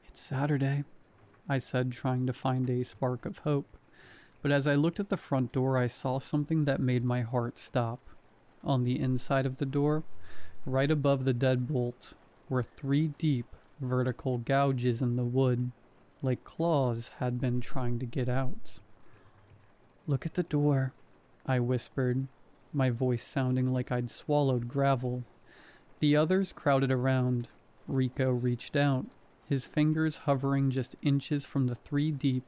"It's Saturday," I said, trying to find a spark of hope. But as I looked at the front door, I saw something that made my heart stop. On the inside of the door, right above the deadbolt, were 3 deep, vertical gouges in the wood, like claws had been trying to get out. "Look at the door," I whispered, my voice sounding like I'd swallowed gravel. The others crowded around. Rico reached out, his fingers hovering just inches from the 3 deep,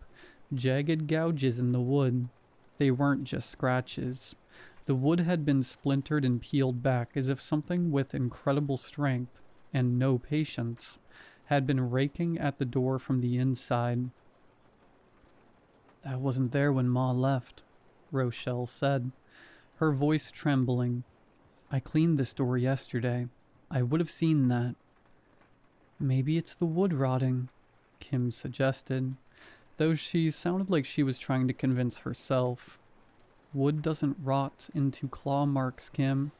jagged gouges in the wood. They weren't just scratches. The wood had been splintered and peeled back as if something with incredible strength and no patience had been raking at the door from the inside. "That wasn't there when Ma left," Rochelle said, her voice trembling. "I cleaned this door yesterday. I would have seen that." "Maybe it's the wood rotting," Kim suggested, though she sounded like she was trying to convince herself. "Wood doesn't rot into claw marks, Kim,"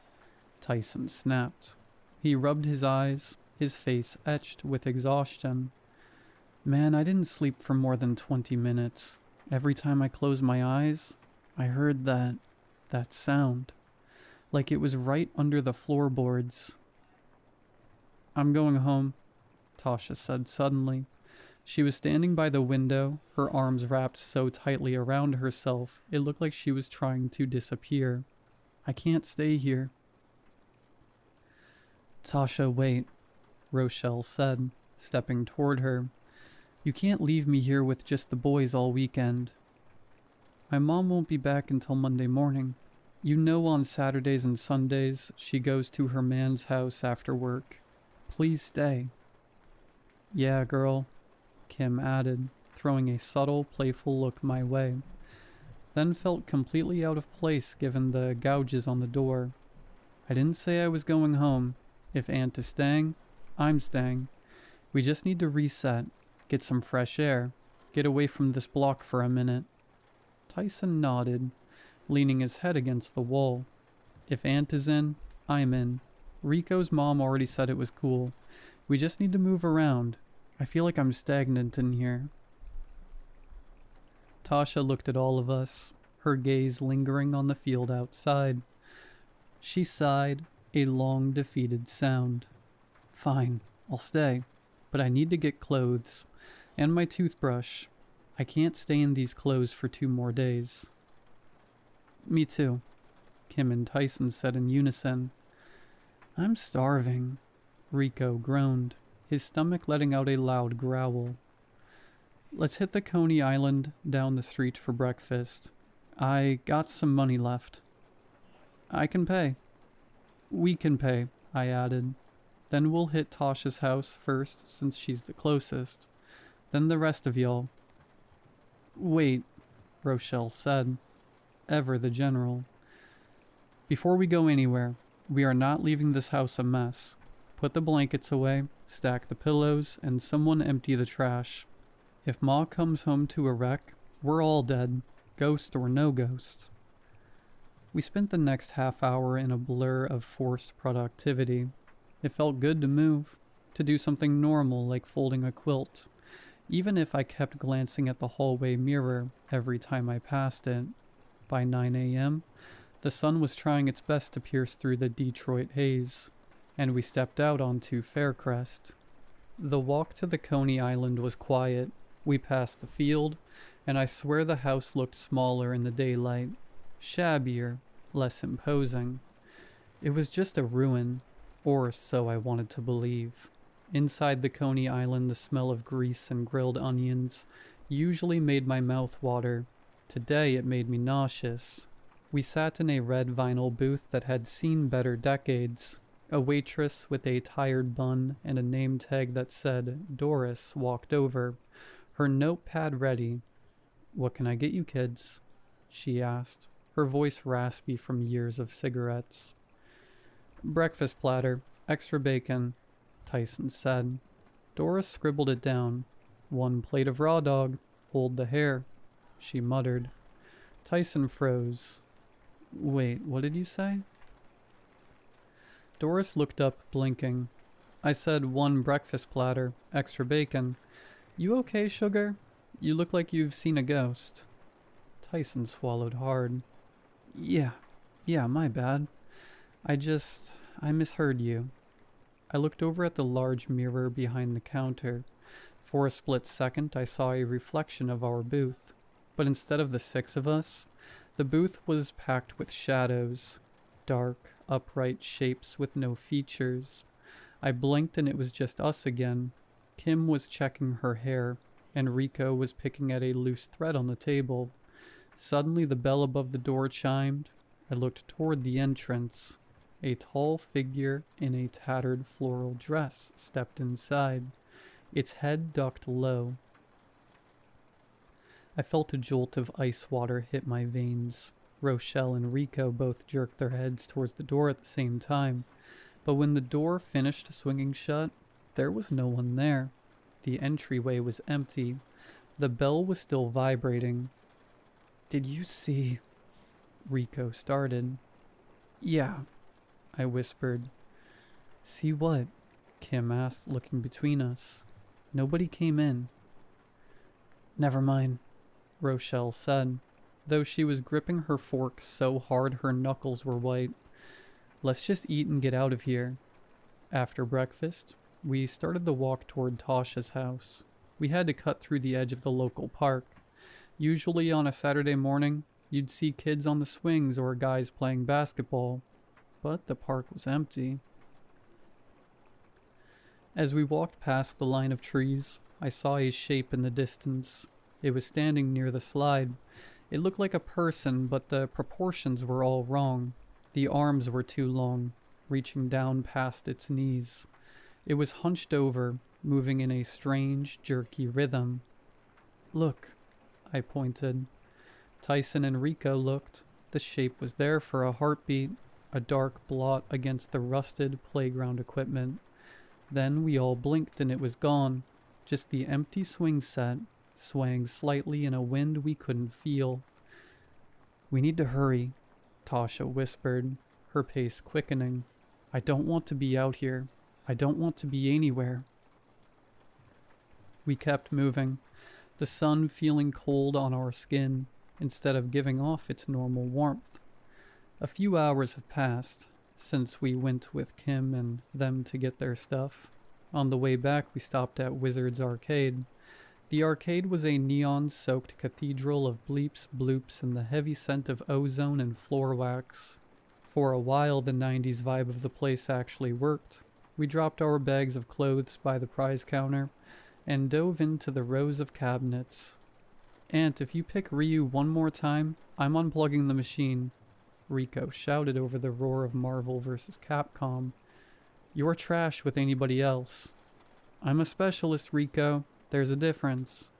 Tyson snapped. He rubbed his eyes, his face etched with exhaustion. "Man, I didn't sleep for more than 20 minutes. Every time I closed my eyes, I heard that sound. Like it was right under the floorboards." "I'm going home," Tasha said suddenly. She was standing by the window, her arms wrapped so tightly around herself, it looked like she was trying to disappear. "I can't stay here." "Tasha, wait," Rochelle said, stepping toward her. "You can't leave me here with just the boys all weekend. My mom won't be back until Monday morning. You know on Saturdays and Sundays she goes to her man's house after work. Please stay." "Yeah, girl," Kim added, throwing a subtle, playful look my way, then felt completely out of place given the gouges on the door. "I didn't say I was going home. If Aunt is staying, I'm staying. We just need to reset, get some fresh air, get away from this block for a minute." Tyson nodded, leaning his head against the wall. "If Aunt is in, I'm in. Rico's mom already said it was cool. We just need to move around. I feel like I'm stagnant in here." Tasha looked at all of us, her gaze lingering on the field outside. She sighed, A long, defeated sound. Fine, I'll stay, but I need to get clothes. And my toothbrush. I can't stay in these clothes for 2 more days. Me too, Kim and Tyson said in unison. I'm starving, Rico groaned, his stomach letting out a loud growl. Let's hit the Coney Island down the street for breakfast. I got some money left. I can pay. We can pay, I added. Then we'll hit Tasha's house first since she's the closest. Then the rest of y'all. Wait, Rochelle said, ever the general. Before we go anywhere, we are not leaving this house a mess. Put the blankets away, stack the pillows, and someone empty the trash. If Ma comes home to a wreck, we're all dead, ghost or no ghost. We spent the next half hour in a blur of forced productivity. It felt good to move, to do something normal like folding a quilt, even if I kept glancing at the hallway mirror every time I passed it. By 9 a.m., the sun was trying its best to pierce through the Detroit haze, and we stepped out onto Faircrest. The walk to the Coney Island was quiet. We passed the field, and I swear the house looked smaller in the daylight, shabbier, less imposing. It was just a ruin, or so I wanted to believe. Inside the Coney Island, the smell of grease and grilled onions usually made my mouth water. Today it made me nauseous. We sat in a red vinyl booth that had seen better decades. A waitress with a tired bun and a name tag that said Doris walked over, her notepad ready. "What can I get you kids?" she asked, her voice raspy from years of cigarettes. "Breakfast platter, extra bacon," Tyson said. Doris scribbled it down. "1 plate of raw dog, hold the hair," she muttered. Tyson froze. "Wait, what did you say?" Doris looked up, blinking. "I said 1 breakfast platter, extra bacon. You okay, sugar? You look like you've seen a ghost." Tyson swallowed hard. Yeah, my bad. I misheard you." I looked over at the large mirror behind the counter. For a split second, I saw a reflection of our booth. But instead of the 6 of us, the booth was packed with shadows. Dark, upright shapes with no features. I blinked and it was just us again. Kim was checking her hair, and Rico was picking at a loose thread on the table. Suddenly the bell above the door chimed. I looked toward the entrance. A tall figure in a tattered floral dress stepped inside, its head ducked low. I felt a jolt of ice water hit my veins. Rochelle and Rico both jerked their heads towards the door at the same time, but when the door finished swinging shut, there was no one there. The entryway was empty. The bell was still vibrating. "Did you see?" Rico started. "Yeah," I whispered. "See what?" Kim asked, looking between us. "Nobody came in." "Never mind," Rochelle said, though she was gripping her fork so hard her knuckles were white. "Let's just eat and get out of here." After breakfast, we started the walk toward Tasha's house. We had to cut through the edge of the local park. Usually on a Saturday morning, you'd see kids on the swings or guys playing basketball, but the park was empty. As we walked past the line of trees, I saw a shape in the distance. It was standing near the slide. It looked like a person, but the proportions were all wrong. The arms were too long, reaching down past its knees. It was hunched over, moving in a strange, jerky rhythm. "Look," I pointed. Tyson and Rico looked. The shape was there for a heartbeat, a dark blot against the rusted playground equipment. Then we all blinked and it was gone. Just the empty swing set, swaying slightly in a wind we couldn't feel. "We need to hurry," Tasha whispered, her pace quickening. "I don't want to be out here. I don't want to be anywhere." We kept moving, the sun feeling cold on our skin instead of giving off its normal warmth. A few hours have passed. since we went with Kim and them to get their stuff. On the way back, we stopped at Wizard's Arcade. The arcade was a neon-soaked cathedral of bleeps, bloops, and the heavy scent of ozone and floor wax. For a while, the 90s vibe of the place actually worked. We dropped our bags of clothes by the prize counter and dove into the rows of cabinets. "Aunt, if you pick Ryu one more time, I'm unplugging the machine," Rico shouted over the roar of Marvel vs. Capcom. "You're trash with anybody else." "I'm a specialist, Rico. There's a difference,"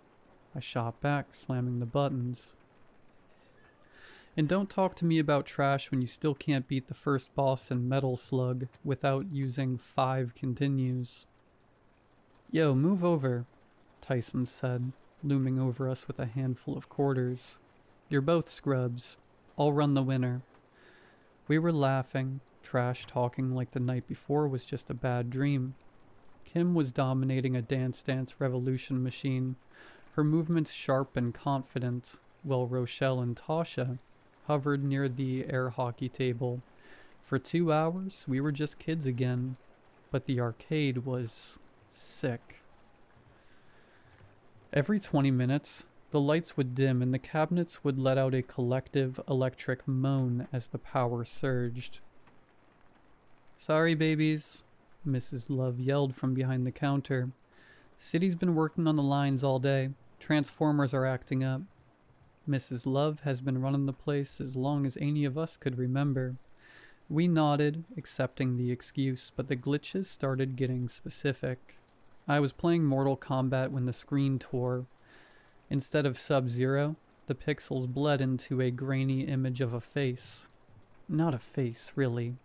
I shot back, slamming the buttons. "And don't talk to me about trash when you still can't beat the first boss in Metal Slug without using 5 continues." "Yo, move over," Tyson said, looming over us with a handful of quarters. "You're both scrubs. I'll run the winner." We were laughing, trash talking like the night before was just a bad dream. Kim was dominating a Dance Dance Revolution machine, her movements sharp and confident, while Rochelle and Tasha hovered near the air hockey table. For 2 hours, we were just kids again, but the arcade was sick. Every 20 minutes, the lights would dim and the cabinets would let out a collective electric moan as the power surged. "Sorry, babies," Mrs. Love yelled from behind the counter. "City's been working on the lines all day. Transformers are acting up." Mrs. Love has been running the place as long as any of us could remember. We nodded, accepting the excuse, but the glitches started getting specific. I was playing Mortal Kombat when the screen tore. Instead of Sub-Zero, the pixels bled into a grainy image of a face. Not a face, really,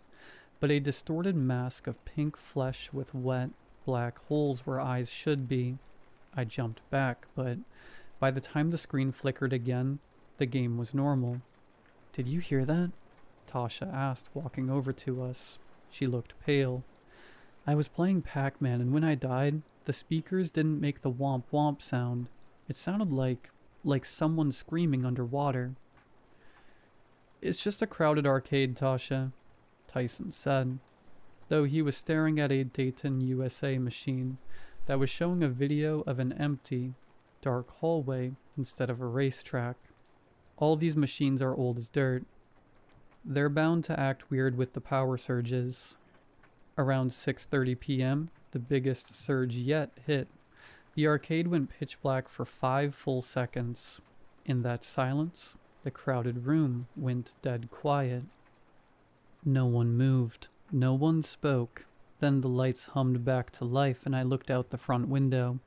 but a distorted mask of pink flesh with wet, black holes where eyes should be. I jumped back, but by the time the screen flickered again, the game was normal. "Did you hear that?" Tasha asked, walking over to us. She looked pale. "I was playing Pac-Man, and when I died, the speakers didn't make the womp womp sound. It sounded like someone screaming underwater." "It's just a crowded arcade, Tasha," Tyson said, though he was staring at a Dayton, USA machine that was showing a video of an empty, dark hallway instead of a racetrack. "All these machines are old as dirt. They're bound to act weird with the power surges." Around 6:30 p.m., the biggest surge yet hit. The arcade went pitch black for 5 full seconds. In that silence, the crowded room went dead quiet. No one moved. No one spoke. Then the lights hummed back to life and I looked out the front window.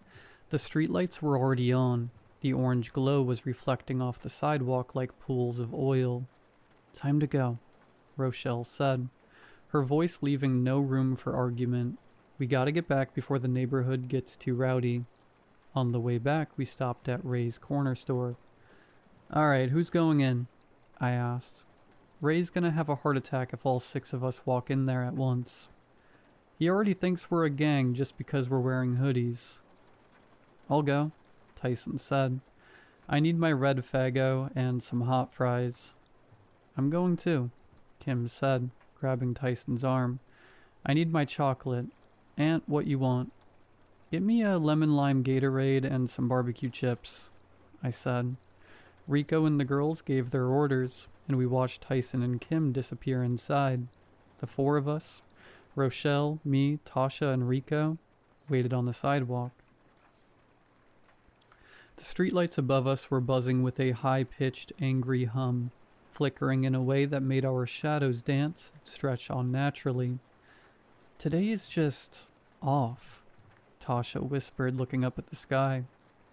The streetlights were already on. The orange glow was reflecting off the sidewalk like pools of oil. "Time to go," Rochelle said, her voice leaving no room for argument. "We gotta get back before the neighborhood gets too rowdy." On the way back, we stopped at Ray's corner store. "Alright, who's going in?" I asked. "Ray's gonna have a heart attack if all 6 of us walk in there at once. He already thinks we're a gang just because we're wearing hoodies." "I'll go," Tyson said. "I need my red Faygo and some hot fries." "I'm going too," Kim said, grabbing Tyson's arm. "I need my chocolate. Aunt, what you want?" "Get me a lemon-lime Gatorade and some barbecue chips," I said. Rico and the girls gave their orders, and we watched Tyson and Kim disappear inside. The 4 of us, Rochelle, me, Tasha, and Rico, waited on the sidewalk. The streetlights above us were buzzing with a high-pitched, angry hum, flickering in a way that made our shadows dance and stretch unnaturally. "Today is just off," Tasha whispered, looking up at the sky.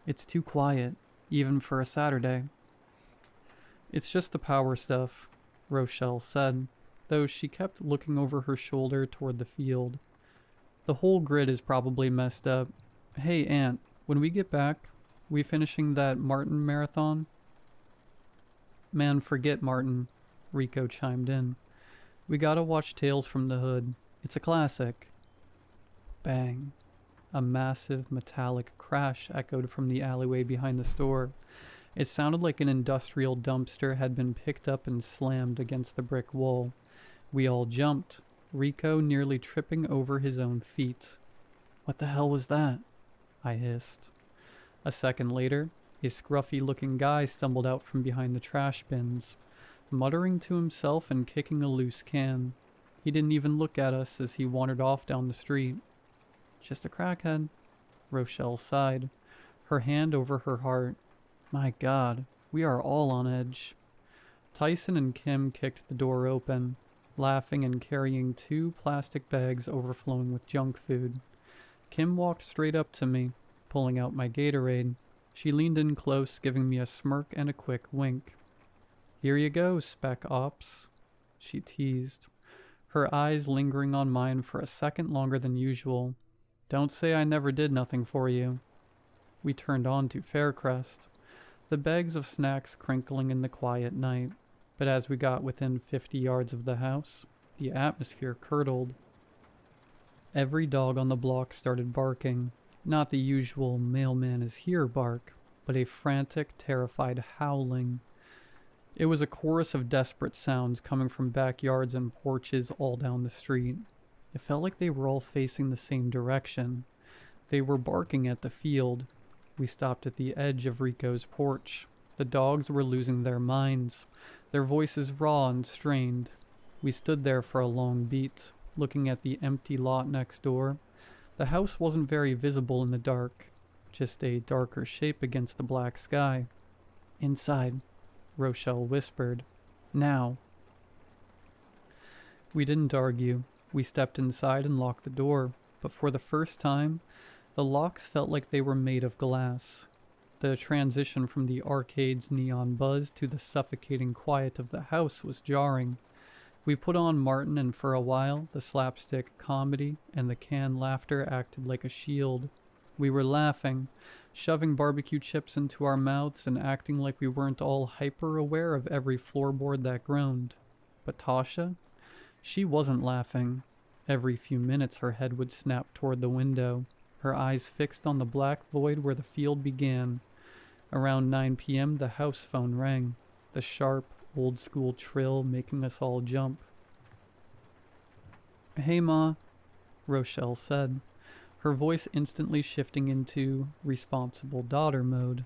"It's too quiet, even for a Saturday." "It's just the power stuff," Rochelle said, though she kept looking over her shoulder toward the field. "The whole grid is probably messed up. Hey, Aunt, when we get back, we finishing that Martin marathon?" "Man, forget Martin," Rico chimed in. "We gotta watch Tales from the Hood. It's a classic." Bang. A massive metallic crash echoed from the alleyway behind the store. It sounded like an industrial dumpster had been picked up and slammed against the brick wall. We all jumped, Rico nearly tripping over his own feet. "What the hell was that?" I hissed. A second later, a scruffy-looking guy stumbled out from behind the trash bins, muttering to himself and kicking a loose can. He didn't even look at us as he wandered off down the street. "Just a crackhead," Rochelle sighed, her hand over her heart. "My God, we are all on edge." Tyson and Kim kicked the door open, laughing and carrying 2 plastic bags overflowing with junk food. Kim walked straight up to me, pulling out my Gatorade. She leaned in close, giving me a smirk and a quick wink. "Here you go, Spec Ops," she teased, her eyes lingering on mine for a second longer than usual. "Don't say I never did nothing for you." We turned on to Faircrest, the bags of snacks crinkling in the quiet night, but as we got within 50 yards of the house, the atmosphere curdled. Every dog on the block started barking, not the usual "mailman is here" bark, but a frantic, terrified howling. It was a chorus of desperate sounds coming from backyards and porches all down the street. It felt like they were all facing the same direction. They were barking at the field. We stopped at the edge of Rico's porch. The dogs were losing their minds, their voices raw and strained. We stood there for a long beat, looking at the empty lot next door. The house wasn't very visible in the dark, just a darker shape against the black sky. "Inside," Rochelle whispered. "Now." We didn't argue. We stepped inside and locked the door, but for the first time, the locks felt like they were made of glass. The transition from the arcade's neon buzz to the suffocating quiet of the house was jarring. We put on Martin, and for a while, the slapstick comedy and the canned laughter acted like a shield. We were laughing, shoving barbecue chips into our mouths and acting like we weren't all hyper-aware of every floorboard that groaned. But Tasha? She wasn't laughing. Every few minutes her head would snap toward the window, her eyes fixed on the black void where the field began. Around 9 p.m. the house phone rang, the sharp, old-school trill making us all jump. "Hey, Ma," Rochelle said, her voice instantly shifting into responsible daughter mode.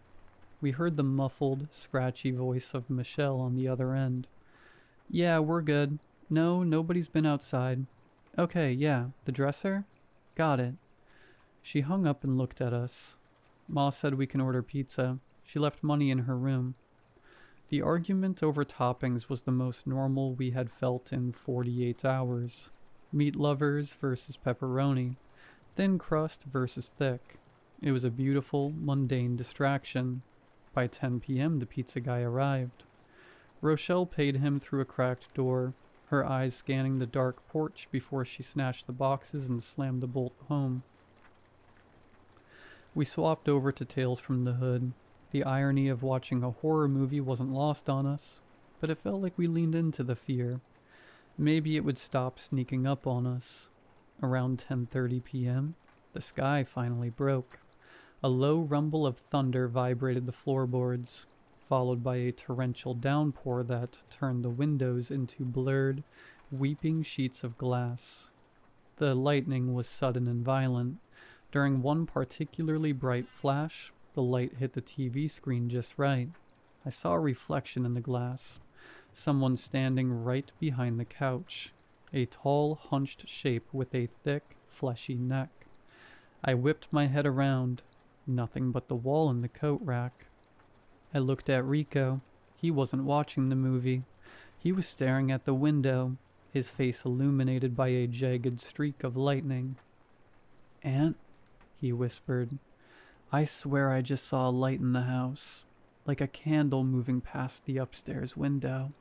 We heard the muffled, scratchy voice of Michelle on the other end. "Yeah, we're good. No, nobody's been outside. Okay, yeah, the dresser? Got it." She hung up and looked at us. Ma said we can order pizza. She left money in her room. The argument over toppings was the most normal we had felt in 48 hours. Meat lovers versus pepperoni. Thin crust versus thick. It was a beautiful, mundane distraction. By 10 p.m. the pizza guy arrived. Rochelle paid him through a cracked door, her eyes scanning the dark porch before she snatched the boxes and slammed the bolt home. We swapped over to Tales from the Hood. The irony of watching a horror movie wasn't lost on us, but it felt like we leaned into the fear. Maybe it would stop sneaking up on us. Around 10:30 p.m., the sky finally broke. A low rumble of thunder vibrated the floorboards, followed by a torrential downpour that turned the windows into blurred, weeping sheets of glass. The lightning was sudden and violent. During one particularly bright flash, the light hit the TV screen just right. I saw a reflection in the glass. Someone standing right behind the couch. A tall, hunched shape with a thick, fleshy neck. I whipped my head around. Nothing but the wall and the coat rack. I looked at Rico. He wasn't watching the movie. He was staring at the window, his face illuminated by a jagged streak of lightning. "Aunt," he whispered, "I swear I just saw a light in the house, like a candle moving past the upstairs window."